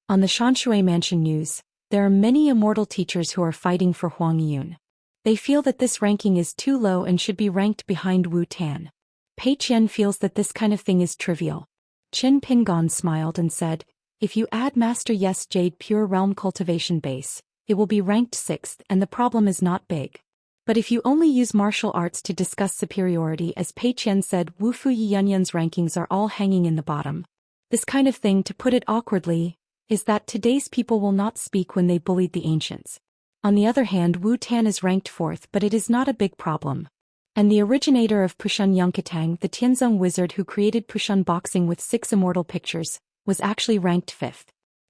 On the Shanshui Mansion News, there are many immortal teachers who are fighting for Huang Yun. They feel that this ranking is too low and should be ranked behind Wu Tan. Pei Qian feels that this kind of thing is trivial. Qin Pingon smiled and said, if you add Master Yes Jade Pure Realm Cultivation Base, it will be ranked 6th and the problem is not big. But if you only use martial arts to discuss superiority, as Pei Qian said, Wu Fu Yunyun's rankings are all hanging in the bottom. This kind of thing, to put it awkwardly, is that today's people will not speak when they bullied the ancients. On the other hand, Wu Tan is ranked 4th, but it is not a big problem. And the originator of Pushun Yunkatang, the Tianzong wizard who created Pushun boxing with 6 immortal pictures, was actually ranked 5th.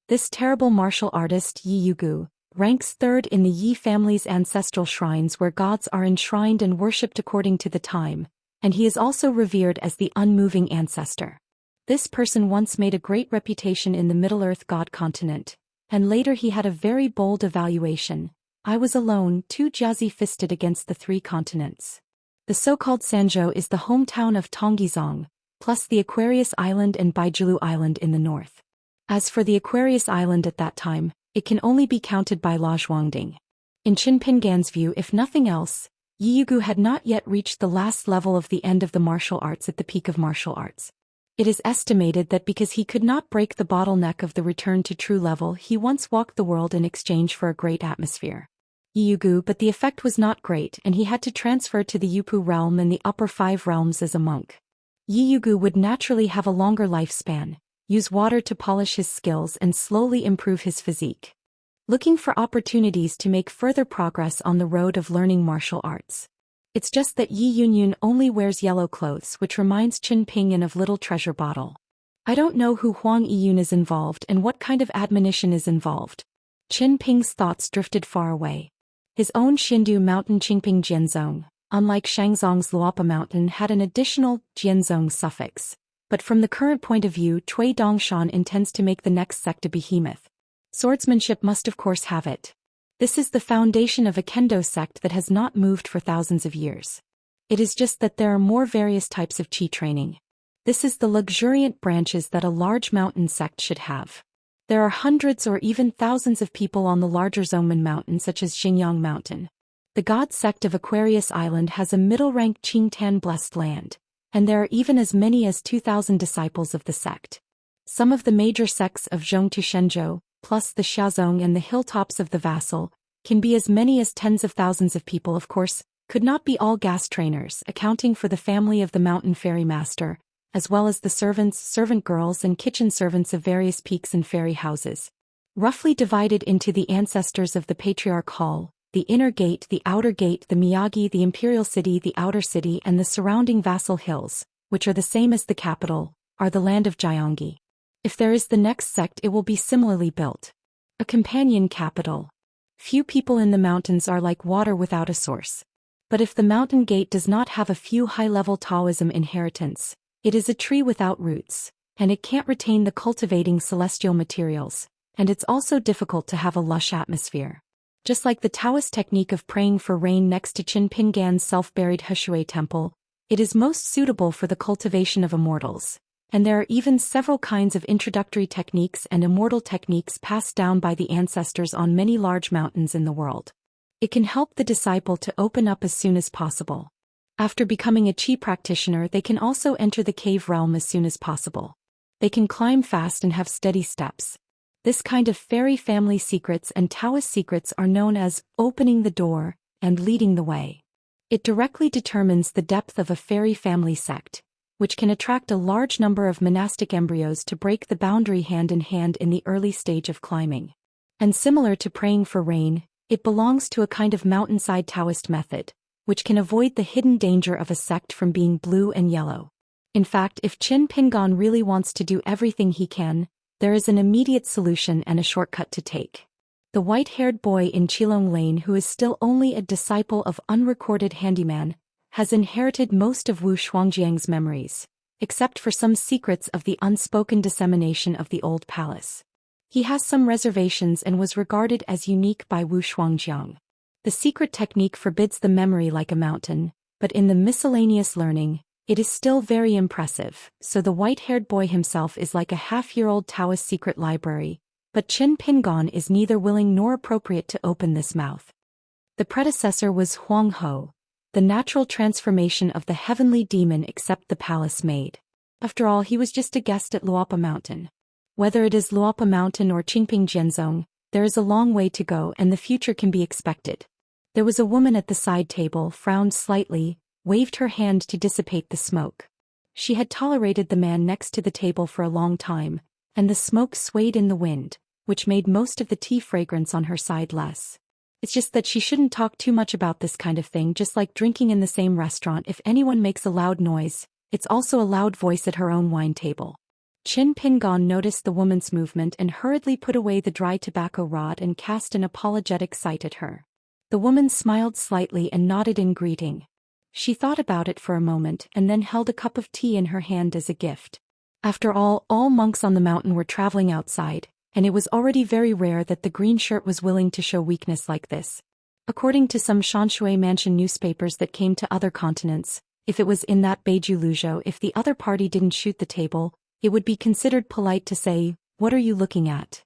This terrible martial artist, Yi Yugu, ranks 3rd in the Yi family's ancestral shrines where gods are enshrined and worshipped according to the time, and he is also revered as the unmoving ancestor. This person once made a great reputation in the Middle-earth god continent, and later he had a very bold evaluation. I was alone, too jazzy-fisted against the 3 continents. The so-called Sanzhou is the hometown of Tonggizong, plus the Aquarius Island and Baijilu Island in the north. As for the Aquarius Island at that time, it can only be counted by La Zhuangding. In Qin Pingan's view, if nothing else, Yi Yugu had not yet reached the last level of the end of the martial arts at the peak of martial arts. It is estimated that because he could not break the bottleneck of the return to true level, he once walked the world in exchange for a great atmosphere. Yi Yugu, but the effect was not great and he had to transfer to the Yupu realm and the upper 5 realms as a monk. Yi Yugu would naturally have a longer lifespan, use water to polish his skills and slowly improve his physique. Looking for opportunities to make further progress on the road of learning martial arts. It's just that Yi Yunyun only wears yellow clothes, which reminds Qin Pingyun of Little Treasure Bottle. I don't know who Huang Yiyun is involved and what kind of admonition is involved. Qin Ping's thoughts drifted far away. His own Xindu mountain Qingping Jianzong, unlike Shangzong's Luopa mountain, had an additional Jianzong suffix. But from the current point of view, Cui Dongshan intends to make the next sect a behemoth. Swordsmanship must of course have it. This is the foundation of a kendo sect that has not moved for thousands of years. It is just that there are more various types of qi training. This is the luxuriant branches that a large mountain sect should have. There are hundreds or even thousands of people on the larger Zhongmen mountain such as Xingyang mountain. The god sect of Aquarius Island has a middle-rank Qingtan blessed land, and there are even as many as 2,000 disciples of the sect. Some of the major sects of Zhongtu Shenzhou, plus the Xiazong and the hilltops of the Vassal, can be as many as tens of thousands of people, of course, could not be all gas trainers, accounting for the family of the mountain fairy master, as well as the servants, servant girls and kitchen servants of various peaks and fairy houses. Roughly divided into the ancestors of the Patriarch Hall, the Inner Gate, the Outer Gate, the Miyagi, the Imperial City, the Outer City and the surrounding vassal hills, which are the same as the capital, are the land of Jiangyi. If there is the next sect, it will be similarly built. A companion capital. Few people in the mountains are like water without a source. But if the mountain gate does not have a few high-level Taoism inheritance, it is a tree without roots, and it can't retain the cultivating celestial materials, and it's also difficult to have a lush atmosphere. Just like the Taoist technique of praying for rain next to Qin Pingan's self-buried Heshui temple, it is most suitable for the cultivation of immortals. And there are even several kinds of introductory techniques and immortal techniques passed down by the ancestors on many large mountains in the world. It can help the disciple to open up as soon as possible. After becoming a qi practitioner, they can also enter the cave realm as soon as possible. They can climb fast and have steady steps. This kind of fairy family secrets and Taoist secrets are known as opening the door and leading the way. It directly determines the depth of a fairy family sect, which can attract a large number of monastic embryos to break the boundary hand in hand in the early stage of climbing. And similar to praying for rain, it belongs to a kind of mountainside Taoist method, which can avoid the hidden danger of a sect from being blue and yellow. In fact, if Qin Pingan really wants to do everything he can, there is an immediate solution and a shortcut to take. The white-haired boy in Qilong Lane, who is still only a disciple of unrecorded handyman, has inherited most of Wu Shuangjiang's memories, except for some secrets of the unspoken dissemination of the old palace. He has some reservations and was regarded as unique by Wu Shuangjiang. The secret technique forbids the memory like a mountain, but in the miscellaneous learning, it is still very impressive, so the white-haired boy himself is like a half-year-old Taoist secret library, but Qin Pingan is neither willing nor appropriate to open this mouth. The predecessor was Huang Ho, the natural transformation of the heavenly demon except the palace maid. After all, he was just a guest at Luopa Mountain. Whether it is Luopa Mountain or Qingping Jianzong, there is a long way to go and the future can be expected. There was a woman at the side table, frowned slightly, waved her hand to dissipate the smoke. She had tolerated the man next to the table for a long time, and the smoke swayed in the wind, which made most of the tea fragrance on her side less. It's just that she shouldn't talk too much about this kind of thing, just like drinking in the same restaurant. If anyone makes a loud noise, it's also a loud voice at her own wine table. Qin Pingan noticed the woman's movement and hurriedly put away the dry tobacco rod and cast an apologetic sight at her. The woman smiled slightly and nodded in greeting. She thought about it for a moment and then held a cup of tea in her hand as a gift. After all monks on the mountain were traveling outside, and it was already very rare that the green shirt was willing to show weakness like this. According to some Shanshui Mansion newspapers that came to other continents, if it was in that Beiju Luzhou, if the other party didn't shoot the table, it would be considered polite to say, "What are you looking at?"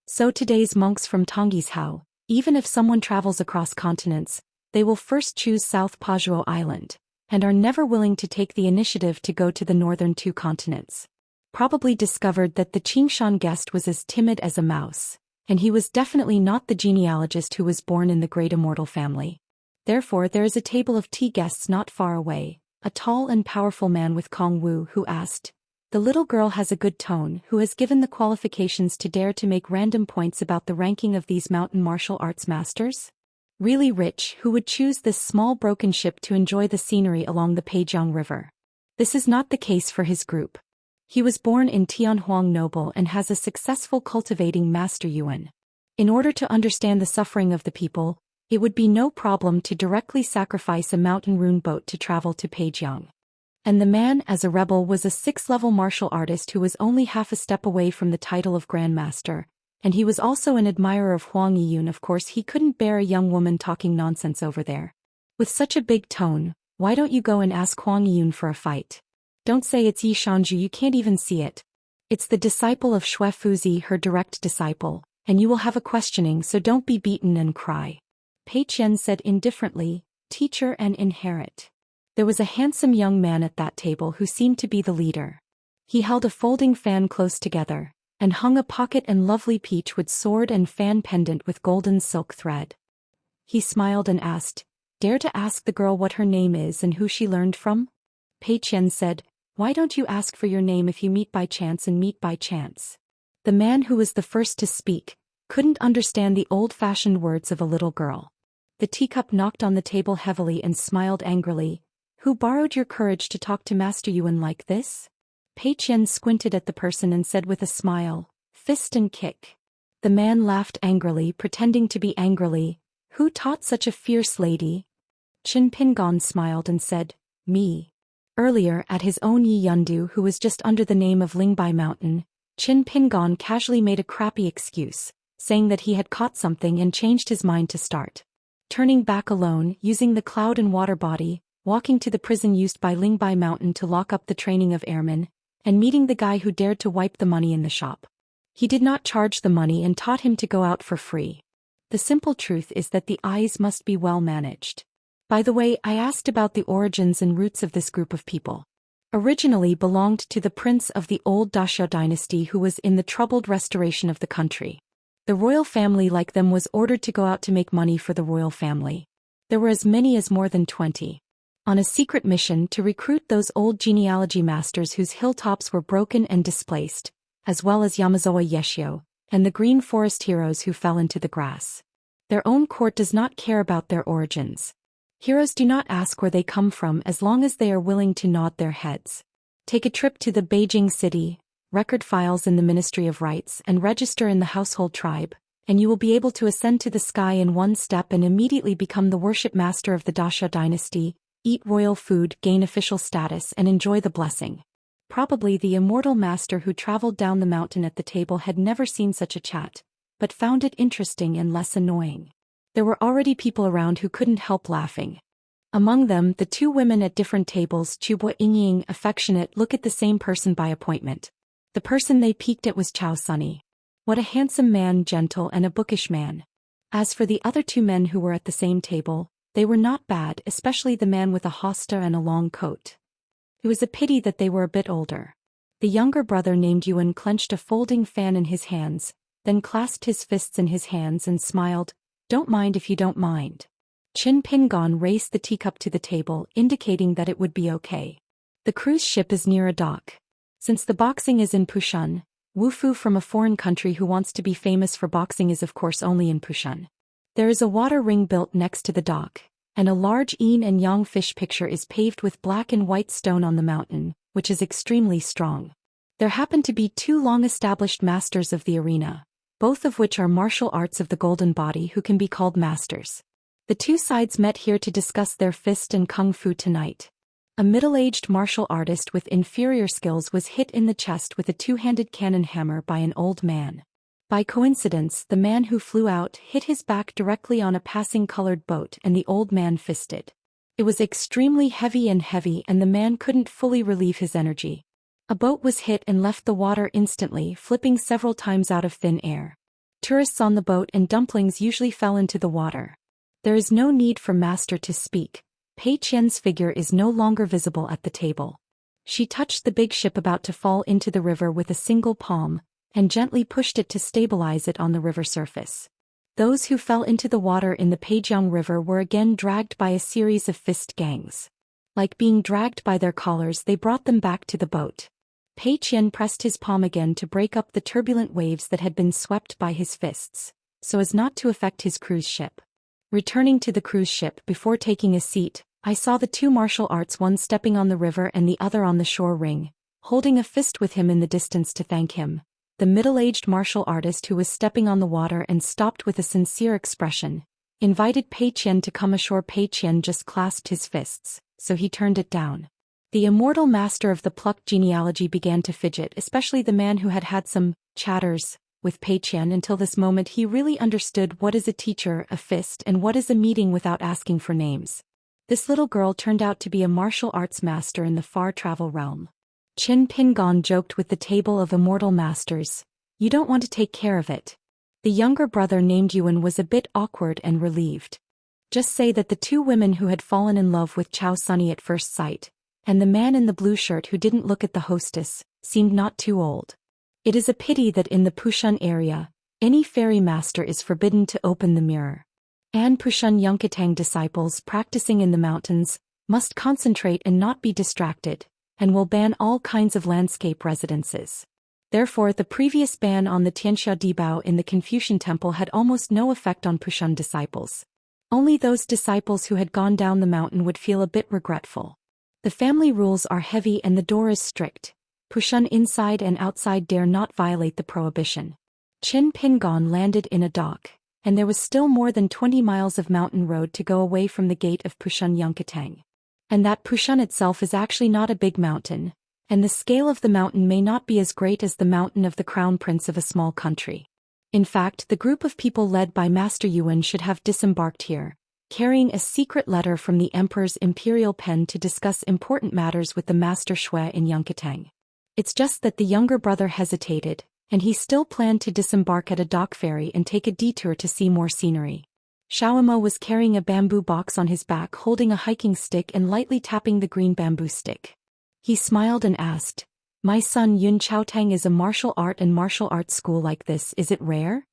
So today's monks from Tongyi's Hao, even if someone travels across continents, they will first choose South Pazuo Island, and are never willing to take the initiative to go to the northern two continents. Probably discovered that the Qingshan guest was as timid as a mouse, and he was definitely not the genealogist who was born in the great immortal family. Therefore there is a table of tea guests not far away, a tall and powerful man with Kong Wu, who asked. The little girl has a good tone, who has given the qualifications to dare to make random points about the ranking of these mountain martial arts masters? Really rich, who would choose this small broken ship to enjoy the scenery along the Peijiang River. This is not the case for his group. He was born in Tianhuang Noble and has a successful cultivating master Yuan. In order to understand the suffering of the people, it would be no problem to directly sacrifice a mountain rune boat to travel to Peijiang. And the man, as a rebel, was a 6th-level martial artist who was only half a step away from the title of Grandmaster, and he was also an admirer of Huang Yiyun. Of course, he couldn't bear a young woman talking nonsense over there. With such a big tone, why don't you go and ask Huang Yiyun for a fight? Don't say it's Yi Shanju, you can't even see it. It's the disciple of Xue Fuzi, her direct disciple, and you will have a questioning, so don't be beaten and cry. Pei Qian said indifferently, teacher and inherit. There was a handsome young man at that table who seemed to be the leader. He held a folding fan close together, and hung a pocket and lovely peachwood sword and fan pendant with golden silk thread. He smiled and asked, "Dare to ask the girl what her name is and who she learned from?" Pei Qian said, "Why don't you ask for your name if you meet by chance and meet by chance?" The man who was the first to speak couldn't understand the old-fashioned words of a little girl. The teacup knocked on the table heavily and smiled angrily. "Who borrowed your courage to talk to Master Yuan like this?" Pei Qian squinted at the person and said with a smile, "Fist and kick." The man laughed angrily, pretending to be angrily. "Who taught such a fierce lady?" Qin Pingon smiled and said, "Me." Earlier, at his own Yi Yundu, who was just under the name of Lingbai Mountain, Qin Pingon casually made a crappy excuse, saying that he had caught something and changed his mind to start turning back alone, using the cloud and water body, walking to the prison used by Lingbai Mountain to lock up the training of airmen, and meeting the guy who dared to wipe the money in the shop. He did not charge the money and taught him to go out for free. The simple truth is that the eyes must be well managed. By the way, I asked about the origins and roots of this group of people. Originally belonged to the prince of the old Daoist dynasty who was in the troubled restoration of the country. The royal family, like them, was ordered to go out to make money for the royal family. There were as many as more than 20. On a secret mission to recruit those old genealogy masters whose hilltops were broken and displaced, as well as Yamazawa Yeshio, and the green forest heroes who fell into the grass. Their own court does not care about their origins. Heroes do not ask where they come from as long as they are willing to nod their heads. Take a trip to the Beijing city, record files in the Ministry of Rights, and register in the household tribe, and you will be able to ascend to the sky in one step and immediately become the worship master of the Daoist dynasty, eat royal food, gain official status, and enjoy the blessing. Probably the immortal master who traveled down the mountain at the table had never seen such a chat, but found it interesting and less annoying. There were already people around who couldn't help laughing. Among them, the two women at different tables, Chubo Yingying, affectionate look at the same person by appointment. The person they peeked at was Chao Sunny. What a handsome man, gentle and a bookish man. As for the other two men who were at the same table, they were not bad, especially the man with a hosta and a long coat. It was a pity that they were a bit older. The younger brother named Yuan clenched a folding fan in his hands, then clasped his fists in his hands and smiled, "Don't mind if you don't mind." Qin Pingon raised the teacup to the table, indicating that it would be okay. The cruise ship is near a dock. Since the boxing is in Pushun, Wufu from a foreign country who wants to be famous for boxing is of course only in Pushun. There is a water ring built next to the dock, and a large yin and yang fish picture is paved with black and white stone on the mountain, which is extremely strong. There happen to be two long-established masters of the arena, both of which are martial arts of the golden body who can be called masters. The two sides met here to discuss their fist and kung fu tonight. A middle-aged martial artist with inferior skills was hit in the chest with a two-handed cannon hammer by an old man. By coincidence, the man who flew out hit his back directly on a passing colored boat and the old man fisted. It was extremely heavy and the man couldn't fully relieve his energy. A boat was hit and left the water instantly, flipping several times out of thin air. Tourists on the boat and dumplings usually fell into the water. There is no need for master to speak. Pei Qian's figure is no longer visible at the table. She touched the big ship about to fall into the river with a single palm, and gently pushed it to stabilize it on the river surface. Those who fell into the water in the Peijiang River were again dragged by a series of fist gangs. Like being dragged by their collars, they brought them back to the boat. Pei Qian pressed his palm again to break up the turbulent waves that had been swept by his fists, so as not to affect his cruise ship. Returning to the cruise ship before taking a seat, I saw the two martial arts, one stepping on the river and the other on the shore ring, holding a fist with him in the distance to thank him. The middle-aged martial artist who was stepping on the water and stopped with a sincere expression, invited Pei Qian to come ashore. Pei Qian just clasped his fists, so he turned it down. The immortal master of the plucked genealogy began to fidget, especially the man who had had some chatters with Pei Qian. Until this moment he really understood what is a teacher, a fist, and what is a meeting without asking for names. This little girl turned out to be a martial arts master in the far travel realm. Qin Pingon joked with the table of immortal masters. You don't want to take care of it. The younger brother named Yuan was a bit awkward and relieved. Just say that the two women who had fallen in love with Chao Sunny at first sight, and the man in the blue shirt who didn't look at the hostess, seemed not too old. It is a pity that in the Pushun area, any fairy master is forbidden to open the mirror. And Pushun Yunkatang disciples practicing in the mountains must concentrate and not be distracted, and will ban all kinds of landscape residences. Therefore, the previous ban on the Xianxia Dibao in the Confucian temple had almost no effect on Pushun disciples. Only those disciples who had gone down the mountain would feel a bit regretful. The family rules are heavy and the door is strict. Pushun inside and outside dare not violate the prohibition. Qin Pingon landed in a dock, and there was still more than 20 miles of mountain road to go away from the gate of Pushun Yunkatang. And that Pushun itself is actually not a big mountain, and the scale of the mountain may not be as great as the mountain of the crown prince of a small country. In fact, the group of people led by Master Yuan should have disembarked here, carrying a secret letter from the emperor's imperial pen to discuss important matters with the Master Shui in Yunkatang. It's just that the younger brother hesitated, and he still planned to disembark at a dock ferry and take a detour to see more scenery. Xiaomo was carrying a bamboo box on his back, holding a hiking stick and lightly tapping the green bamboo stick. He smiled and asked, "My son Yun Chaotang is a martial art and martial arts school like this, is it rare?"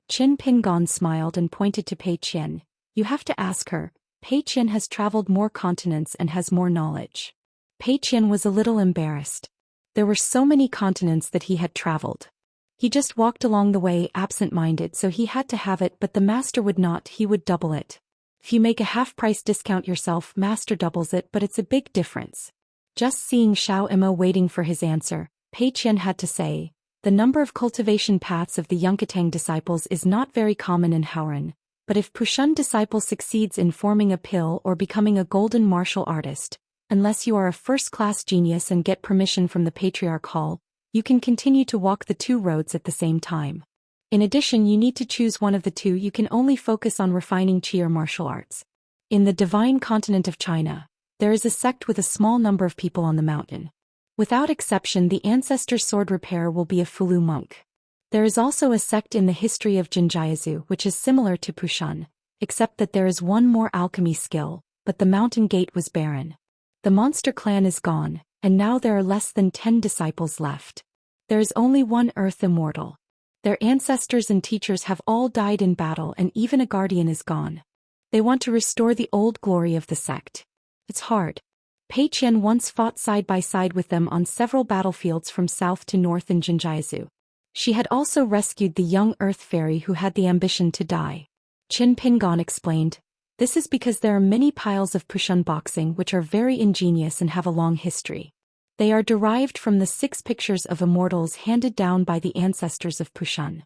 Qin Pingon smiled and pointed to Pei Qian. "You have to ask her. Pei Qian has traveled more continents and has more knowledge." Pei Qian was a little embarrassed. There were so many continents that he had traveled. He just walked along the way absent-minded, so he had to have it, but the master would not, he would double it. If you make a half-price discount yourself, master doubles it, but it's a big difference. Just seeing Xiao Emo waiting for his answer, Pei Qian had to say, the number of cultivation paths of the Yunkatang disciples is not very common in Hauran, but if Pushun disciple succeeds in forming a pill or becoming a golden martial artist, unless you are a first-class genius and get permission from the Patriarch Hall, you can continue to walk the two roads at the same time. In addition, you need to choose one of the two. You can only focus on refining qi or martial arts. In the divine continent of China, there is a sect with a small number of people on the mountain. Without exception, the ancestor sword repairer will be a Fulu monk. There is also a sect in the history of Jinjiazu which is similar to Pushun, except that there is one more alchemy skill, but the mountain gate was barren. The monster clan is gone, and now there are less than 10 disciples left. There is only one Earth Immortal. Their ancestors and teachers have all died in battle, and even a guardian is gone. They want to restore the old glory of the sect. It's hard. Pei Qian once fought side by side with them on several battlefields from south to north in Jinjiazu. She had also rescued the young Earth Fairy who had the ambition to die. Qin Pingon explained, "This is because there are many piles of Pushun boxing which are very ingenious and have a long history. They are derived from the 6 pictures of immortals handed down by the ancestors of Pushun.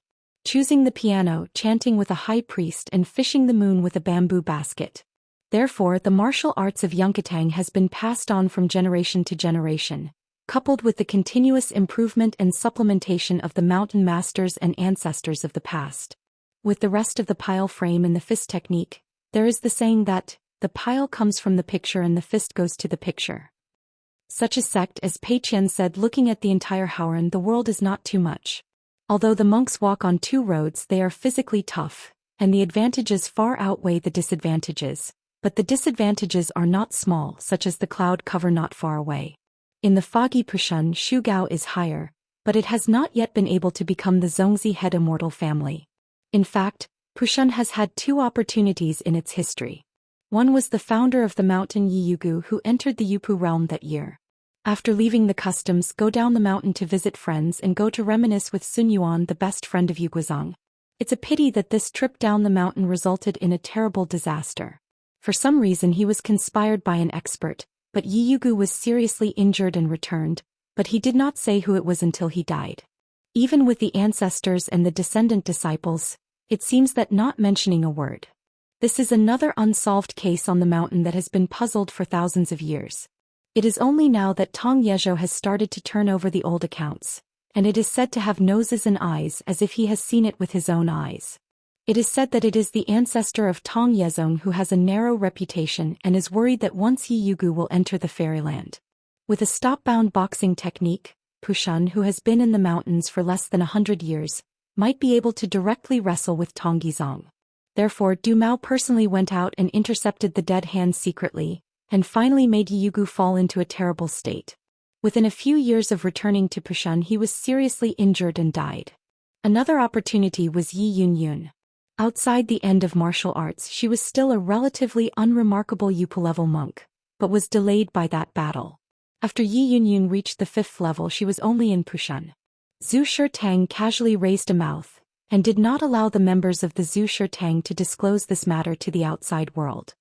Choosing the piano, chanting with a high priest, and fishing the moon with a bamboo basket. Therefore, the martial arts of Yunkatang has been passed on from generation to generation, coupled with the continuous improvement and supplementation of the mountain masters and ancestors of the past. With the rest of the pile frame and the fist technique, there is the saying that, the pile comes from the picture and the fist goes to the picture. Such a sect, as Pei Qian said, looking at the entire Hauran, the world is not too much. Although the monks walk on 2 roads, they are physically tough, and the advantages far outweigh the disadvantages, but the disadvantages are not small, such as the cloud cover not far away. In the foggy Pushun, Shugao is higher, but it has not yet been able to become the Zhongzi head immortal family. In fact, Pushun has had 2 opportunities in its history. One was the founder of the mountain Yiyugu who entered the Yupu realm that year. After leaving the customs, go down the mountain to visit friends and go to reminisce with Sun Yuan, the best friend of Yuguazong. It's a pity that this trip down the mountain resulted in a terrible disaster. For some reason he was conspired by an expert, but Yiyugu was seriously injured and returned, but he did not say who it was until he died. Even with the ancestors and the descendant disciples, it seems that not mentioning a word. This is another unsolved case on the mountain that has been puzzled for thousands of years. It is only now that Tong Yezhou has started to turn over the old accounts, and it is said to have noses and eyes as if he has seen it with his own eyes. It is said that it is the ancestor of Tong Yezhou who has a narrow reputation and is worried that once Yiyugu will enter the fairyland. With a stop-bound boxing technique, Pushun, who has been in the mountains for less than 100 years, might be able to directly wrestle with Tong Yizong. Therefore, Du Mao personally went out and intercepted the dead hand secretly, and finally made Yiyugu fall into a terrible state. Within a few years of returning to Pushun, he was seriously injured and died. Another opportunity was Yi Yunyun. Outside the end of martial arts, she was still a relatively unremarkable Yupu-level monk, but was delayed by that battle. After Yi Yunyun reached the 5th level, she was only in Pushun. Zhu Xian casually raised a mouth, and did not allow the members of the Zhu Xian to disclose this matter to the outside world.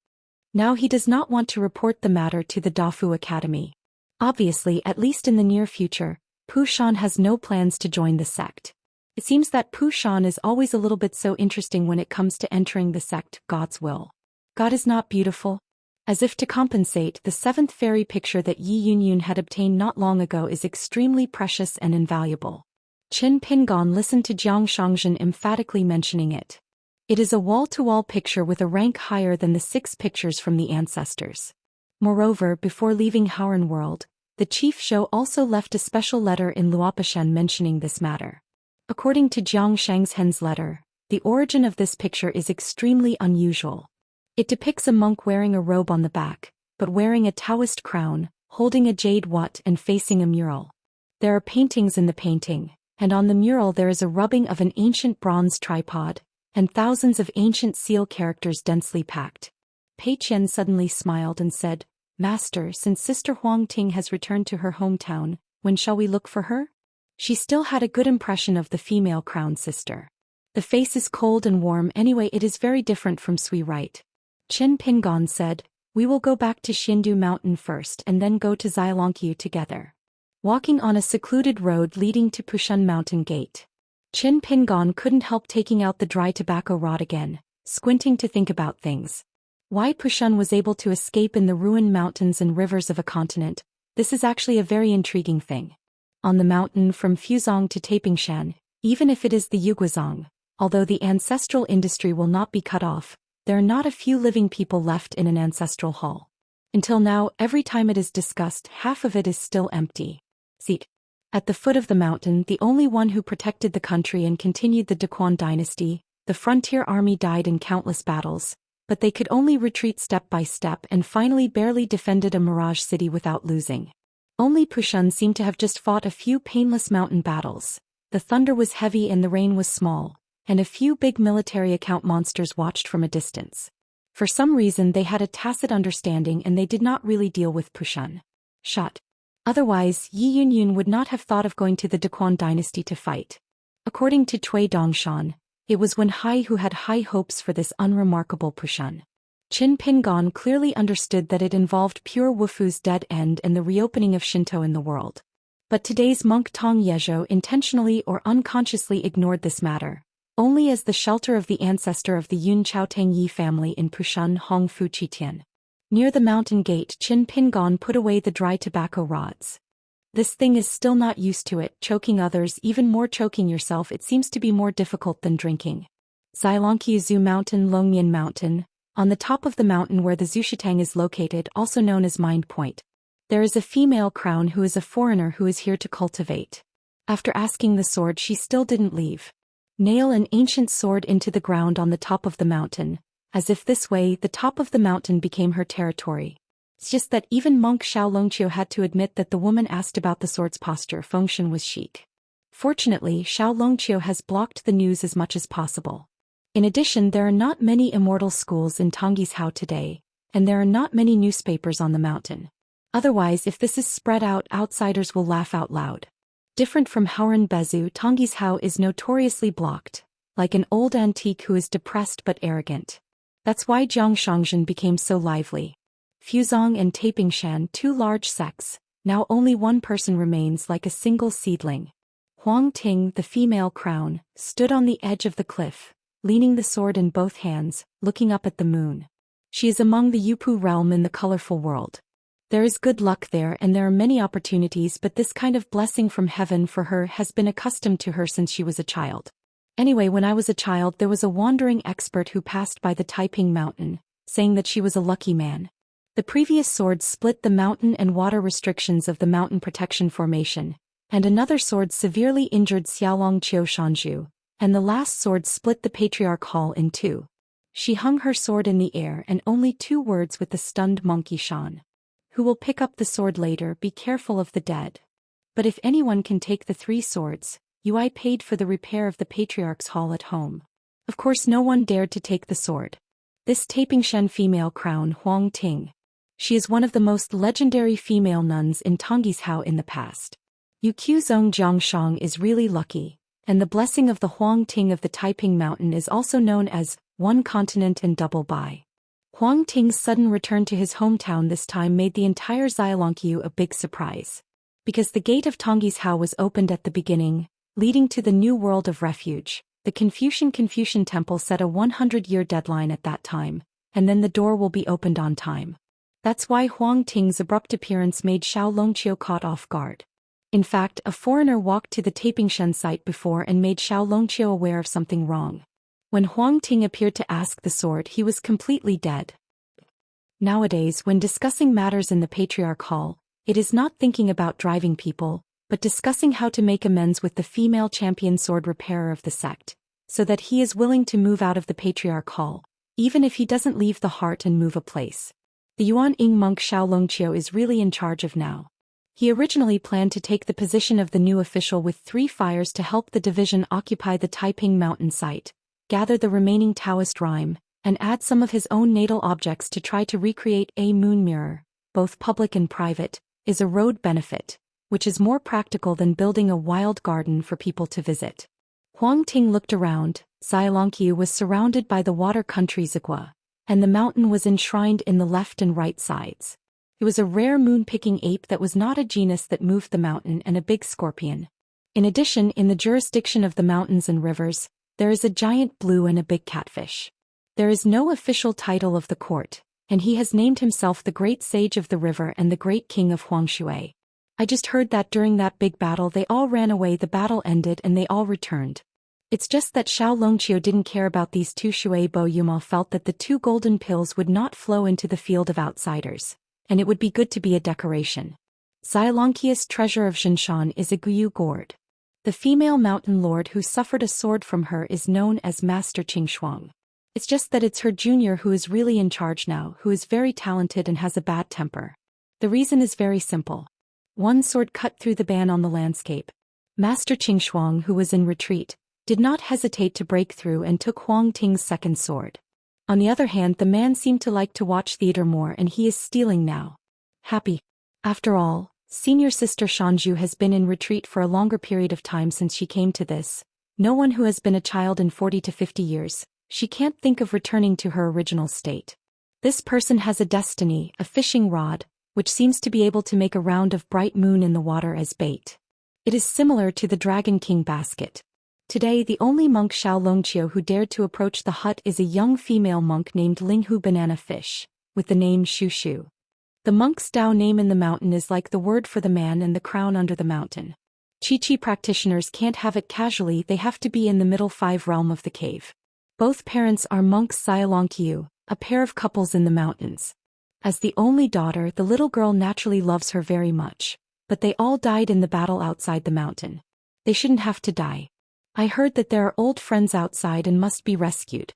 Now he does not want to report the matter to the Dafu Academy. Obviously, at least in the near future, Pu Shan has no plans to join the sect. It seems that Pu Shan is always a little bit so interesting when it comes to entering the sect, God's will. God is not beautiful? As if to compensate, the 7th fairy picture that Yi Yunyun had obtained not long ago is extremely precious and invaluable. Qin Pingon listened to Jiang Shangzhen emphatically mentioning it. It is a wall-to-wall picture with a rank higher than the 6 pictures from the ancestors. Moreover, before leaving Howren World, the chief Shou also left a special letter in Luopashen mentioning this matter. According to Jiang Shangzhen's letter, the origin of this picture is extremely unusual. It depicts a monk wearing a robe on the back, but wearing a Daoist crown, holding a jade wat and facing a mural. There are paintings in the painting, and on the mural there is a rubbing of an ancient bronze tripod, and thousands of ancient seal characters densely packed. Pei Qian suddenly smiled and said, "Master, since Sister Huang Ting has returned to her hometown, when shall we look for her?" She still had a good impression of the female crown sister. The face is cold and warm anyway, it is very different from Sui Right. Qin Pingon said, "We will go back to Xindu Mountain first and then go to Xianxia together." Walking on a secluded road leading to Pushun Mountain Gate, Qin Pingon couldn't help taking out the dry tobacco rod again, squinting to think about things. Why Pushun was able to escape in the ruined mountains and rivers of a continent, this is actually a very intriguing thing. On the mountain from Fuzhong to Tapingshan, even if it is the Yuguazong, although the ancestral industry will not be cut off, there are not a few living people left in an ancestral hall. Until now, every time it is discussed, half of it is still empty. See, at the foot of the mountain, the only one who protected the country and continued the Daquan dynasty, the frontier army died in countless battles, but they could only retreat step by step and finally barely defended a mirage city without losing. Only Pushun seemed to have just fought a few painless mountain battles. The thunder was heavy and the rain was small, and a few big military account monsters watched from a distance. For some reason they had a tacit understanding and they did not really deal with Pushun. Shot. Otherwise, Yi Yunyun would not have thought of going to the Daquan dynasty to fight. According to Cui Dongshan, it was Wen Hai who had high hopes for this unremarkable Pushun. Qin Pingon clearly understood that it involved pure Wufu's dead end and the reopening of Shinto in the world. But today's monk Tong Yezhou intentionally or unconsciously ignored this matter, only as the shelter of the ancestor of the Yun Chaotang Yi family in Pushun Hong Fu Chitian. Near the mountain gate, Qin Pingon put away the dry tobacco rods. This thing is still not used to it, choking others, even more choking yourself. It seems to be more difficult than drinking. Xianxia Mountain, Longmian Mountain, on the top of the mountain where the Zhuxiang is located, also known as Mind Point. There is a female crown who is a foreigner who is here to cultivate. After asking the sword, she still didn't leave. Nail an ancient sword into the ground on the top of the mountain, as if this way the top of the mountain became her territory. It's just that even monk Xiao Longqiu had to admit that the woman asked about the sword's posture function was chic. Fortunately, Xiao Longqiu has blocked the news as much as possible. In addition, there are not many immortal schools in Tonggishao today, and there are not many newspapers on the mountain. Otherwise, if this is spread out, outsiders will laugh out loud. Different from Hauran Bezu, Tongyi's Hao is notoriously blocked, like an old antique who is depressed but arrogant. That's why Jiangshangzhen became so lively. Fuzong and Tapingshan, two large sects, now only one person remains like a single seedling. Huang Ting, the female crown, stood on the edge of the cliff, leaning the sword in both hands, looking up at the moon. She is among the Yupu realm in the colorful world. There is good luck there and there are many opportunities, but this kind of blessing from heaven for her has been accustomed to her since she was a child. Anyway, when I was a child there was a wandering expert who passed by the Taiping mountain, saying that she was a lucky man. The previous sword split the mountain and water restrictions of the mountain protection formation, and another sword severely injured Xiaolong Qiu Shanzhu, and the last sword split the Patriarch Hall in two. She hung her sword in the air and only 2 words with the stunned monkey Shan. Who will pick up the sword later, be careful of the dead. But if anyone can take the 3 swords, I paid for the repair of the Patriarch's hall at home. Of course no one dared to take the sword. This Tapingshan female crown Huang Ting. She is one of the most legendary female nuns in Tongyi's Hao in the past. Yuqiuzong Jiangshang is really lucky, and the blessing of the Huang Ting of the Taiping Mountain is also known as one continent and double by. Huang Ting's sudden return to his hometown this time made the entire Xianxia a big surprise. Because the gate of Tongyi's Hao was opened at the beginning, leading to the new world of refuge, the Confucian Temple set a 100-year deadline at that time, and then the door will be opened on time. That's why Huang Ting's abrupt appearance made Xiaolongqiu caught off guard. In fact, a foreigner walked to the Tapingshan site before and made Xiaolongqiu aware of something wrong. When Huang Ting appeared to ask the sword, he was completely dead. Nowadays, when discussing matters in the Patriarch Hall, it is not thinking about driving people, but discussing how to make amends with the female champion sword repairer of the sect, so that he is willing to move out of the Patriarch Hall, even if he doesn't leave the heart and move a place. The Yuan Ying monk Xiaolongqiu is really in charge of now. He originally planned to take the position of the new official with 3 fires to help the division occupy the Taiping mountain site, gather the remaining Daoist rhyme, and add some of his own natal objects to try to recreate a moon mirror, both public and private, is a road benefit, which is more practical than building a wild garden for people to visit. Huang Ting looked around. Xianxia was surrounded by the water country Zigua, and the mountain was enshrined in the left and right sides. It was a rare moon-picking ape that was not a genus that moved the mountain and a big scorpion. In addition, in the jurisdiction of the mountains and rivers, there is a giant blue and a big catfish. There is no official title of the court, and he has named himself the Great Sage of the River and the Great King of Huangshui. I just heard that during that big battle they all ran away. The battle ended and they all returned. It's just that Xiaolongqiu didn't care about these 2. Shui Bo Yuma felt that the 2 golden pills would not flow into the field of outsiders, and it would be good to be a decoration. Xianxia's treasure of Zhinshan is a Guyu gourd. The female mountain lord who suffered a sword from her is known as Master Qingxuang. It's just that it's her junior who is really in charge now, who is very talented and has a bad temper. The reason is very simple. One sword cut through the ban on the landscape. Master Qingxuang, who was in retreat, did not hesitate to break through and took Huang Ting's 2nd sword. On the other hand, the man seemed to like to watch theater more and he is stealing now. Happy. After all, senior sister Shanzhu has been in retreat for a longer period of time since she came to this. No one who has been a child in 40 to 50 years, she can't think of returning to her original state. This person has a destiny, a fishing rod, which seems to be able to make a round of bright moon in the water as bait. It is similar to the Dragon King basket. Today the only monk Xiaolongqiu who dared to approach the hut is a young female monk named Linghu Banana Fish, with the name Shu Shu. The monk's Dao name in the mountain is like the word for the man and the crown under the mountain. Chi-Chi practitioners can't have it casually, they have to be in the middle 5 realm of the cave. Both parents are monks Xiaolongqiu, a pair of couples in the mountains. As the only daughter, the little girl naturally loves her very much, but they all died in the battle outside the mountain. They shouldn't have to die. I heard that there are old friends outside and must be rescued.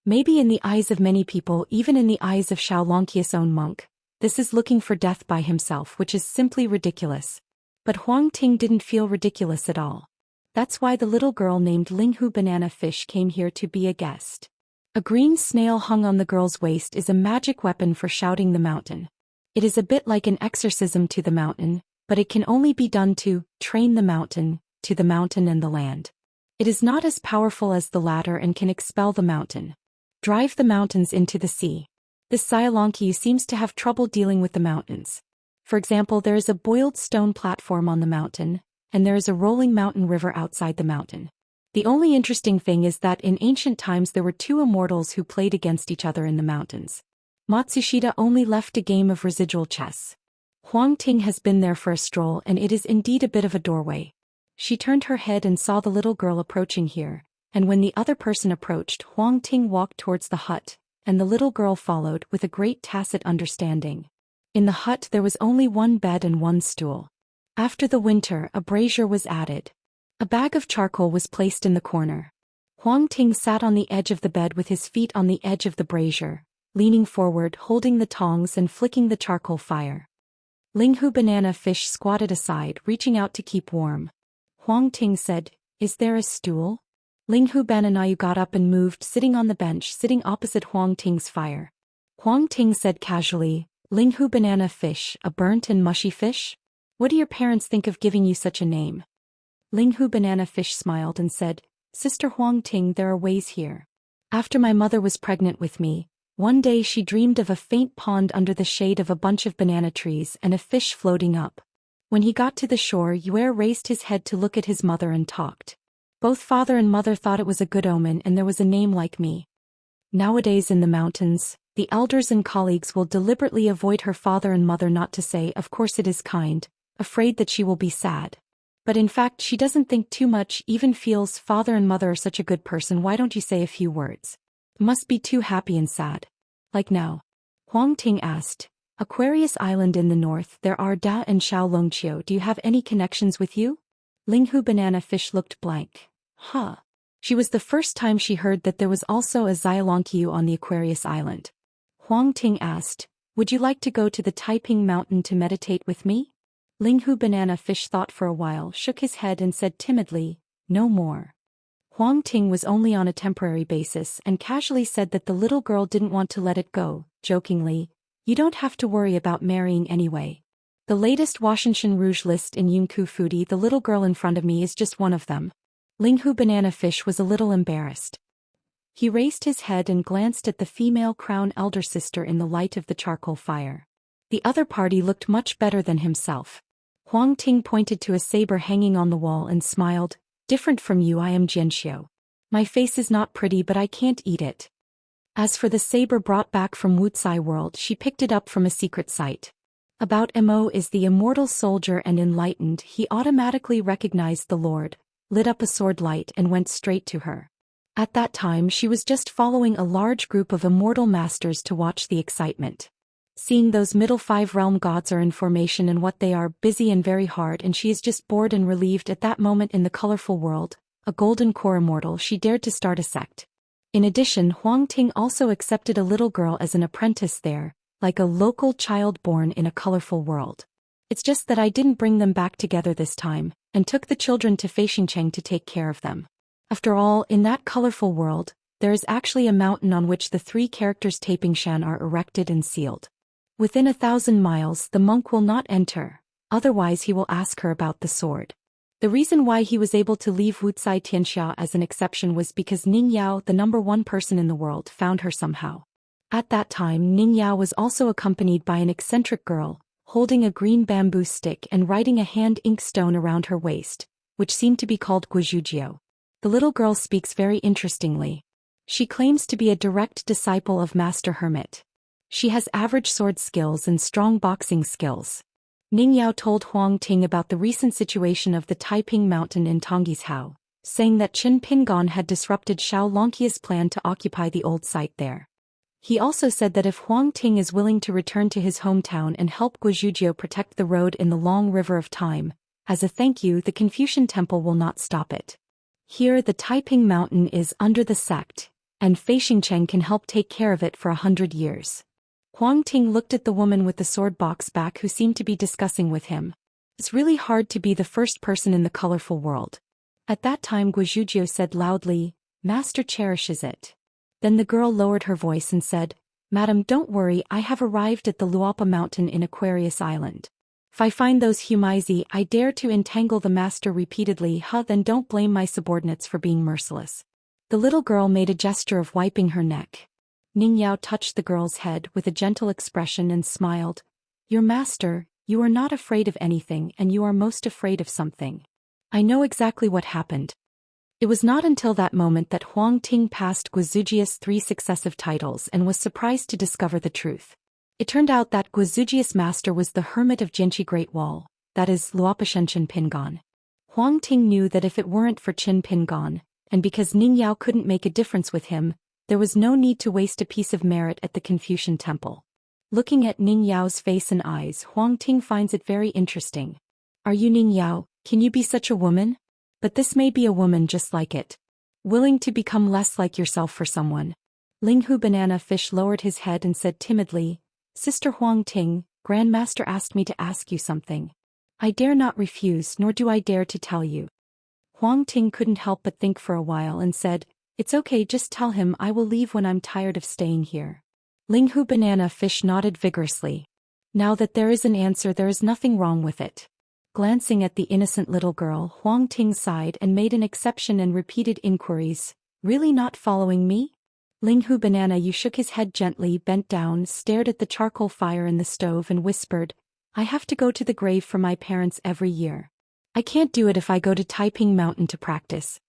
Maybe in the eyes of many people, even in the eyes of Xiaolongqiu's own monk, this is looking for death by himself, which is simply ridiculous. But Huang Ting didn't feel ridiculous at all. That's why the little girl named Linghu Banana Fish came here to be a guest. A green snail hung on the girl's waist is a magic weapon for shouting the mountain. It is a bit like an exorcism to the mountain, but it can only be done to train the mountain, to the mountain and the land. It is not as powerful as the latter and can expel the mountain. Drive the mountains into the sea. This Xianxia seems to have trouble dealing with the mountains. For example, there is a boiled stone platform on the mountain, and there is a rolling mountain river outside the mountain. The only interesting thing is that in ancient times there were two immortals who played against each other in the mountains. Matsushita only left a game of residual chess. Huang Ting has been there for a stroll and it is indeed a bit of a doorway. She turned her head and saw the little girl approaching here, and when the other person approached, Huang Ting walked towards the hut, and the little girl followed with a great tacit understanding. In the hut there was only one bed and one stool. After the winter, a brazier was added. A bag of charcoal was placed in the corner. Huang Ting sat on the edge of the bed with his feet on the edge of the brazier, leaning forward, holding the tongs and flicking the charcoal fire. Linghu banana fish squatted aside, reaching out to keep warm. Huang Ting said, "Is there a stool?" Linghu banana got up and moved, sitting on the bench, sitting opposite Huang Ting's fire. Huang Ting said casually, "Linghu banana fish, a burnt and mushy fish? What do your parents think of giving you such a name?" Linghu banana fish smiled and said, "Sister Huang Ting, there are ways here. After my mother was pregnant with me, one day she dreamed of a faint pond under the shade of a bunch of banana trees and a fish floating up. When he got to the shore, Yue raised his head to look at his mother and talked. Both father and mother thought it was a good omen and there was a name like me. Nowadays in the mountains, the elders and colleagues will deliberately avoid her father and mother not to say, 'Of course it is kind,' afraid that she will be sad. But in fact she doesn't think too much, even feels father and mother are such a good person, why don't you say a few words? Must be too happy and sad. Like now." Huang Ting asked, "Aquarius Island in the north, there are Da and Xiao Longqiu, do you have any connections with you?" Linghu banana fish looked blank. Huh. She was the first time she heard that there was also a Xiaolongqiu on the Aquarius Island. Huang Ting asked, "Would you like to go to the Taiping Mountain to meditate with me?" Linghu banana fish thought for a while, shook his head and said timidly, "No more." Huang Ting was only on a temporary basis and casually said that the little girl didn't want to let it go, jokingly, "You don't have to worry about marrying anyway. The latest Washington Rouge list in Yunku Foodie, the little girl in front of me is just one of them." Linghu banana fish was a little embarrassed. He raised his head and glanced at the female crown elder sister in the light of the charcoal fire. The other party looked much better than himself. Huang Ting pointed to a saber hanging on the wall and smiled, "Different from you, I am Xianxia. My face is not pretty but I can't eat it." As for the saber brought back from Wuxia world, she picked it up from a secret site. About Mo is the immortal soldier and enlightened, he automatically recognized the Lord, lit up a sword light and went straight to her. At that time she was just following a large group of immortal masters to watch the excitement. Seeing those middle five realm gods are in formation and what they are, busy and very hard, and she is just bored and relieved at that moment in the colorful world, a golden core immortal, she dared to start a sect. In addition, Huang Ting also accepted a little girl as an apprentice there, like a local child born in a colorful world. It's just that I didn't bring them back together this time, and took the children to Feixingcheng to take care of them. After all, in that colorful world, there is actually a mountain on which the three characters Tapingshan are erected and sealed. Within 1,000 miles the monk will not enter, otherwise he will ask her about the sword. The reason why he was able to leave Wuxia Tianxia as an exception was because Ning Yao, the number one person in the world, found her somehow. At that time Ning Yao was also accompanied by an eccentric girl, holding a green bamboo stick and writing a hand ink stone around her waist, which seemed to be called Guizhujio. The little girl speaks very interestingly. She claims to be a direct disciple of Master Hermit. She has average sword skills and strong boxing skills. Ning Yao told Huang Ting about the recent situation of the Taiping Mountain in Tongyi's Hao, saying that Qin Pingon had disrupted Xiaolongqia's plan to occupy the old site there. He also said that if Huang Ting is willing to return to his hometown and help Guizhujio protect the road in the long river of time, as a thank you the Confucian temple will not stop it. Here the Taiping Mountain is under the sect, and Feixingcheng can help take care of it for 100 years. Huang Ting looked at the woman with the sword box back who seemed to be discussing with him. It's really hard to be the first person in the colorful world. At that time Guizhujio said loudly, "Master cherishes it." Then the girl lowered her voice and said, "Madam, don't worry, I have arrived at the Luapa mountain in Aquarius Island. If I find those Humizi, I dare to entangle the master repeatedly. Then don't blame my subordinates for being merciless." The little girl made a gesture of wiping her neck. Ning Yao touched the girl's head with a gentle expression and smiled. "Your master, you are not afraid of anything and you are most afraid of something. I know exactly what happened." It was not until that moment that Huang Ting passed Guizhujia's 3 successive titles and was surprised to discover the truth. It turned out that Guizhujia's master was the hermit of Jinchi Great Wall, that is, Luopashen Chin Pingon. Huang Ting knew that if it weren't for Chin Pingon, and because Ning Yao couldn't make a difference with him, there was no need to waste a piece of merit at the Confucian temple. Looking at Ning Yao's face and eyes, Huang Ting finds it very interesting. "Are you Ning Yao? Can you be such a woman? But this may be a woman just like it. Willing to become less like yourself for someone." Linghu Banana Fish lowered his head and said timidly, "Sister Huang Ting, Grandmaster asked me to ask you something. I dare not refuse, nor do I dare to tell you." Huang Ting couldn't help but think for a while and said, "It's okay, just tell him. I will leave when I'm tired of staying here." Linghu Banana Fish nodded vigorously. Now that there is an answer, there is nothing wrong with it. Glancing at the innocent little girl, Huang Ting sighed and made an exception and repeated inquiries. "Really not following me?" Linghu Banana Yu shook his head gently, bent down, stared at the charcoal fire in the stove and whispered, "I have to go to the grave for my parents every year. I can't do it if I go to Taiping Mountain to practice."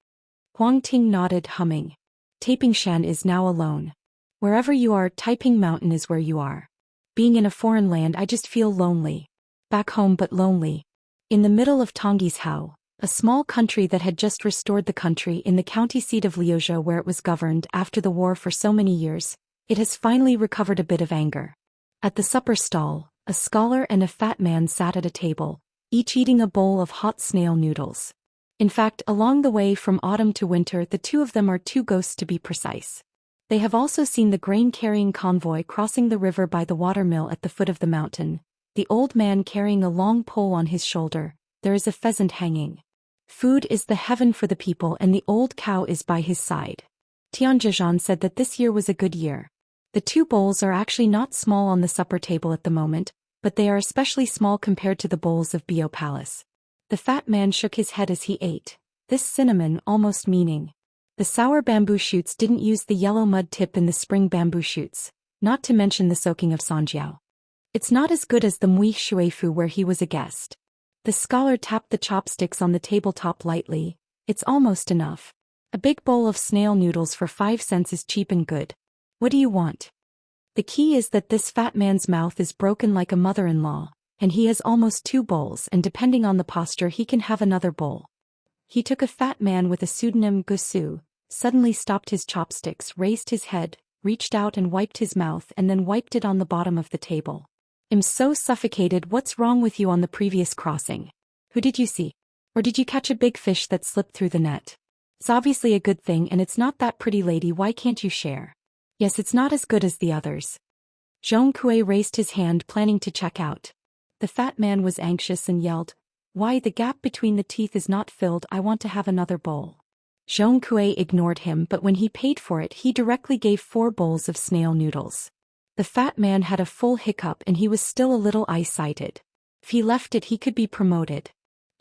Huang Ting nodded, humming. "Taiping Shan is now alone. Wherever you are, Taiping Mountain is where you are. Being in a foreign land, I just feel lonely. Back home but lonely." In the middle of Tongyi's Hao, a small country that had just restored the country in the county seat of Liuzhou where it was governed after the war for so many years, it has finally recovered a bit of anger. At the supper stall, a scholar and a fat man sat at a table, each eating a bowl of hot snail noodles. In fact, along the way from autumn to winter, the two of them are two ghosts to be precise. They have also seen the grain-carrying convoy crossing the river by the watermill at the foot of the mountain, the old man carrying a long pole on his shoulder. There is a pheasant hanging. Food is the heaven for the people and the old cow is by his side. Tianzhizhan said that this year was a good year. The two bowls are actually not small on the supper table at the moment, but they are especially small compared to the bowls of Bio Palace. The fat man shook his head as he ate. This cinnamon, almost meaning. The sour bamboo shoots didn't use the yellow mud tip in the spring bamboo shoots, not to mention the soaking of sanjiao. It's not as good as the Mui Shuifu where he was a guest. The scholar tapped the chopsticks on the tabletop lightly. "It's almost enough. A big bowl of snail noodles for 5 cents is cheap and good. What do you want?" The key is that this fat man's mouth is broken like a mother-in-law, and he has almost 2 bowls, and depending on the posture he can have another bowl. He took a fat man with a pseudonym Gusu, suddenly stopped his chopsticks, raised his head, reached out and wiped his mouth and then wiped it on the bottom of the table. "I'm so suffocated. What's wrong with you on the previous crossing? Who did you see? Or did you catch a big fish that slipped through the net? It's obviously a good thing and it's not that pretty lady. Why can't you share?" "Yes, it's not as good as the others." Zhong Kui raised his hand, planning to check out. The fat man was anxious and yelled, "Why, the gap between the teeth is not filled. I want to have another bowl." Zhong Kui ignored him, but when he paid for it he directly gave 4 bowls of snail noodles. The fat man had a full hiccup and he was still a little eye-sighted. If he left it he could be promoted.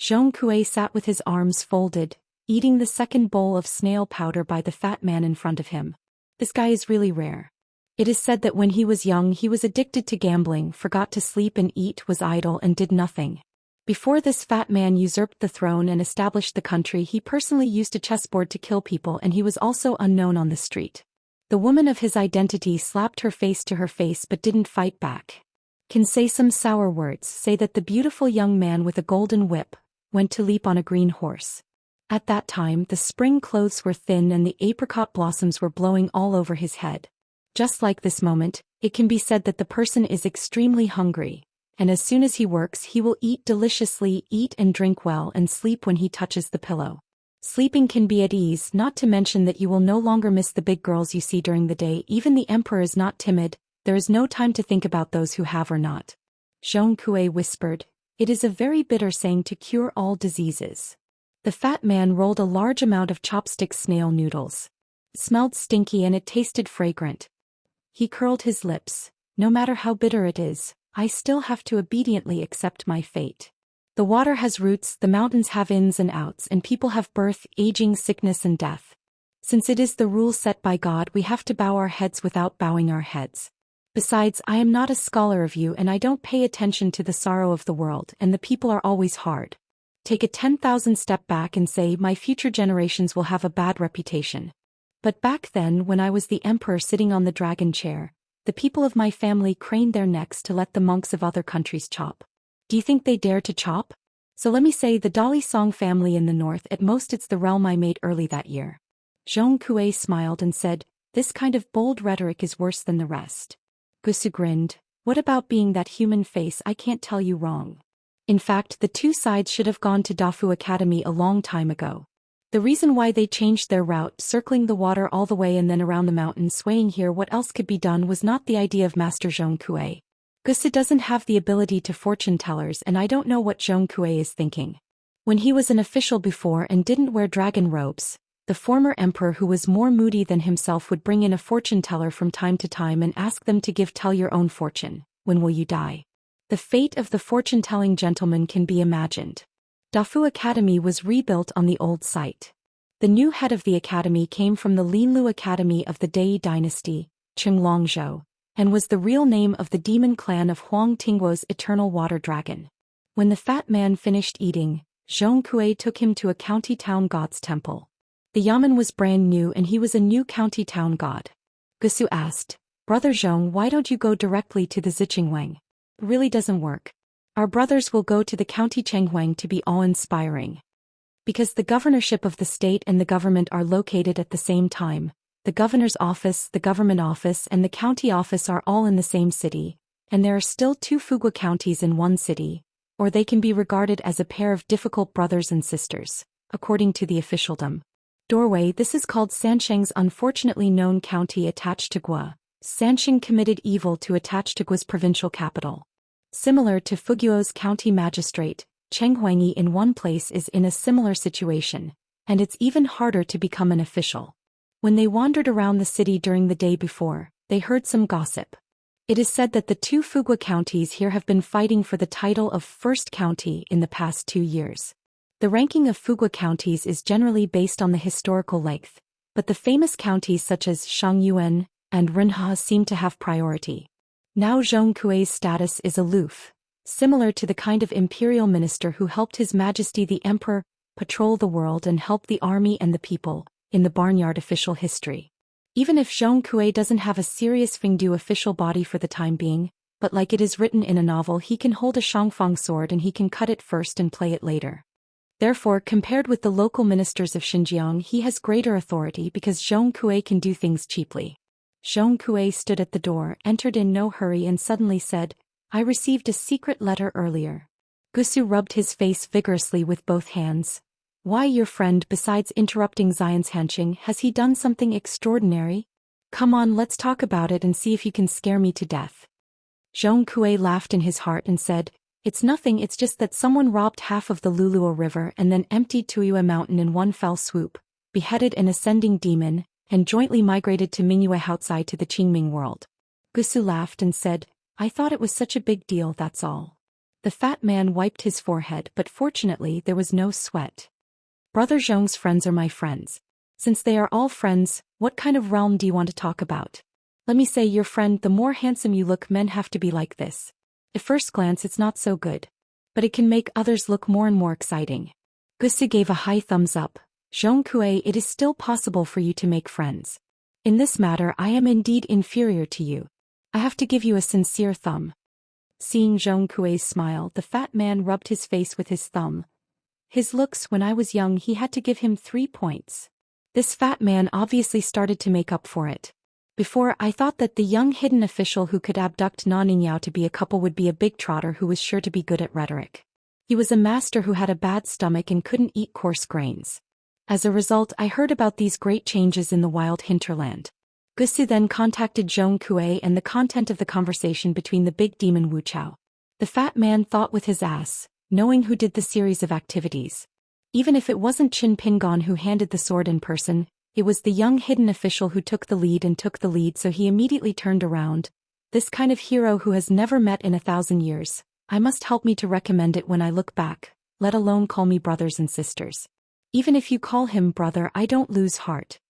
Zhong Kui sat with his arms folded, eating the second bowl of snail powder by the fat man in front of him. This guy is really rare. It is said that when he was young he was addicted to gambling, forgot to sleep and eat, was idle and did nothing. Before this fat man usurped the throne and established the country, he personally used a chessboard to kill people and he was also unknown on the street. The woman of his identity slapped her face to her face but didn't fight back. Can say some sour words, say that the beautiful young man with a golden whip went to leap on a green horse. At that time the spring clothes were thin and the apricot blossoms were blowing all over his head. Just like this moment, it can be said that the person is extremely hungry, and as soon as he works he will eat deliciously, eat and drink well and sleep when he touches the pillow. Sleeping can be at ease, not to mention that you will no longer miss the big girls you see during the day. Even the emperor is not timid, there is no time to think about those who have or not. Zhong Kui whispered, "It is a very bitter saying to cure all diseases." The fat man rolled a large amount of chopstick snail noodles. It smelled stinky and it tasted fragrant. He curled his lips. No matter how bitter it is, I still have to obediently accept my fate. The water has roots, the mountains have ins and outs, and people have birth, aging, sickness and death. Since it is the rule set by God, we have to bow our heads without bowing our heads. Besides, I am not a scholar of you and I don't pay attention to the sorrow of the world, and the people are always hard. Take a 10,000 step back and say my future generations will have a bad reputation. But back then, when I was the emperor sitting on the dragon chair, the people of my family craned their necks to let the monks of other countries chop. Do you think they dare to chop? So let me say the Dali Song family in the north, at most it's the realm I made early that year. Zhong Kuei smiled and said, this kind of bold rhetoric is worse than the rest. Gusu grinned. What about being that human face? I can't tell you wrong. In fact, the two sides should have gone to Dafu Academy a long time ago. The reason why they changed their route, circling the water all the way and then around the mountain, swaying here, what else could be done, was not the idea of Master Zhong Kuei. Gusu doesn't have the ability to fortune tellers, and I don't know what Zhong Kuei is thinking. When he was an official before and didn't wear dragon robes, the former emperor, who was more moody than himself, would bring in a fortune teller from time to time and ask them to tell your own fortune. When will you die? The fate of the fortune-telling gentleman can be imagined. Dafu Academy was rebuilt on the old site. The new head of the academy came from the Linlu Academy of the Dai dynasty, Qinglongzhou, and was the real name of the demon clan of Huang Tingguo's eternal water dragon. When the fat man finished eating, Zhong Kuei took him to a county town god's temple. The yamen was brand new and he was a new county town god. Gusu asked, Brother Zhong, why don't you go directly to the Ziqingwang? It really doesn't work. Our brothers will go to the county Chenghuang to be awe-inspiring. Because the governorship of the state and the government are located at the same time, the governor's office, the government office and the county office are all in the same city, and there are still two Fugua counties in one city, or they can be regarded as a pair of difficult brothers and sisters, according to the officialdom. Doorway, this is called Sansheng's unfortunately known county attached to Gua. Sansheng committed evil to attach to Gua's provincial capital. Similar to Fuguo's county magistrate, Chenghuangyi in one place is in a similar situation, and it's even harder to become an official. When they wandered around the city during the day before, they heard some gossip. It is said that the two Fugua counties here have been fighting for the title of first county in the past 2 years. The ranking of Fugua counties is generally based on the historical length, but the famous counties such as Shangyuan and Renha seem to have priority. Now Zhong Kuei's status is aloof, similar to the kind of imperial minister who helped His Majesty the Emperor patrol the world and help the army and the people in the barnyard official history. Even if Zhong Kuei doesn't have a serious Fengdu official body for the time being, but like it is written in a novel, he can hold a Shangfang sword and he can cut it first and play it later. Therefore, compared with the local ministers of Xinjiang, he has greater authority because Zhong Kuei can do things cheaply. Zhong Kuei stood at the door, entered in no hurry and suddenly said, I received a secret letter earlier. Gusu rubbed his face vigorously with both hands. Why, your friend, besides interrupting Xian's Hanqing, has he done something extraordinary? Come on, let's talk about it and see if you can scare me to death. Zhong Kuei laughed in his heart and said, It's nothing, it's just that someone robbed half of the Luluo River and then emptied Tuyue Mountain in one fell swoop, beheaded an ascending demon, and jointly migrated to Mingyue outside to the Qingming world. Gusu laughed and said, I thought it was such a big deal, that's all. The fat man wiped his forehead, but fortunately there was no sweat. Brother Zhong's friends are my friends. Since they are all friends, what kind of realm do you want to talk about? Let me say, your friend, the more handsome you look, men have to be like this. At first glance it's not so good. But it can make others look more and more exciting. Gusu gave a high thumbs up. Zhong Kuei, it is still possible for you to make friends. In this matter I am indeed inferior to you. I have to give you a sincere thumb. Seeing Zhong Kuei's smile, the fat man rubbed his face with his thumb. His looks, when I was young, he had to give him 3 points. This fat man obviously started to make up for it. Before, I thought that the young hidden official who could abduct Naningyao to be a couple would be a big trotter who was sure to be good at rhetoric. He was a master who had a bad stomach and couldn't eat coarse grains. As a result, I heard about these great changes in the wild hinterland. Gusu then contacted Zhong Kuei and the content of the conversation between the big demon Wu Chao. The fat man thought with his ass, knowing who did the series of activities. Even if it wasn't Qin Pingon who handed the sword in person, It was the young hidden official who took the lead, so he immediately turned around. This kind of hero who has never met in 1,000 years. I must help me to recommend it when I look back, let alone call me brothers and sisters. Even if you call him brother, I don't lose heart.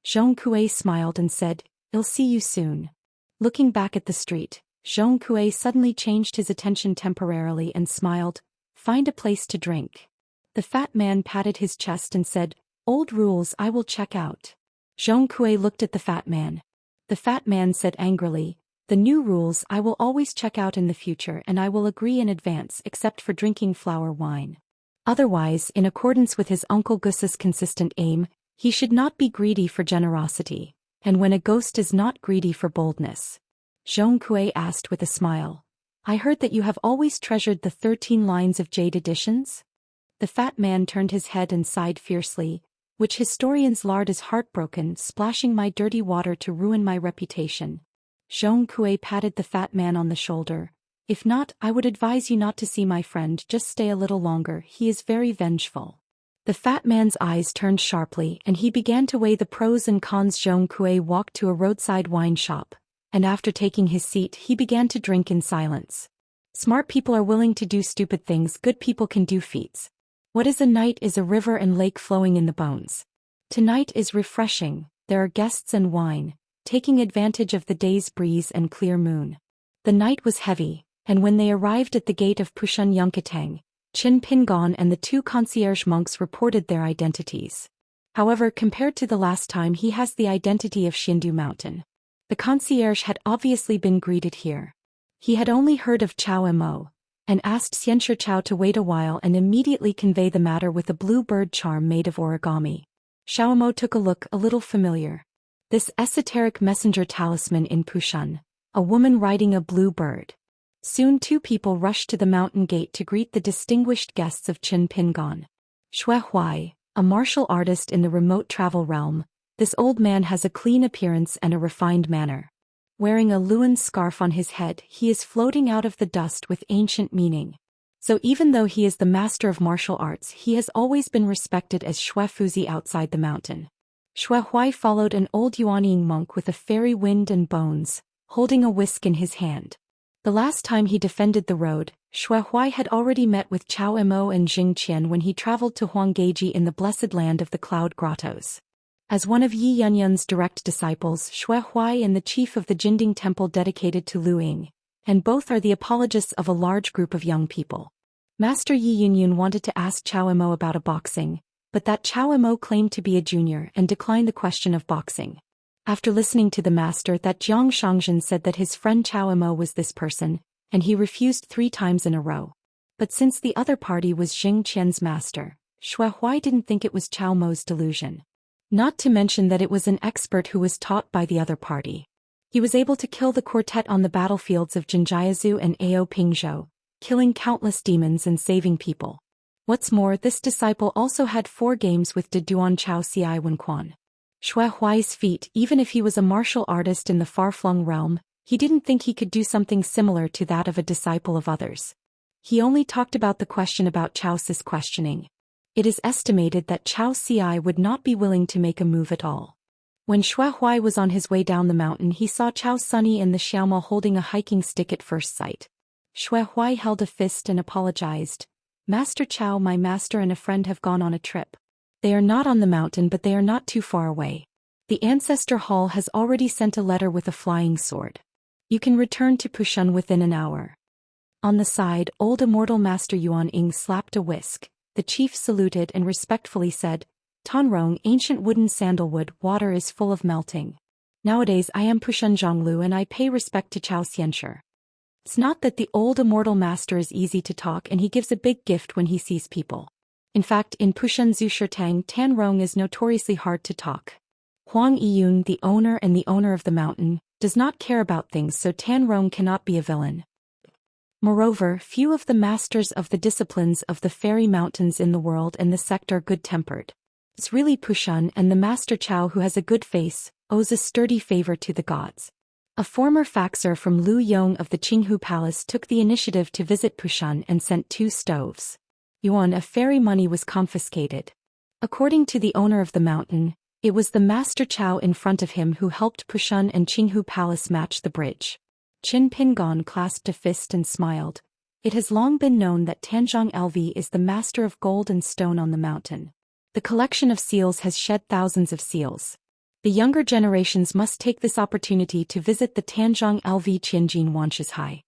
Zhong Kuei smiled and said, I'll see you soon. Looking back at the street, Zhong Kuei suddenly changed his attention temporarily and smiled, find a place to drink. The fat man patted his chest and said, old rules I will check out. Zhong Kuei looked at the fat man. The fat man said angrily, the new rules I will always check out in the future, and I will agree in advance except for drinking flower wine. Otherwise, in accordance with his Uncle Gus's consistent aim, he should not be greedy for generosity, and when a ghost is not greedy for boldness. Zhong Kuei asked with a smile, I heard that you have always treasured the 13 lines of Jade editions? The fat man turned his head and sighed fiercely, which historians lard as heartbroken, splashing my dirty water to ruin my reputation. Zhong Kuei patted the fat man on the shoulder. If not, I would advise you not to see my friend, just stay a little longer, he is very vengeful. The fat man's eyes turned sharply and he began to weigh the pros and cons. Zhong Kuei walked to a roadside wine shop, and after taking his seat he began to drink in silence. Smart people are willing to do stupid things, good people can do feats. What is a night is a river and lake flowing in the bones. Tonight is refreshing, there are guests and wine, taking advantage of the day's breeze and clear moon. The night was heavy, and when they arrived at the gate of Pushun Yunkatang, Qin Pingon and the 2 concierge monks reported their identities. However, compared to the last time, he has the identity of Xindu Mountain. The concierge had obviously been greeted here. He had only heard of Chao Mo, and asked Xianxia Chao to wait a while and immediately convey the matter with a blue bird charm made of origami. Xiao Mo took a look, a little familiar. This esoteric messenger talisman in Pushun, a woman riding a blue bird. Soon 2 people rushed to the mountain gate to greet the distinguished guests of Qin Pingon. Xue Huai, a martial artist in the remote travel realm, this old man has a clean appearance and a refined manner. Wearing a Luan scarf on his head, he is floating out of the dust with ancient meaning. So even though he is the master of martial arts, he has always been respected as Xue Fuzi outside the mountain. Xue Huai followed an old Yuanying monk with a fairy wind and bones, holding a whisk in his hand. The last time he defended the road, Xue Huai had already met with Chao Mo and Jing Qian when he traveled to Huanggeji in the blessed land of the Cloud Grottos. As one of Yi Yunyun's direct disciples, Xue Huai and the chief of the Jinding Temple dedicated to Luing, and both are the apologists of a large group of young people. Master Yi Yunyun wanted to ask Chao Mo about a boxing, but that Chao Mo claimed to be a junior and declined the question of boxing. After listening to the master, that Jiang Shangzhen said that his friend Chao Mo was this person, and he refused 3 times in a row. But since the other party was Jing Qian's master, Xue Huai didn't think it was Chao Mo's delusion. Not to mention that it was an expert who was taught by the other party. He was able to kill the quartet on the battlefields of Jinjiazu and Ao Pingzhou, killing countless demons and saving people. What's more, this disciple also had 4 games with De Duan Chao Ci Wenquan. Xue Huai's feat, even if he was a martial artist in the far-flung realm, he didn't think he could do something similar to that of a disciple of others. He only talked about the question about Chao Ci's questioning. It is estimated that Chao Ci would not be willing to make a move at all. When Xue Huai was on his way down the mountain, he saw Chao Sunny and the Xiaoma holding a hiking stick at first sight. Xue Huai held a fist and apologized. Master Chao, my master and a friend have gone on a trip. They are not on the mountain, but they are not too far away. The Ancestor Hall has already sent a letter with a flying sword. You can return to Pushun within an hour. On the side, old Immortal Master Yuan Ying slapped a whisk. The chief saluted and respectfully said, Tonrong, ancient wooden sandalwood, water is full of melting. Nowadays I am Pushun Zhonglu and I pay respect to Chao Xianxia. It's not that the old Immortal Master is easy to talk and he gives a big gift when he sees people. In fact, in Pushun Zushirtang, Tanrong is notoriously hard to talk. Huang Yiyun, the owner of the mountain, does not care about things, so Tanrong cannot be a villain. Moreover, few of the masters of the disciplines of the fairy mountains in the world and the sect are good-tempered. It's really Pushun, and the Master Chao, who has a good face, owes a sturdy favor to the gods. A former faxer from Lu Yong of the Qinghu Palace took the initiative to visit Pushun and sent 2 stoves. Yuan of fairy money was confiscated. According to the owner of the mountain, It was the Master Chao in front of him who helped Pushun and Qinghu Palace match the bridge. Qin Pingon clasped a fist and smiled. It has long been known that Tanzhong LV is the master of gold and stone on the mountain. The collection of seals has shed thousands of seals. The younger generations must take this opportunity to visit the Tanzhong LV Qianjin Wanshishai.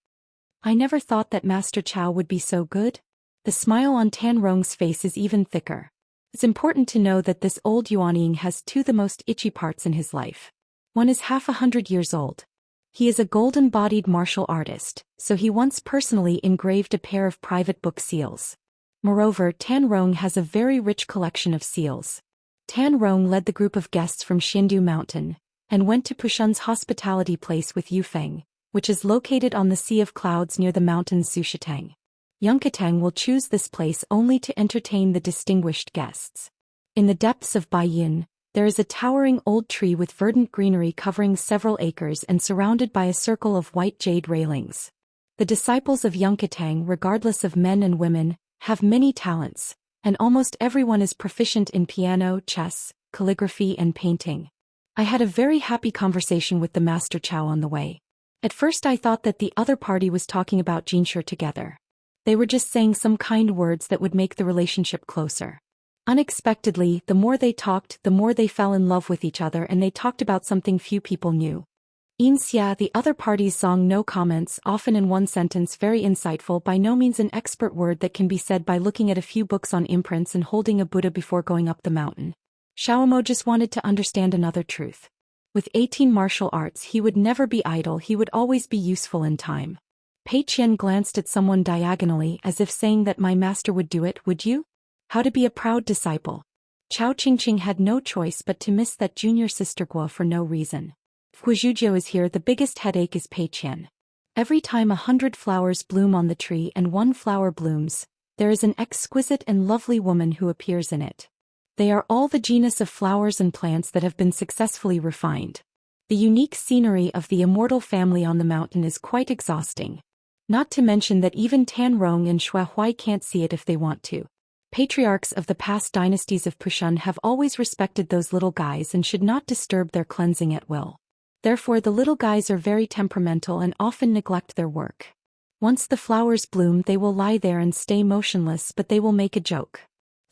I never thought that Master Chao would be so good. The smile on Tan Rong's face is even thicker. It's important to know that this old Yuanying has two the most itchy parts in his life. One is half 100 years old. He is a golden-bodied martial artist, so he once personally engraved a pair of private book seals. Moreover, Tan Rong has a very rich collection of seals. Tan Rong led the group of guests from Xindu Mountain, and went to Pushun's hospitality place with Yufeng, which is located on the Sea of Clouds near the mountains Sushatang. Yunkatang will choose this place only to entertain the distinguished guests. In the depths of Baiyin, there is a towering old tree with verdant greenery covering several acres and surrounded by a circle of white jade railings. The disciples of Yunkatang, regardless of men and women, have many talents, and almost everyone is proficient in piano, chess, calligraphy and painting. I had a very happy conversation with the Master Chao on the way. At first I thought that the other party was talking about Jinshi together. They were just saying some kind words that would make the relationship closer. Unexpectedly, the more they talked, the more they fell in love with each other, and they talked about something few people knew. Xianxia, the other party's song, no comments, often in one sentence, very insightful, by no means an expert word that can be said by looking at a few books on imprints and holding a Buddha before going up the mountain. Xiaomo just wanted to understand another truth. With 18 martial arts he would never be idle, he would always be useful in time. Pei Qian glanced at someone diagonally as if saying that my master would do it, would you? How to be a proud disciple. Chao Qingqing had no choice but to miss that junior sister Guo for no reason. If Guizhujiu is here, the biggest headache is Pei Qian. Every time 100 flowers bloom on the tree and one flower blooms, there is an exquisite and lovely woman who appears in it. They are all the genus of flowers and plants that have been successfully refined. The unique scenery of the immortal family on the mountain is quite exhausting. Not to mention that even Tan Rong and Xue Huai can't see it if they want to. Patriarchs of the past dynasties of Pushun have always respected those little guys and should not disturb their cleansing at will. Therefore the little guys are very temperamental and often neglect their work. Once the flowers bloom they will lie there and stay motionless, but they will make a joke.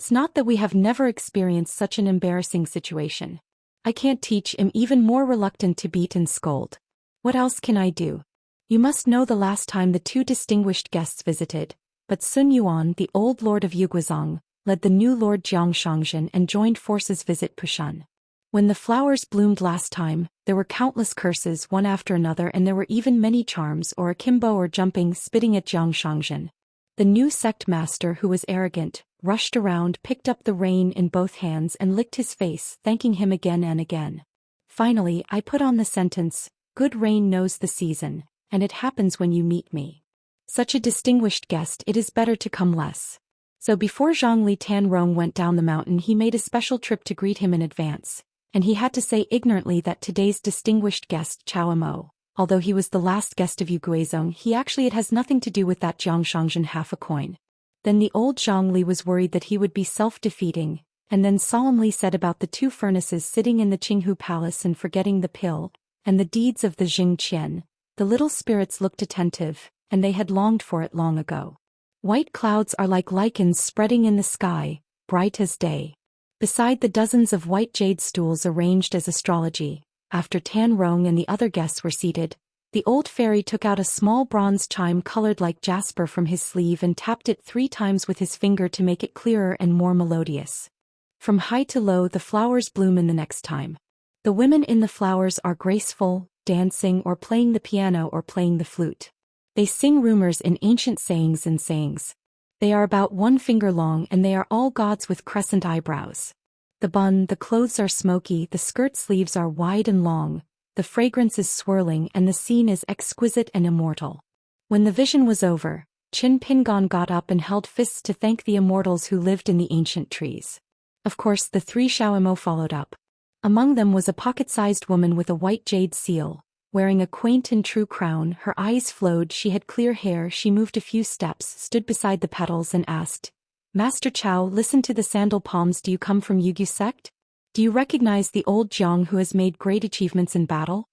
It's not that we have never experienced such an embarrassing situation. I can't teach, am even more reluctant to beat and scold. What else can I do? You must know the last time the two distinguished guests visited, but Sun Yuan, the old lord of Yuguazong, led the new lord Jiang Shangzhen and joined forces visit Pushun. When the flowers bloomed last time, there were countless curses one after another, and there were even many charms or akimbo or jumping, spitting at Jiang Shangzhen. The new sect master, who was arrogant, rushed around, picked up the rein in both hands and licked his face, thanking him again and again. Finally, I put on the sentence, "Good rain knows the season, and it happens when you meet me." Such a distinguished guest, it is better to come less. So before Zhongli, Tan Rong went down the mountain, he made a special trip to greet him in advance, and he had to say ignorantly that today's distinguished guest, Chao Mo, although he was the last guest of Yuguizong, it has nothing to do with that Jiang Shangzhen half a coin. Then the old Zhongli was worried that he would be self-defeating, and then solemnly said about the two furnaces sitting in the Qinghu Palace and forgetting the pill, and the deeds of the Zhing Qian. The little spirits looked attentive, and they had longed for it long ago. White clouds are like lichens spreading in the sky, bright as day. Beside the dozens of white jade stools arranged as astrology, after Tan Rong and the other guests were seated, the old fairy took out a small bronze chime colored like jasper from his sleeve and tapped it 3 times with his finger to make it clearer and more melodious. From high to low the flowers bloom in the next time. The women in the flowers are graceful, dancing or playing the piano or playing the flute. They sing rumors in ancient sayings and sayings. They are about 1 finger long and they are all gods with crescent eyebrows. The clothes are smoky, the skirt sleeves are wide and long, the fragrance is swirling and the scene is exquisite and immortal. When the vision was over, Qin Pingon got up and held fists to thank the immortals who lived in the ancient trees. Of course the 3 Xiaomo followed up. Among them was a pocket-sized woman with a white jade seal, wearing a quaint and true crown. Her eyes flowed, she had clear hair, she moved a few steps, stood beside the petals and asked, "Master Chao, listen to the sandal palms, do you come from Yugu sect? Do you recognize the old Jiang who has made great achievements in battle?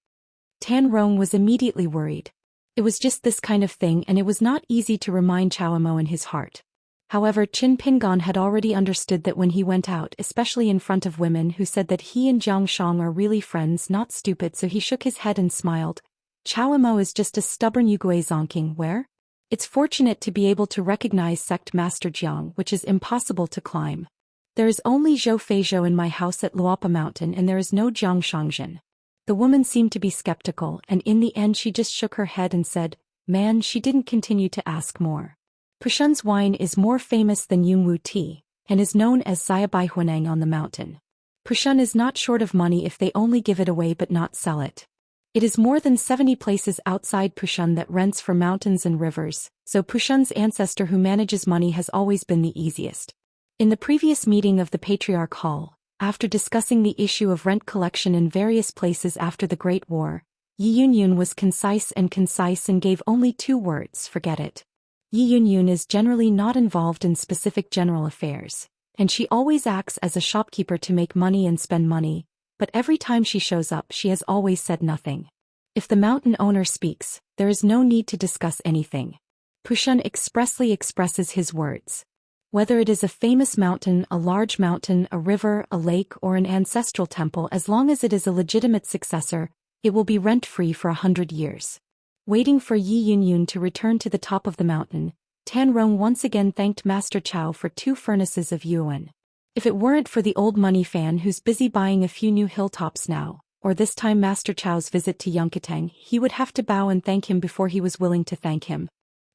Tan Rong was immediately worried. It was just this kind of thing, and it was not easy to remind Chao Mo in his heart. However, Qin Pingan had already understood that when he went out, especially in front of women who said that he and Jiang Shang are really friends, not stupid, so he shook his head and smiled. Chao Mo is just a stubborn Yugui zonking where? It's fortunate to be able to recognize Sect Master Jiang, which is impossible to climb. There is only Zhou Feizhou in my house at Luopa Mountain, and there is no Jiang Shangzhen. The woman seemed to be skeptical, and in the end she just shook her head and said, "Man," she didn't continue to ask more. Pushun's wine is more famous than Yungwu tea, and is known as Xiabai Huaneng on the mountain. Pushun is not short of money if they only give it away but not sell it. It is more than 70 places outside Pushun that rents for mountains and rivers, so Pushun's ancestor who manages money has always been the easiest. In the previous meeting of the Patriarch Hall, after discussing the issue of rent collection in various places after the Great War, Yi Yunyun was concise and gave only 2 words: forget it. Yi Yunyun is generally not involved in specific general affairs, and she always acts as a shopkeeper to make money and spend money, but every time she shows up she has always said nothing. If the mountain owner speaks, there is no need to discuss anything. Pushun expressly expresses his words. Whether it is a famous mountain, a large mountain, a river, a lake, or an ancestral temple, as long as it is a legitimate successor, it will be rent-free for 100 years. Waiting for Yi Yunyun to return to the top of the mountain, Tan Rong once again thanked Master Chao for 2 furnaces of yuan. If it weren't for the old money fan who's busy buying a few new hilltops now, or this time Master Chao's visit to Yongkatang, he would have to bow and thank him before he was willing to thank him.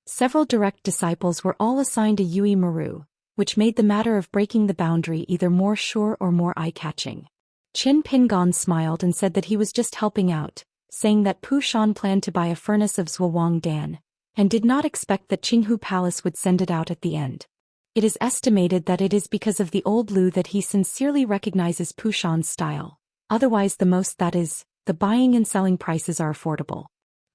Several direct disciples were all assigned a Yui Maru, which made the matter of breaking the boundary either more sure or more eye-catching. Qin Pingan smiled and said that he was just helping out, saying that Pu Shan planned to buy a furnace of Zhuang Dan, and did not expect that Qinghu Palace would send it out at the end. It is estimated that it is because of the old Lu that he sincerely recognizes Pu Shan's style, otherwise the buying and selling prices are affordable.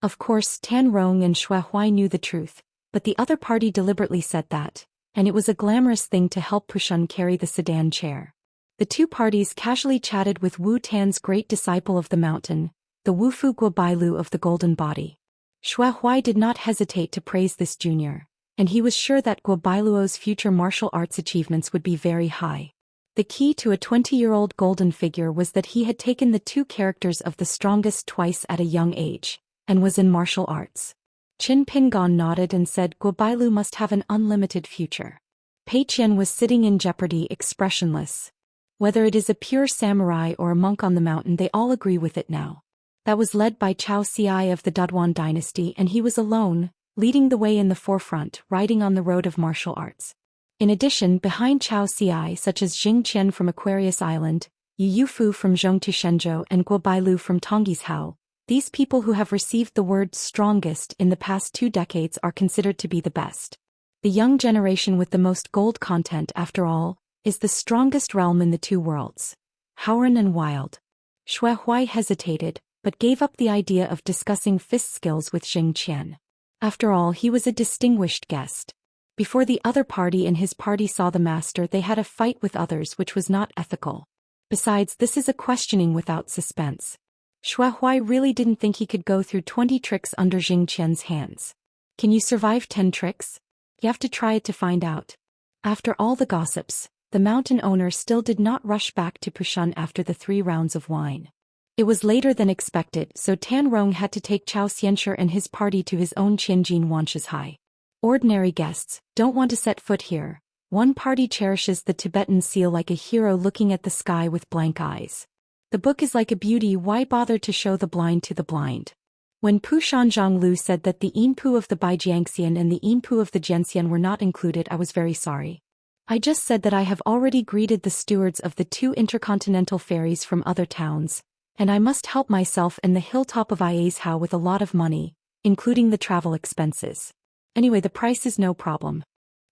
Of course, Tan Rong and Xue Huai knew the truth, but the other party deliberately said that, and it was a glamorous thing to help Pushun carry the sedan chair. The 2 parties casually chatted with Wu Tan's great disciple of the mountain, the Wufu Guobailu of the Golden Body. Xue Huai did not hesitate to praise this junior, and he was sure that Guobailuo's future martial arts achievements would be very high. The key to a 20-year-old golden figure was that he had taken the 2 characters of the strongest twice at a young age, and was in martial arts. Qin Pingan nodded and said Guobailu must have an unlimited future. Pei Qian was sitting in jeopardy, expressionless. Whether it is a pure samurai or a monk on the mountain, they all agree with it now. That was led by Chao Xiai of the Daoist dynasty, and he was alone, leading the way in the forefront, riding on the road of martial arts. In addition, behind Chao Xiai, such as Jing Qian from Aquarius Island, Yu Yufu from Zhongtu Shenzhou, and Guobailu from Tongyi's Hao, these people who have received the word strongest in the past 2 decades are considered to be the best. The young generation with the most gold content, after all, is the strongest realm in the 2 worlds. Howren and Wild. Xue Huai hesitated, but gave up the idea of discussing fist skills with Jing Qian. After all, he was a distinguished guest. Before the other party and his party saw the master, they had a fight with others which was not ethical. Besides, this is a questioning without suspense. Xue Huai really didn't think he could go through 20 tricks under Jing Qian's hands. Can you survive 10 tricks? You have to try it to find out. After all the gossips, the mountain owner still did not rush back to Pushun after the 3 rounds of wine. It was later than expected, so Tan Rong had to take Chao Xianxia and his party to his own Qianjin Wanshas High. Ordinary guests don't want to set foot here. One party cherishes the Tibetan seal like a hero looking at the sky with blank eyes. The book is like a beauty, why bother to show the blind to the blind? When Pu Shanzhang Lu said that the Yinpu of the Baijiangxian and the Yinpu of the Jianxian were not included, I was very sorry. I just said that I have already greeted the stewards of the 2 intercontinental ferries from other towns, and I must help myself and the hilltop of Iazhao with a lot of money, including the travel expenses. Anyway, the price is no problem.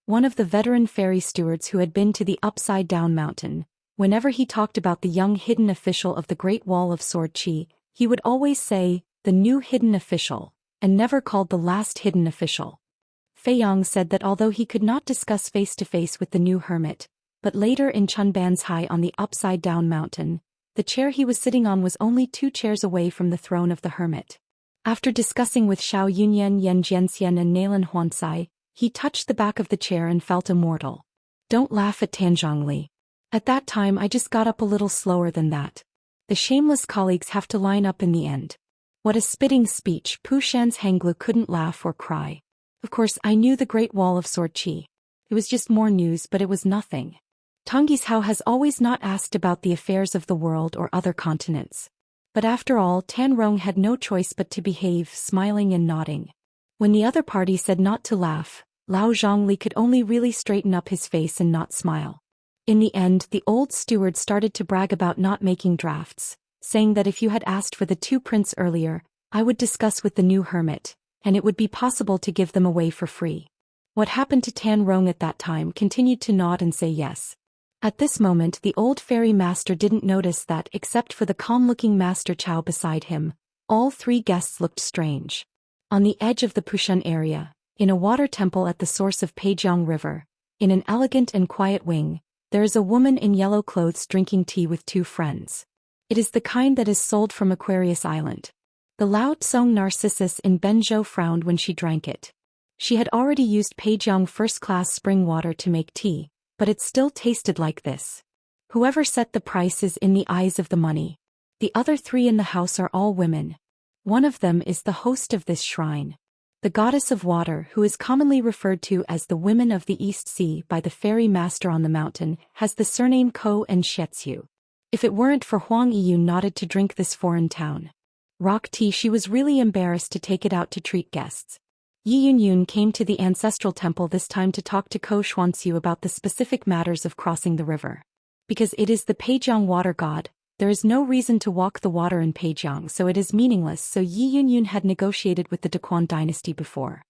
One of the veteran ferry stewards who had been to the Upside Down Mountain, whenever he talked about the young hidden official of the Great Wall of Sword Qi, he would always say, the new hidden official, and never called the last hidden official. Fei Yang said that although he could not discuss face-to-face with the new hermit, but later in Chunban's high on the upside-down mountain, the chair he was sitting on was only 2 chairs away from the throne of the hermit. After discussing with Xiao Yunyan, Yan Jianxian and Nalan Huancai, he touched the back of the chair and felt immortal. Don't laugh at Tanzhongli. At that time I just got up a little slower than that. The shameless colleagues have to line up in the end. What a spitting speech. Pu Shan's Hanglu couldn't laugh or cry. Of course I knew the Great Wall of Sword Qi. It was just more news, but it was nothing. Tongyi's Hao has always not asked about the affairs of the world or other continents. But after all, Tan Rong had no choice but to behave, smiling and nodding. When the other party said not to laugh, Lao Zhongli could only really straighten up his face and not smile. In the end, the old steward started to brag about not making drafts, saying that if you had asked for the 2 prints earlier, I would discuss with the new hermit, and it would be possible to give them away for free. What happened to Tan Rong at that time continued to nod and say yes. At this moment the old fairy master didn't notice that, except for the calm-looking Master Chow beside him, all 3 guests looked strange. On the edge of the Pushan area, in a water temple at the source of Peijiang River, in an elegant and quiet wing, there is a woman in yellow clothes drinking tea with 2 friends. It is the kind that is sold from Aquarius Island. The Lao Tsong Narcissus in Benzhou frowned when she drank it. She had already used Peijiang first-class spring water to make tea, but it still tasted like this. Whoever set the price is in the eyes of the money. The other 3 in the house are all women. One of them is the host of this shrine. The goddess of water, who is commonly referred to as the Women of the East Sea by the fairy master on the mountain, has the surname Ko and Xietsu. If it weren't for Huang Yiyun nodded to drink this foreign town rock tea, she was really embarrassed to take it out to treat guests. Yi Yunyun came to the ancestral temple this time to talk to Ko Xuanxiu about the specific matters of crossing the river. Because it is the Peijiang water god, there is no reason to walk the water in Peijiang, so it is meaningless, so Yi Yunyun had negotiated with the Daquan dynasty before.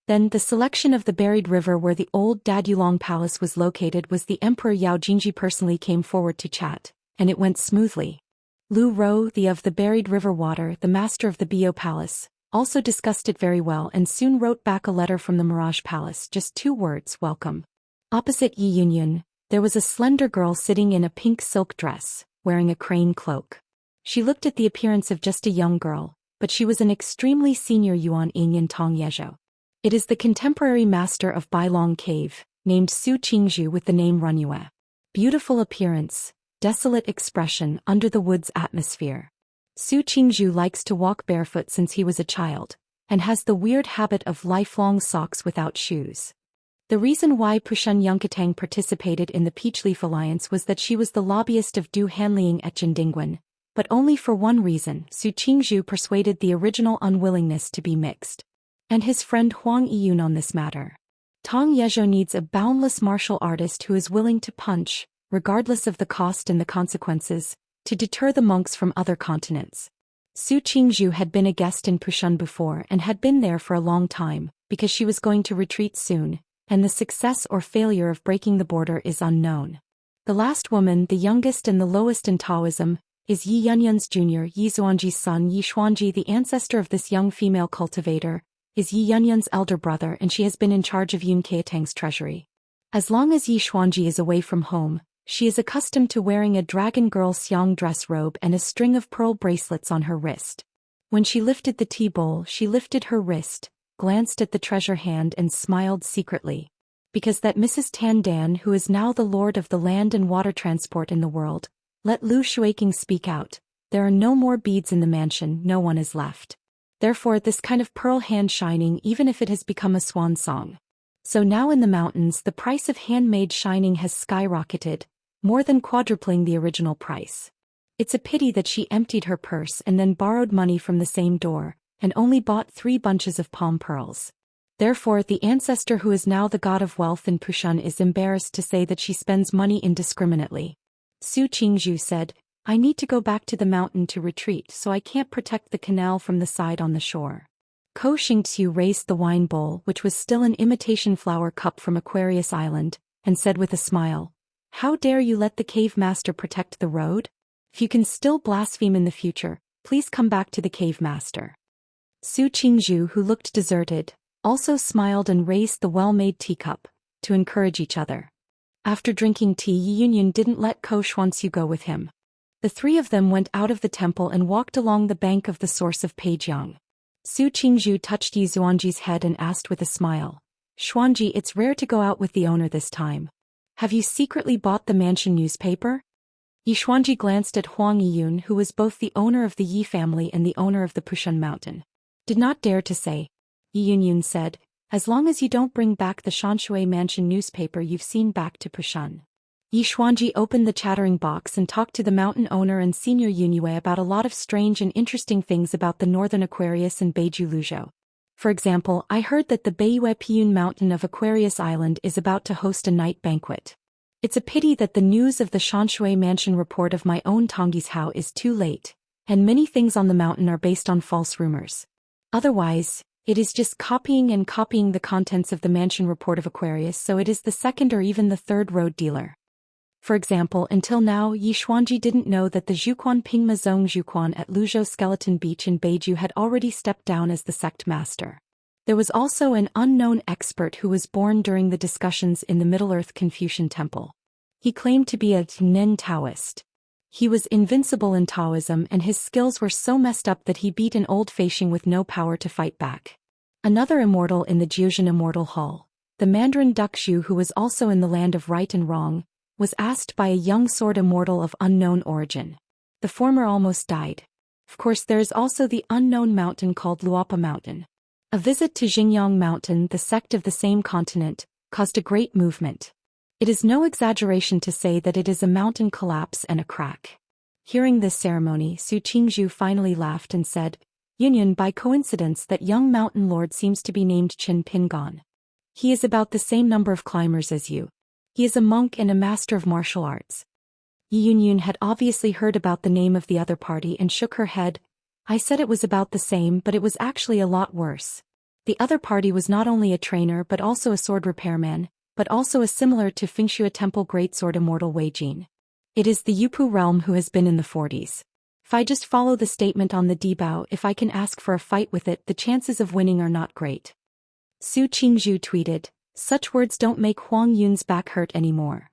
Then the selection of the buried river where the old Dadulong palace was located was the Emperor Yao Jingji personally came forward to chat, and it went smoothly. Lu Ro, the of the buried river water, the master of the Bio palace, also discussed it very well and soon wrote back a letter from the Mirage Palace, just 2 words, welcome. Opposite Yi Yunyun, there was a slender girl sitting in a pink silk dress, wearing a crane cloak. She looked at the appearance of just a young girl, but she was an extremely senior Yuan Yinyan Tong Yezhou. It is the contemporary master of Bailong Cave, named Su Qingzhu with the name Runyue. Beautiful appearance, desolate expression under the woods atmosphere. Su Qingzhu likes to walk barefoot since he was a child, and has the weird habit of lifelong socks without shoes. The reason why Pushan Yunkatang participated in the Peachleaf Alliance was that she was the lobbyist of Du Hanliang at Jindingguan, but only for one reason. Su Qingzhu persuaded the original unwillingness to be mixed, and his friend Huang Yiyun on this matter. Tong Yezhou needs a boundless martial artist who is willing to punch, regardless of the cost and the consequences, to deter the monks from other continents. Su Qingzhu had been a guest in Pushan before and had been there for a long time, because she was going to retreat soon, and the success or failure of breaking the border is unknown. The last woman, the youngest and the lowest in Taoism, is Yi Yunyun's junior, Yi Zuanji's son. Yi Xuanji, the ancestor of this young female cultivator, is Yi Yunyun's elder brother, and she has been in charge of Yun Keatang's treasury. As long as Yi Xuanji is away from home, she is accustomed to wearing a dragon girl xiang dress robe and a string of pearl bracelets on her wrist. When she lifted the tea bowl, she lifted her wrist, glanced at the treasure hand and smiled secretly. Because that Mrs. Tan Dan, who is now the lord of the land and water transport in the world, let Lu Shuiking speak out. There are no more beads in the mansion, no one is left. Therefore this kind of pearl hand shining, even if it has become a swan song. So now in the mountains the price of handmade shining has skyrocketed, more than quadrupling the original price. It's a pity that she emptied her purse and then borrowed money from the same door, and only bought 3 bunches of palm pearls. Therefore the ancestor who is now the god of wealth in Pushan is embarrassed to say that she spends money indiscriminately. Su Qingzhu said, I need to go back to the mountain to retreat, so I can't protect the canal from the side on the shore. Ko Xingxiu raised the wine bowl, which was still an imitation flower cup from Aquarius Island, and said with a smile, How dare you let the cave master protect the road? If you can still blaspheme in the future, please come back to the cave master. Su Qingzhu, who looked deserted, also smiled and raised the well-made teacup, to encourage each other. After drinking tea, Yi Yunyun didn't let Ko Xuanxu go with him. The three of them went out of the temple and walked along the bank of the source of Peijiang. Su Qingzhu touched Yi Xuanji's head and asked with a smile, "Xuanji, it's rare to go out with the owner this time. Have you secretly bought the mansion newspaper?" Yi Xuanji glanced at Huang Yiyun, who was both the owner of the Yi family and the owner of the Pushan Mountain. Did not dare to say. Yi Yunyun said, "As long as you don't bring back the Shanshui mansion newspaper you've seen back to Pushan." Yi Xuanji opened the chattering box and talked to the mountain owner and senior Yunyue about a lot of strange and interesting things about the northern Aquarius and Beiju Luzhou. For example, I heard that the Beiyue Piyun mountain of Aquarius Island is about to host a night banquet. It's a pity that the news of the Shanshui mansion report of my own Tongyi's Hao is too late, and many things on the mountain are based on false rumors. Otherwise, it is just copying the contents of the mansion report of Aquarius, so it is the second or even the third road dealer. For example, until now, Yi Xuanji didn't know that the Zhuquan Pingma Zong Zhuquan at Luzhou Skeleton Beach in Beiju had already stepped down as the sect master. There was also an unknown expert who was born during the discussions in the Middle-earth Confucian Temple. He claimed to be a Nen Taoist. He was invincible in Taoism and his skills were so messed up that he beat an old Feishing with no power to fight back. Another immortal in the Jiuzhen Immortal Hall, the Mandarin Duxu, who was also in the land of right and wrong, was asked by a young sword immortal of unknown origin. The former almost died. Of course, there is also the unknown mountain called Luopa Mountain. A visit to Xingyang Mountain, the sect of the same continent, caused a great movement. It is no exaggeration to say that it is a mountain collapse and a crack. Hearing this ceremony, Su Qingzhu finally laughed and said, "Yunyun, by coincidence that young mountain lord seems to be named Qin Pingon. He is about the same number of climbers as you. He is a monk and a master of martial arts." Yi Yunyun had obviously heard about the name of the other party and shook her head. "I said it was about the same, but it was actually a lot worse. The other party was not only a trainer but also a sword repairman, but also a similar to Fengxue Temple greatsword immortal Wei Jin. It is the Yupu realm who has been in the 40s. If I just follow the statement on the Dibao, if I can ask for a fight with it, the chances of winning are not great." Su Qingzhu tweeted, "Such words don't make Huang Yun's back hurt anymore."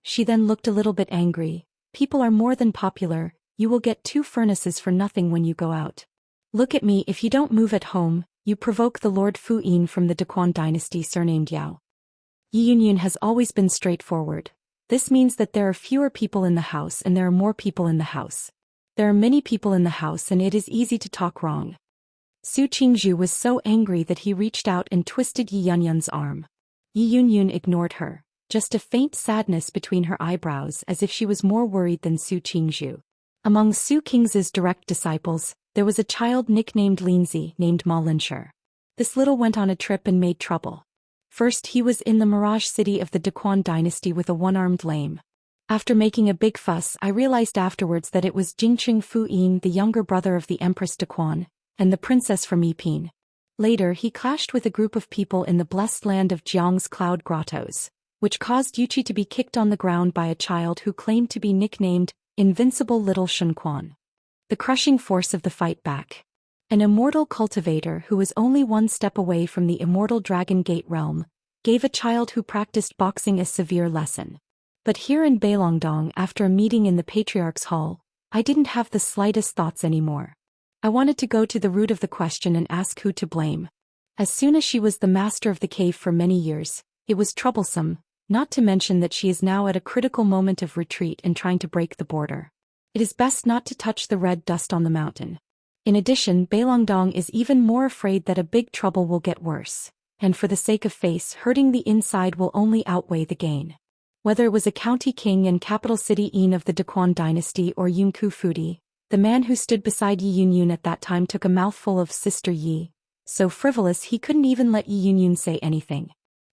She then looked a little bit angry. "People are more than popular, you will get 2 furnaces for nothing when you go out. Look at me, if you don't move at home, you provoke the Lord Fu Yin from the Daquan dynasty surnamed Yao." Yi Yunyun has always been straightforward. This means that there are fewer people in the house and there are more people in the house. There are many people in the house and it is easy to talk wrong. Su Qingzhu was so angry that he reached out and twisted Yi Yunyun's arm. Yi Yunyun ignored her, just a faint sadness between her eyebrows as if she was more worried than Su Qingzhu. Among Su King's direct disciples, there was a child nicknamed Linzi named Ma Linshi. This little went on a trip and made trouble. First he was in the Mirage city of the Daquan dynasty with a one-armed lame. After making a big fuss, I realized afterwards that it was Jingqing Fu Yin, the younger brother of the Empress Daquan, and the princess from Yipin. Later he clashed with a group of people in the blessed land of Jiang's Cloud Grottos, which caused Yuqi to be kicked on the ground by a child who claimed to be nicknamed Invincible Little Shunquan. The crushing force of the fight back. An immortal cultivator who was only one step away from the immortal Dragon Gate realm, gave a child who practiced boxing a severe lesson. But here in Beilongdong, after a meeting in the Patriarch's Hall, I didn't have the slightest thoughts anymore. I wanted to go to the root of the question and ask who to blame. As soon as she was the master of the cave for many years, it was troublesome, not to mention that she is now at a critical moment of retreat and trying to break the border. It is best not to touch the red dust on the mountain. In addition, Beilongdong is even more afraid that a big trouble will get worse, and for the sake of face, hurting the inside will only outweigh the gain. Whether it was a county king and capital city Yin of the Daquan dynasty or Yunku Fudi, the man who stood beside Yi Yunyun at that time took a mouthful of Sister Yi, so frivolous he couldn't even let Yi Yunyun say anything.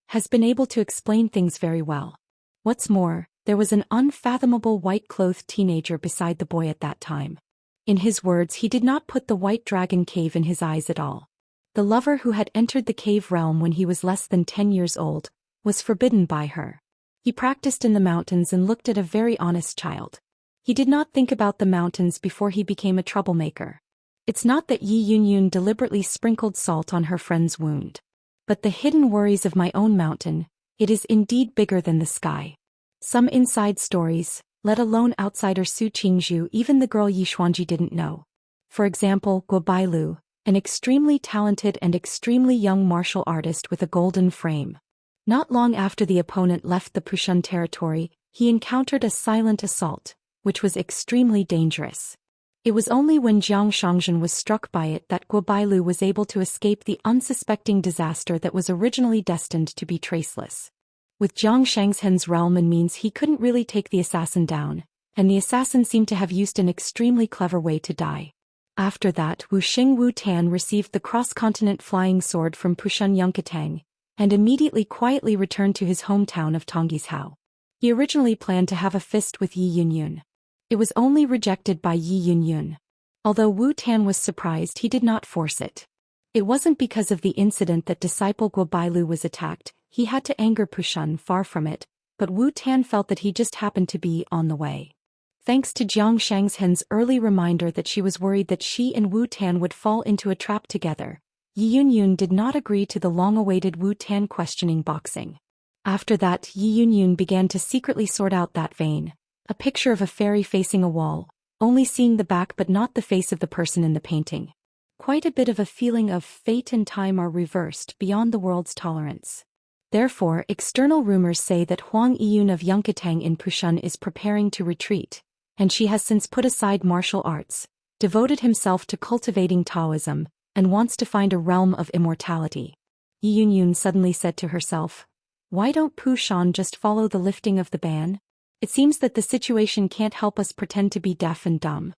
Has been able to explain things very well. What's more, there was an unfathomable white-clothed teenager beside the boy at that time. In his words, he did not put the white dragon cave in his eyes at all. The lover who had entered the cave realm when he was less than 10 years old, was forbidden by her. He practiced in the mountains and looked at a very honest child. He did not think about the mountains before he became a troublemaker. It's not that Yi Yunyun deliberately sprinkled salt on her friend's wound. But the hidden worries of my own mountain, it is indeed bigger than the sky. Some inside stories, let alone outsider Su Qingzhu, even the girl Yi Xuanji didn't know. For example, Guo Bailu, an extremely talented and extremely young martial artist with a golden frame. Not long after the opponent left the Pushun territory, he encountered a silent assault, which was extremely dangerous. It was only when Jiang Shangzhen was struck by it that Guo Bailu was able to escape the unsuspecting disaster that was originally destined to be traceless. With Jiang Shangzhen's realm and means, he couldn't really take the assassin down, and the assassin seemed to have used an extremely clever way to die. After that, Wuxing Wu Tan received the cross-continent flying sword from Pushun Yunkatang, and immediately quietly returned to his hometown of Tonggishao. He originally planned to have a fist with Yi Yunyun. It was only rejected by Yi Yunyun. Although Wu Tan was surprised, he did not force it. It wasn't because of the incident that disciple Guo Bailu was attacked. He had to anger Pushun, far from it, but Wu Tan felt that he just happened to be on the way. Thanks to Jiang Shangzhen's early reminder that she was worried that she and Wu Tan would fall into a trap together, Yi Yunyun did not agree to the long-awaited Wu Tan questioning boxing. After that, Yi Yunyun began to secretly sort out that vein, a picture of a fairy facing a wall, only seeing the back but not the face of the person in the painting. Quite a bit of a feeling of fate and time are reversed beyond the world's tolerance. Therefore, external rumors say that Huang Yiyun of Yunkatang in Pushun is preparing to retreat, and she has since put aside martial arts, devoted himself to cultivating Taoism, and wants to find a realm of immortality. Yi Yunyun suddenly said to herself, "Why don't Pushun just follow the lifting of the ban? It seems that the situation can't help us pretend to be deaf and dumb."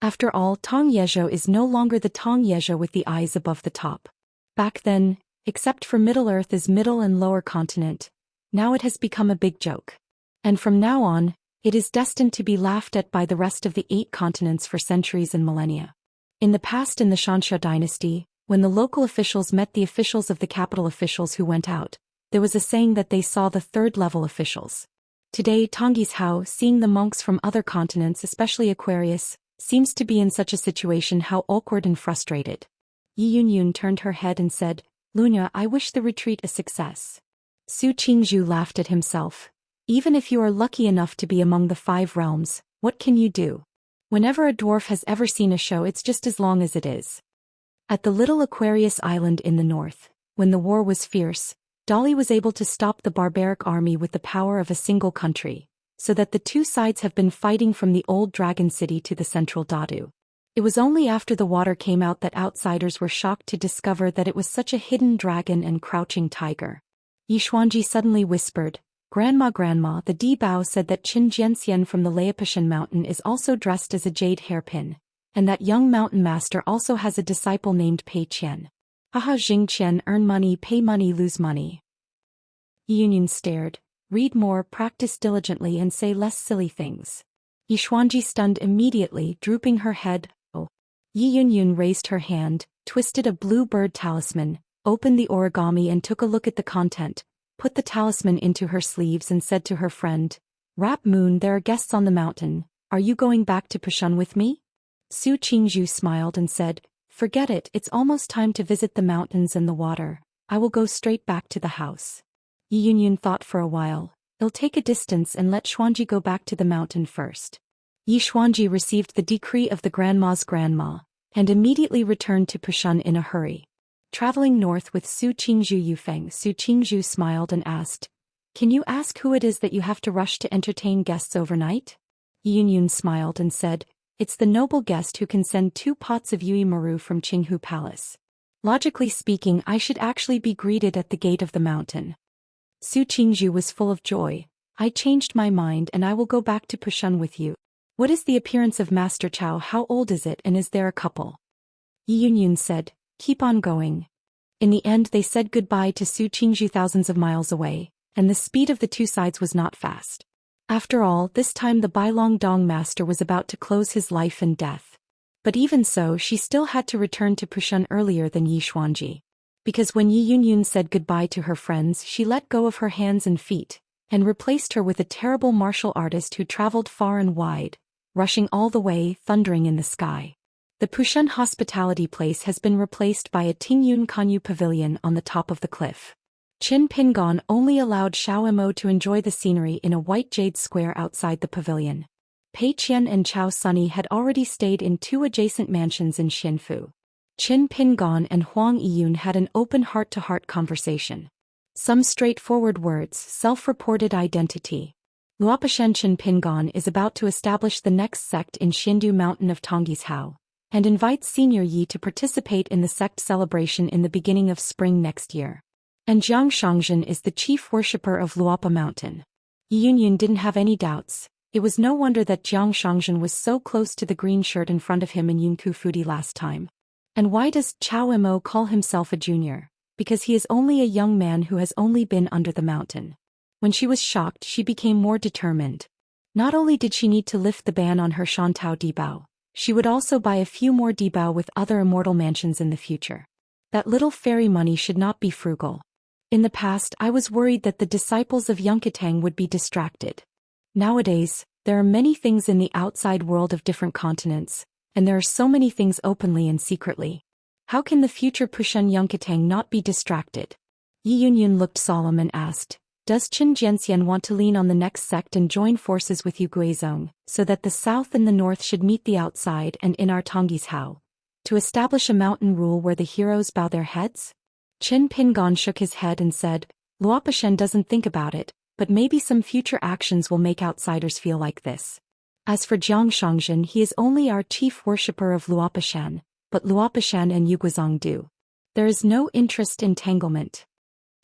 After all, Tong Yezhou is no longer the Tong Yezhou with the eyes above the top. Back then, except for Middle-earth as middle and lower continent, now it has become a big joke. And from now on, it is destined to be laughed at by the rest of the 8 continents for centuries and millennia. In the past, in the Xianxia dynasty, when the local officials met the officials of the capital officials who went out, there was a saying that they saw the third-level officials. Today, Tonggishao, seeing the monks from other continents, especially Aquarius, seems to be in such a situation. How awkward and frustrated. Yi Yunyun turned her head and said, "Lunya, I wish the retreat a success." Su Qingzhu laughed at himself. Even if you are lucky enough to be among the 5 realms, what can you do? Whenever a dwarf has ever seen a show, it's just as long as it is. At the little Aquarius island in the north, when the war was fierce, Dali was able to stop the barbaric army with the power of a single country, so that the 2 sides have been fighting from the old dragon city to the central Dadu. It was only after the water came out that outsiders were shocked to discover that it was such a hidden dragon and crouching tiger. Yi Xuanji suddenly whispered, Grandma, the Dibao said that Qin Jianxian from the Laopashan mountain is also dressed as a jade hairpin, and that young mountain master also has a disciple named Pei Qian. Haha, Jing Qian, earn money, pay money, lose money." Yi Yunyun stared. "Read more, practice diligently, and say less silly things." Yi Xuanji stunned immediately, drooping her head. "Oh." Yi Yunyun raised her hand, twisted a blue bird talisman, opened the origami and took a look at the content, put the talisman into her sleeves and said to her friend, "Rap Moon, there are guests on the mountain. Are you going back to Pushun with me?" Su Qingzhu smiled and said, "Forget it, it's almost time to visit the mountains and the water. I will go straight back to the house." Yi Yunyun thought for a while. "I'll take a distance and let Xuanji go back to the mountain first." Yi Xuanji received the decree of the grandma's grandma, and immediately returned to Pushun in a hurry. Traveling north with Su Qingzhu Yufeng, Su Qingzhu smiled and asked, "Can you ask who it is that you have to rush to entertain guests overnight?" Yi Yunyun smiled and said, "It's the noble guest who can send 2 pots of Yui Maru from Qinghu Palace. Logically speaking, I should actually be greeted at the gate of the mountain." Su Qingzhu was full of joy. "I changed my mind and I will go back to Pushun with you. What is the appearance of Master Chao? How old is it, and is there a couple?" Yi Yunyun said, "Keep on going." In the end, they said goodbye to Su Qingzhu thousands of miles away, and the speed of the 2 sides was not fast. After all, this time the Bailong Dong master was about to close his life and death. But even so, she still had to return to Pushun earlier than Yi Xuanji. Because when Yi Yunyun said goodbye to her friends, she let go of her hands and feet, and replaced her with a terrible martial artist who traveled far and wide, rushing all the way, thundering in the sky. The Pushun hospitality place has been replaced by a Tingyun Kanyu pavilion on the top of the cliff. Qin Pingon only allowed Xiao Mo to enjoy the scenery in a white jade square outside the pavilion. Pei Qian and Chao Sunny had already stayed in 2 adjacent mansions in Xinfu. Qin Pingon and Huang Yiyun had an open heart-to-heart conversation. Some straightforward words, self-reported identity. Luopishen Qin Pingon is about to establish the next sect in Xindu Mountain of Tonggishao, and invites Senior Yi to participate in the sect celebration in the beginning of spring next year. And Jiang Shangzhen is the chief worshipper of Luopa Mountain. Yiyun didn't have any doubts. It was no wonder that Jiang Shangzhen was so close to the green shirt in front of him in Yunku Fudi last time. And why does Chao Mo call himself a junior? Because he is only a young man who has only been under the mountain. When she was shocked, she became more determined. Not only did she need to lift the ban on her Shantao Dibao, she would also buy a few more Dibao with other immortal mansions in the future. That little fairy money should not be frugal. In the past, I was worried that the disciples of Yunkatang would be distracted. Nowadays, there are many things in the outside world of different continents, and there are so many things openly and secretly. How can the future Pushun Yunkatang not be distracted? Yi Yunyun looked solemn and asked, does Qin Jianxian want to lean on the next sect and join forces with Yu Guizhong, so that the south and the north should meet the outside and in our Tonggishao, to establish a mountain rule where the heroes bow their heads? Qin Pingon shook his head and said, Luopishen doesn't think about it, but maybe some future actions will make outsiders feel like this. As for Jiang Shangzhen, he is only our chief worshipper of Luopishan, but Luopishan and Yuguizhong do. There is no interest entanglement.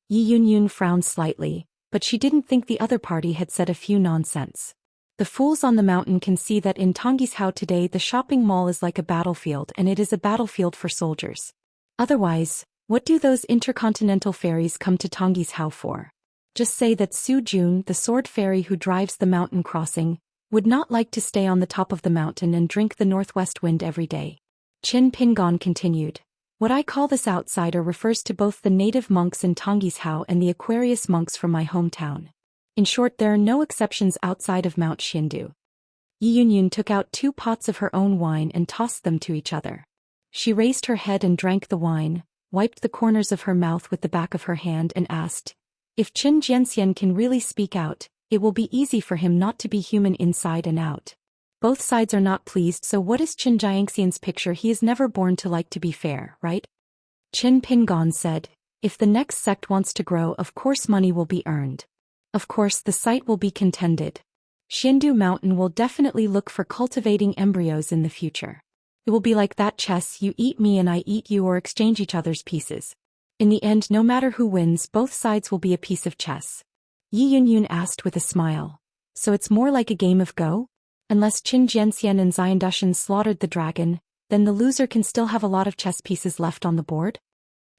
Yi Yunyun frowned slightly, but she didn't think the other party had said a few nonsense. The fools on the mountain can see that in Tonggishao today the shopping mall is like a battlefield, and it is a battlefield for soldiers. Otherwise, what do those intercontinental ferries come to Tonggishao for? Just say that Su Jun, the sword fairy who drives the mountain crossing, would not like to stay on the top of the mountain and drink the northwest wind every day. Qin Pingon continued. What I call this outsider refers to both the native monks in Tonggishao and the Aquarius monks from my hometown. In short, there are no exceptions outside of Mount Xindu. Yi Yunyun took out 2 pots of her own wine and tossed them to each other. She raised her head and drank the wine, wiped the corners of her mouth with the back of her hand and asked, if Qin Jianxian can really speak out, it will be easy for him not to be human inside and out. Both sides are not pleased, so what is Qin Jianxian's picture? He is never born to like to be fair, right? Qin Pingon said, if the next sect wants to grow, of course money will be earned. Of course the site will be contended. Xindu Mountain will definitely look for cultivating embryos in the future. It will be like that chess, you eat me and I eat you, or exchange each other's pieces. In the end, no matter who wins, both sides will be a piece of chess. Yi Yunyun asked with a smile. So it's more like a game of Go? Unless Qin Jianxian and Xiandushan slaughtered the dragon, then the loser can still have a lot of chess pieces left on the board?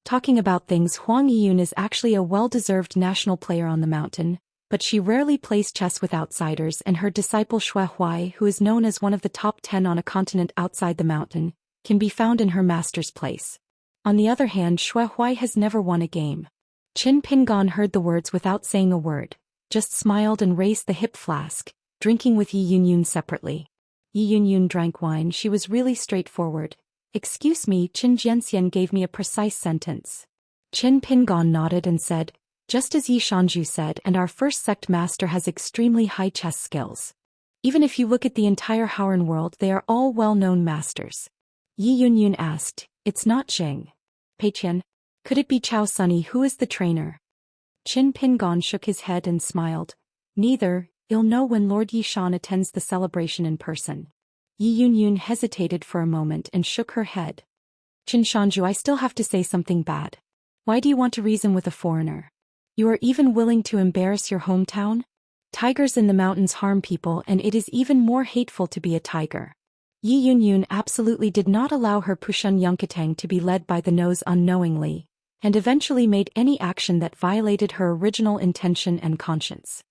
Talking about things, Huang Yiyun is actually a well-deserved national player on the mountain, but she rarely plays chess with outsiders, and her disciple Xue Huai, who is known as one of the top 10 on a continent outside the mountain, can be found in her master's place. On the other hand, Xue Huai has never won a game. Qin Pingon heard the words without saying a word, just smiled and raised the hip flask, drinking with Yi Yunyun separately. Yi Yunyun drank wine. She was really straightforward. Excuse me, Qin Jianxian gave me a precise sentence. Qin Pingon nodded and said, just as Yi Shanju said, and our first sect master has extremely high chess skills. Even if you look at the entire Howren world, they are all well-known masters. Yi Yunyun asked, it's not Jing Peiqian? Could it be Chao Sunny who is the trainer? Qin Pingon shook his head and smiled. Neither, you'll know when Lord Yishan attends the celebration in person. Yi Yunyun hesitated for a moment and shook her head. Qin Shanju, I still have to say something bad. Why do you want to reason with a foreigner? You are even willing to embarrass your hometown? Tigers in the mountains harm people, and it is even more hateful to be a tiger. Yi Yunyun absolutely did not allow her Pushun Yunkatang to be led by the nose unknowingly, and eventually made any action that violated her original intention and conscience.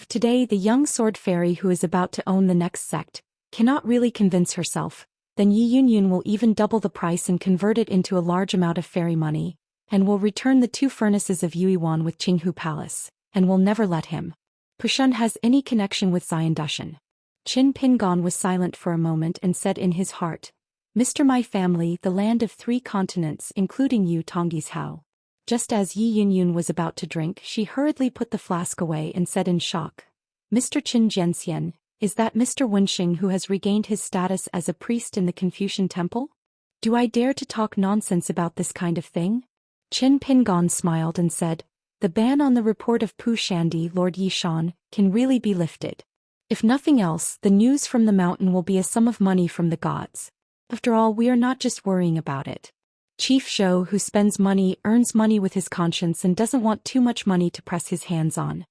Today, the young sword fairy who is about to own the next sect cannot really convince herself, then Yi Yunyun will even double the price and convert it into a large amount of fairy money, and will return the 2 furnaces of Yuiwan with Qinghu Palace, and will never let him Pushun has any connection with Xiandushan. Qin Pingon was silent for a moment and said in his heart, Mr. My family, the land of 3 continents including you Tonggishao. Just as Yi Yunyun was about to drink, she hurriedly put the flask away and said in shock, "Mr. Qin Jianxian, is that Mr. Wenxing who has regained his status as a priest in the Confucian temple? Do I dare to talk nonsense about this kind of thing?" Qin Pingon smiled and said, "The ban on the report of Pu Shandi, Lord Yishan, can really be lifted. If nothing else, the news from the mountain will be a sum of money from the gods. After all, we are not just worrying about it. Chief Zhou, who spends money, earns money with his conscience and doesn't want too much money to press his hands on."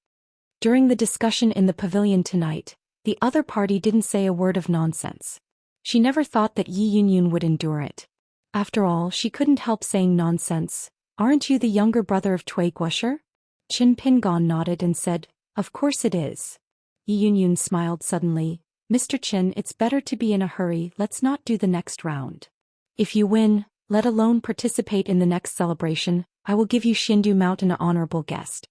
During the discussion in the pavilion tonight, the other party didn't say a word of nonsense. She never thought that Yi Yunyun would endure it. After all, she couldn't help saying nonsense. "Aren't you the younger brother of Tui Guosher?" Qin Pingon nodded and said, "Of course it is." Yi Yunyun smiled suddenly. "Mr. Qin, it's better to be in a hurry, let's not do the next round. If you win, let alone participate in the next celebration, I will give you Xindu Mountain an honorable guest."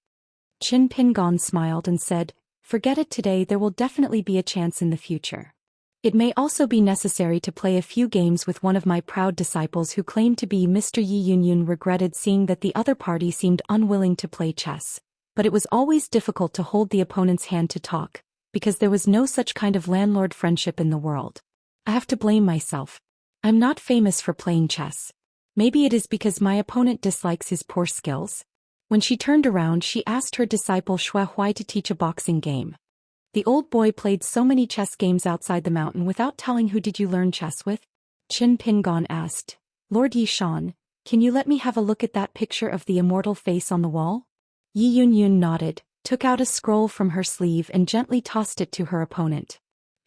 Qin Pingon smiled and said, "Forget it today, there will definitely be a chance in the future. It may also be necessary to play a few games with one of my proud disciples who claimed to be Mr. Yi Yunyun." Regretted seeing that the other party seemed unwilling to play chess, but it was always difficult to hold the opponent's hand to talk, because there was no such kind of landlord friendship in the world. "I have to blame myself. I'm not famous for playing chess. Maybe it is because my opponent dislikes his poor skills." When she turned around, she asked her disciple Xue Huai to teach a boxing game. The old boy played so many chess games outside the mountain without telling. "Who did you learn chess with?" Qin Pingon asked. "Lord Yishan, can you let me have a look at that picture of the immortal face on the wall?" Yi Yunyun nodded, took out a scroll from her sleeve and gently tossed it to her opponent.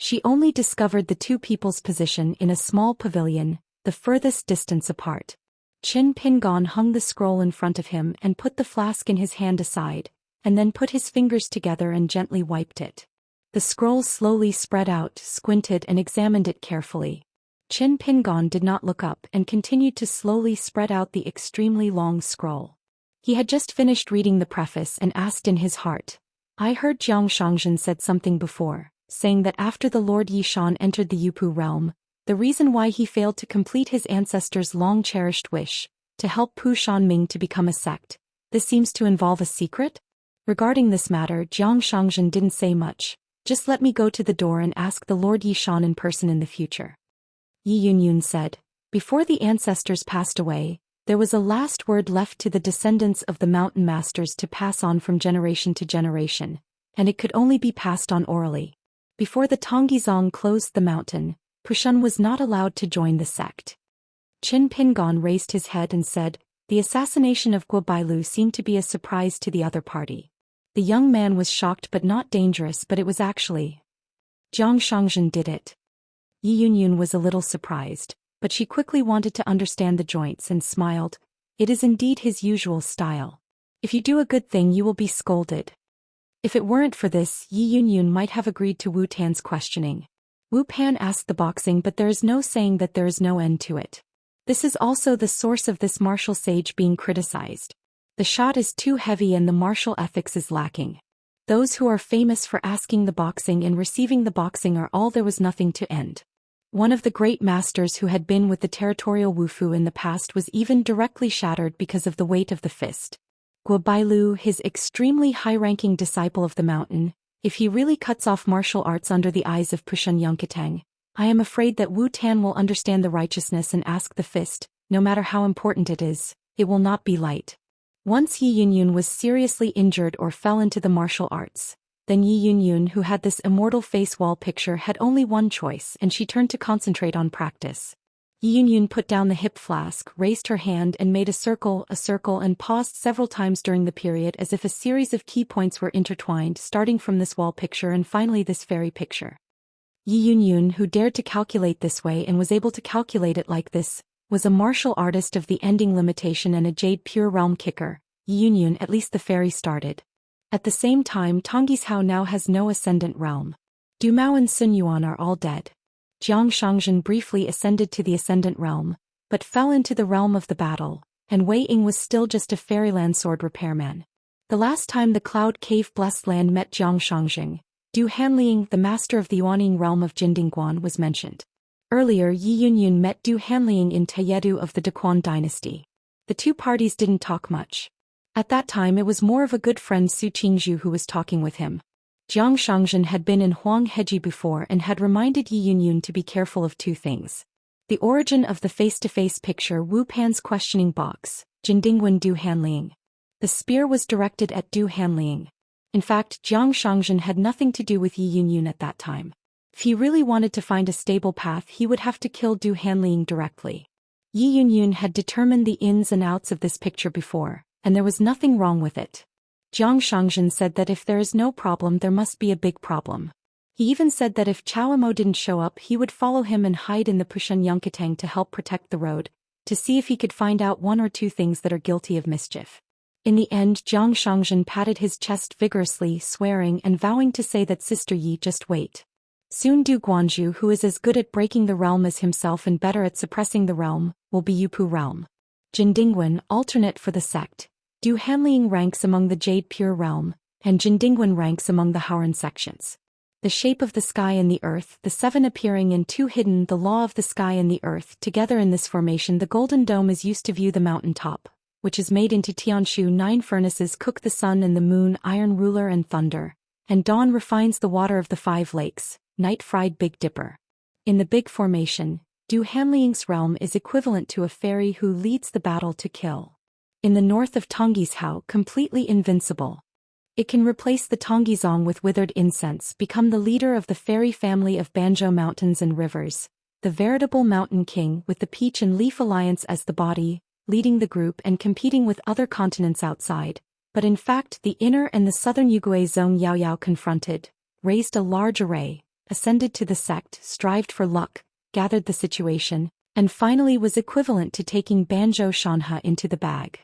She only discovered the two people's position in a small pavilion, the furthest distance apart. Qin Pingon hung the scroll in front of him and put the flask in his hand aside, and then put his fingers together and gently wiped it. The scroll slowly spread out, squinted and examined it carefully. Qin Pingon did not look up and continued to slowly spread out the extremely long scroll. He had just finished reading the preface and asked in his heart, "I heard Jiang Shangzhen said something before, saying that after the Lord Yishan entered the Yupu realm, the reason why he failed to complete his ancestors' long-cherished wish, to help Pu Shanming to become a sect, this seems to involve a secret?" Regarding this matter, Jiang Shangzhen didn't say much. "Just let me go to the door and ask the Lord Yishan in person in the future." Yi Yunyun said. Before the ancestors passed away, there was a last word left to the descendants of the mountain masters to pass on from generation to generation, and it could only be passed on orally. Before the Tonggizong closed the mountain, Pushun was not allowed to join the sect. Qin Pingon raised his head and said, "The assassination of Guo Bailu seemed to be a surprise to the other party." The young man was shocked but not dangerous, but it was actually Jiang Shangzhen did it. Yi Yunyun was a little surprised, but she quickly wanted to understand the joints and smiled. "It is indeed his usual style. If you do a good thing you will be scolded." If it weren't for this, Yi Yunyun might have agreed to Wu Tan's questioning. Wu Pan asked the boxing, but there is no saying that there is no end to it. This is also the source of this martial sage being criticized. The shot is too heavy and the martial ethics is lacking. Those who are famous for asking the boxing and receiving the boxing are all there was nothing to end. One of the great masters who had been with the territorial Wufu in the past was even directly shattered because of the weight of the fist. Guo Bailu, his extremely high-ranking disciple of the mountain, if he really cuts off martial arts under the eyes of Pushun Yongkatang, I am afraid that Wu Tan will understand the righteousness and ask the fist, no matter how important it is, it will not be light. Once Yi Yunyun was seriously injured or fell into the martial arts, then Yi Yunyun, who had this immortal face wall picture, had only one choice, and she turned to concentrate on practice. Yi Yunyun put down the hip flask, raised her hand and made a circle, and paused several times during the period as if a series of key points were intertwined, starting from this wall picture and finally this fairy picture. Yi Yunyun, who dared to calculate this way and was able to calculate it like this, was a martial artist of the ending limitation and a jade pure realm kicker. Yi Yunyun, at least the fairy started. At the same time, Tonggizhao now has no ascendant realm. Du Mao and Sun Yuan are all dead. Jiang Shangzhen briefly ascended to the ascendant realm, but fell into the realm of the battle, and Wei Ying was still just a fairyland sword repairman. The last time the Cloud Cave Blessed Land met Jiang Shangzhen, Du Hanliang, the master of the Yuaning realm of Jindingguan, was mentioned. Earlier, Yi Yunyun met Du Hanliang in Tayedu of the Daquan dynasty. The two parties didn't talk much. At that time it was more of a good friend Su Qingzhu who was talking with him. Jiang Shangzhen had been in Huang Heji before and had reminded Yi Yunyun to be careful of two things. The origin of the face-to-face picture Wu Pan's questioning box, Jindingwen Du Hanliang. The spear was directed at Du Hanliang. In fact, Jiang Shangzhen had nothing to do with Yi Yunyun at that time. If he really wanted to find a stable path he would have to kill Du Hanliang directly. Yi Yunyun had determined the ins and outs of this picture before, and there was nothing wrong with it. Jiang Shangzhen said that if there is no problem there must be a big problem. He even said that if Chao Mo didn't show up he would follow him and hide in the Pushan Yunkatang to help protect the road, to see if he could find out one or two things that are guilty of mischief. In the end Jiang Shangzhen patted his chest vigorously, swearing and vowing to say that Sister Yi just wait. Soon Du Guanzhu, who is as good at breaking the realm as himself and better at suppressing the realm, will be Yupu realm. Jindingwen, alternate for the sect. Du Hanliang ranks among the Jade Pure realm, and Jindingwen ranks among the Haoran sections. The shape of the sky and the earth, the seven appearing and two hidden, the law of the sky and the earth, together in this formation the golden dome is used to view the mountain top, which is made into Tianshu 9 furnaces cook the sun and the moon, iron ruler and thunder, and dawn refines the water of the 5 lakes, night fried Big Dipper. In the big formation, Du Hanliang's realm is equivalent to a fairy who leads the battle to kill. In the north of Tongyi's Hao, completely invincible. It can replace the Tonggizong with withered incense, become the leader of the fairy family of Banzhou mountains and rivers, the veritable mountain king with the Peach and Leaf Alliance as the body, leading the group and competing with other continents outside. But in fact the inner and the southern Yugui Zone Yao Yao confronted, raised a large array, ascended to the sect, strived for luck, gathered the situation, and finally was equivalent to taking Banzhou Shanha into the bag.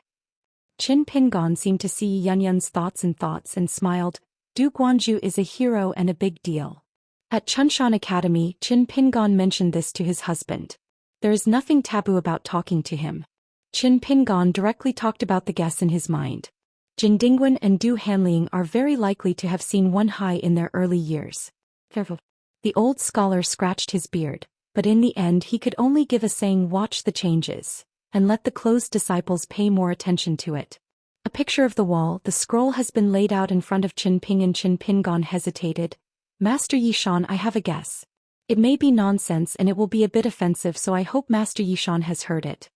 Qin Pingon seemed to see Yunyun's thoughts and smiled. Du Guanzhu is a hero and a big deal. At Chunshan Academy, Qin Pingon mentioned this to his husband. There is nothing taboo about talking to him. Qin Pingon directly talked about the guess in his mind. Jindingwen and Du Hanliang are very likely to have seen Wen Hai in their early years. The old scholar scratched his beard, but in the end he could only give a saying, watch the changes, and let the closed disciples pay more attention to it. A picture of the wall, the scroll has been laid out in front of Qin Ping and Qin Pingon hesitated. Master Yishan, I have a guess. It may be nonsense and it will be a bit offensive, so I hope Master Yishan has heard it.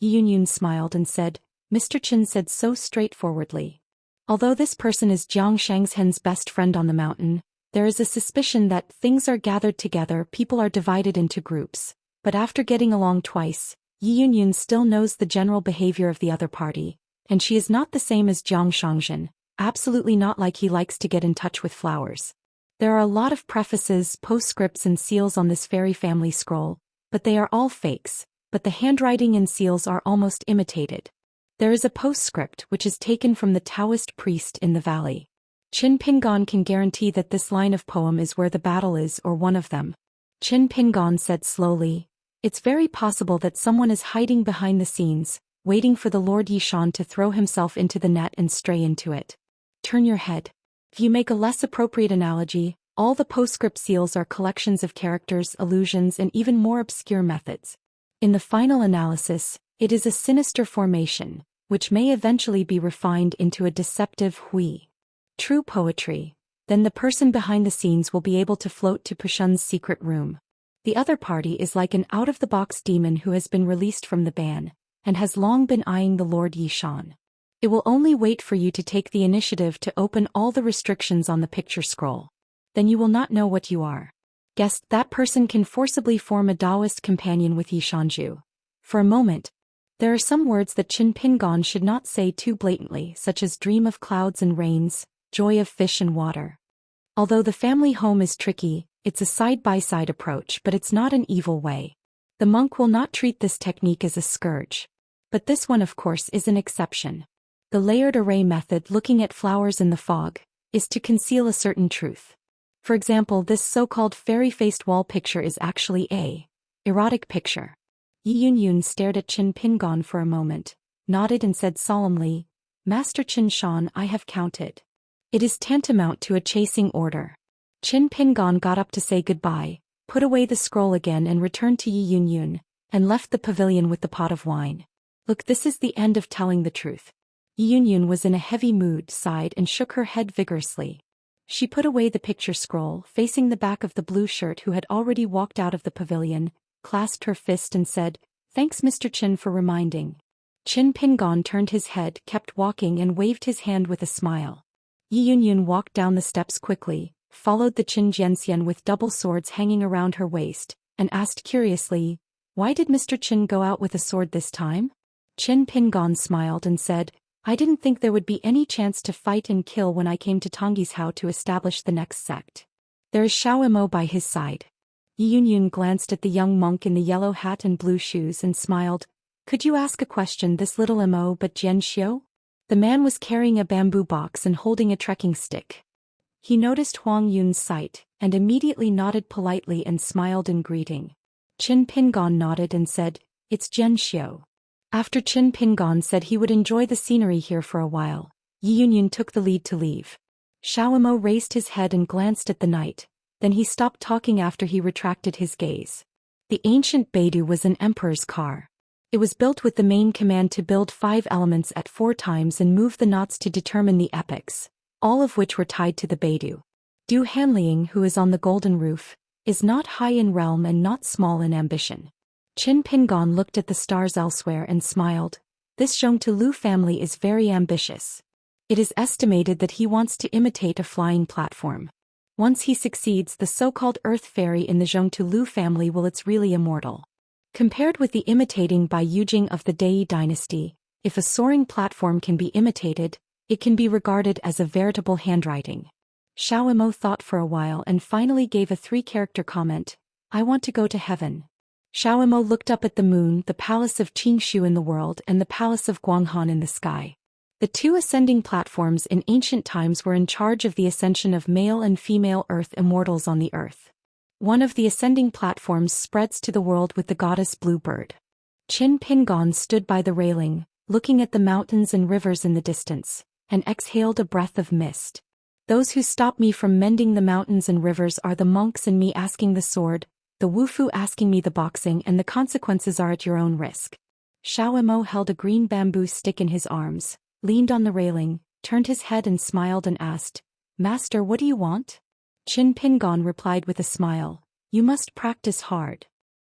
Yi Yunyun smiled and said, Mr. Qin said so straightforwardly. Although this person is Jiang Shangzhen's best friend on the mountain, there is a suspicion that things are gathered together, people are divided into groups, but after getting along twice, Yi Yunyun still knows the general behavior of the other party, and she is not the same as Jiang Shangzhen, absolutely not like he likes to get in touch with flowers. There are a lot of prefaces, postscripts and seals on this fairy family scroll, but they are all fakes, but the handwriting and seals are almost imitated. There is a postscript which is taken from the Daoist priest in the valley. Qin Pingon can guarantee that this line of poem is where the battle is or one of them. Qin Pingon said slowly, it's very possible that someone is hiding behind the scenes, waiting for the Lord Yishan to throw himself into the net and stray into it. Turn your head. If you make a less appropriate analogy, all the postscript seals are collections of characters, allusions and even more obscure methods. In the final analysis, it is a sinister formation, which may eventually be refined into a deceptive hui. True poetry. Then the person behind the scenes will be able to float to Pushun's secret room. The other party is like an out-of-the-box demon who has been released from the ban, and has long been eyeing the Lord Yishan. It will only wait for you to take the initiative to open all the restrictions on the picture scroll. Then you will not know what you are. Guessed that person can forcibly form a Daoist companion with Yishanju. For a moment, there are some words that Qin Pingon should not say too blatantly, such as dream of clouds and rains, joy of fish and water. Although the family home is tricky, it's a side-by-side approach, but it's not an evil way. The monk will not treat this technique as a scourge. But this one of course is an exception. The layered array method, looking at flowers in the fog, is to conceal a certain truth. For example, this so-called fairy-faced wall picture is actually a erotic picture. Yi Yunyun stared at Qin Pingon for a moment, nodded and said solemnly, Master Qin Shan, I have counted. It is tantamount to a chasing order. Qin Pingon got up to say goodbye, put away the scroll again and returned to Yi Yunyun, and left the pavilion with the pot of wine. Look, this is the end of telling the truth. Yi Yunyun was in a heavy mood, sighed and shook her head vigorously. She put away the picture scroll, facing the back of the blue shirt who had already walked out of the pavilion, clasped her fist and said, "Thanks Mr. Qin for reminding." Qin Pingon turned his head, kept walking and waved his hand with a smile. Yi Yunyun walked down the steps quickly, followed the Qin Jianxian with double swords hanging around her waist, and asked curiously, "Why did Mr. Qin go out with a sword this time?" Qin Pingon smiled and said, "I didn't think there would be any chance to fight and kill when I came to Tongyi's house to establish the next sect. There is Xiao Imo by his side." Yi Yunyun glanced at the young monk in the yellow hat and blue shoes and smiled. "Could you ask a question, this little Imo but Jian Xiu?" The man was carrying a bamboo box and holding a trekking stick. He noticed Huang Yun's sight, and immediately nodded politely and smiled in greeting. Qin Pingon nodded and said, "It's Jian Xiu." After Qin Pingon said he would enjoy the scenery here for a while, Yi Yunyun took the lead to leave. Xiao Imo raised his head and glanced at the knight, then he stopped talking after he retracted his gaze. The ancient Beidou was an emperor's car. It was built with the main command to build 5 elements at 4 times and move the knots to determine the epochs, all of which were tied to the Beidou. Du Hanliang, who is on the golden roof, is not high in realm and not small in ambition. Qin Pingon looked at the stars elsewhere and smiled. This Zhongtu Lu family is very ambitious. It is estimated that he wants to imitate a flying platform. Once he succeeds, the so-called Earth Fairy in the Zhongtu Lu family will it's really immortal. Compared with the imitating by Yujing of the Dai dynasty, if a soaring platform can be imitated, it can be regarded as a veritable handwriting. Xiao Imo thought for a while and finally gave a 3-character comment, "I want to go to heaven." Xiao Imo looked up at the moon, the palace of Qingshu in the world and the palace of Guanghan in the sky. The 2 ascending platforms in ancient times were in charge of the ascension of male and female earth immortals on the earth. One of the ascending platforms spreads to the world with the goddess Bluebird. Qin Pingon stood by the railing, looking at the mountains and rivers in the distance, and exhaled a breath of mist. "Those who stop me from mending the mountains and rivers are the monks and me asking the sword, the Wufu asking me the boxing, and the consequences are at your own risk." Xiao Imo held a green bamboo stick in his arms, leaned on the railing, turned his head and smiled and asked, "Master, what do you want?" Qin Pingon replied with a smile, "You must practice hard."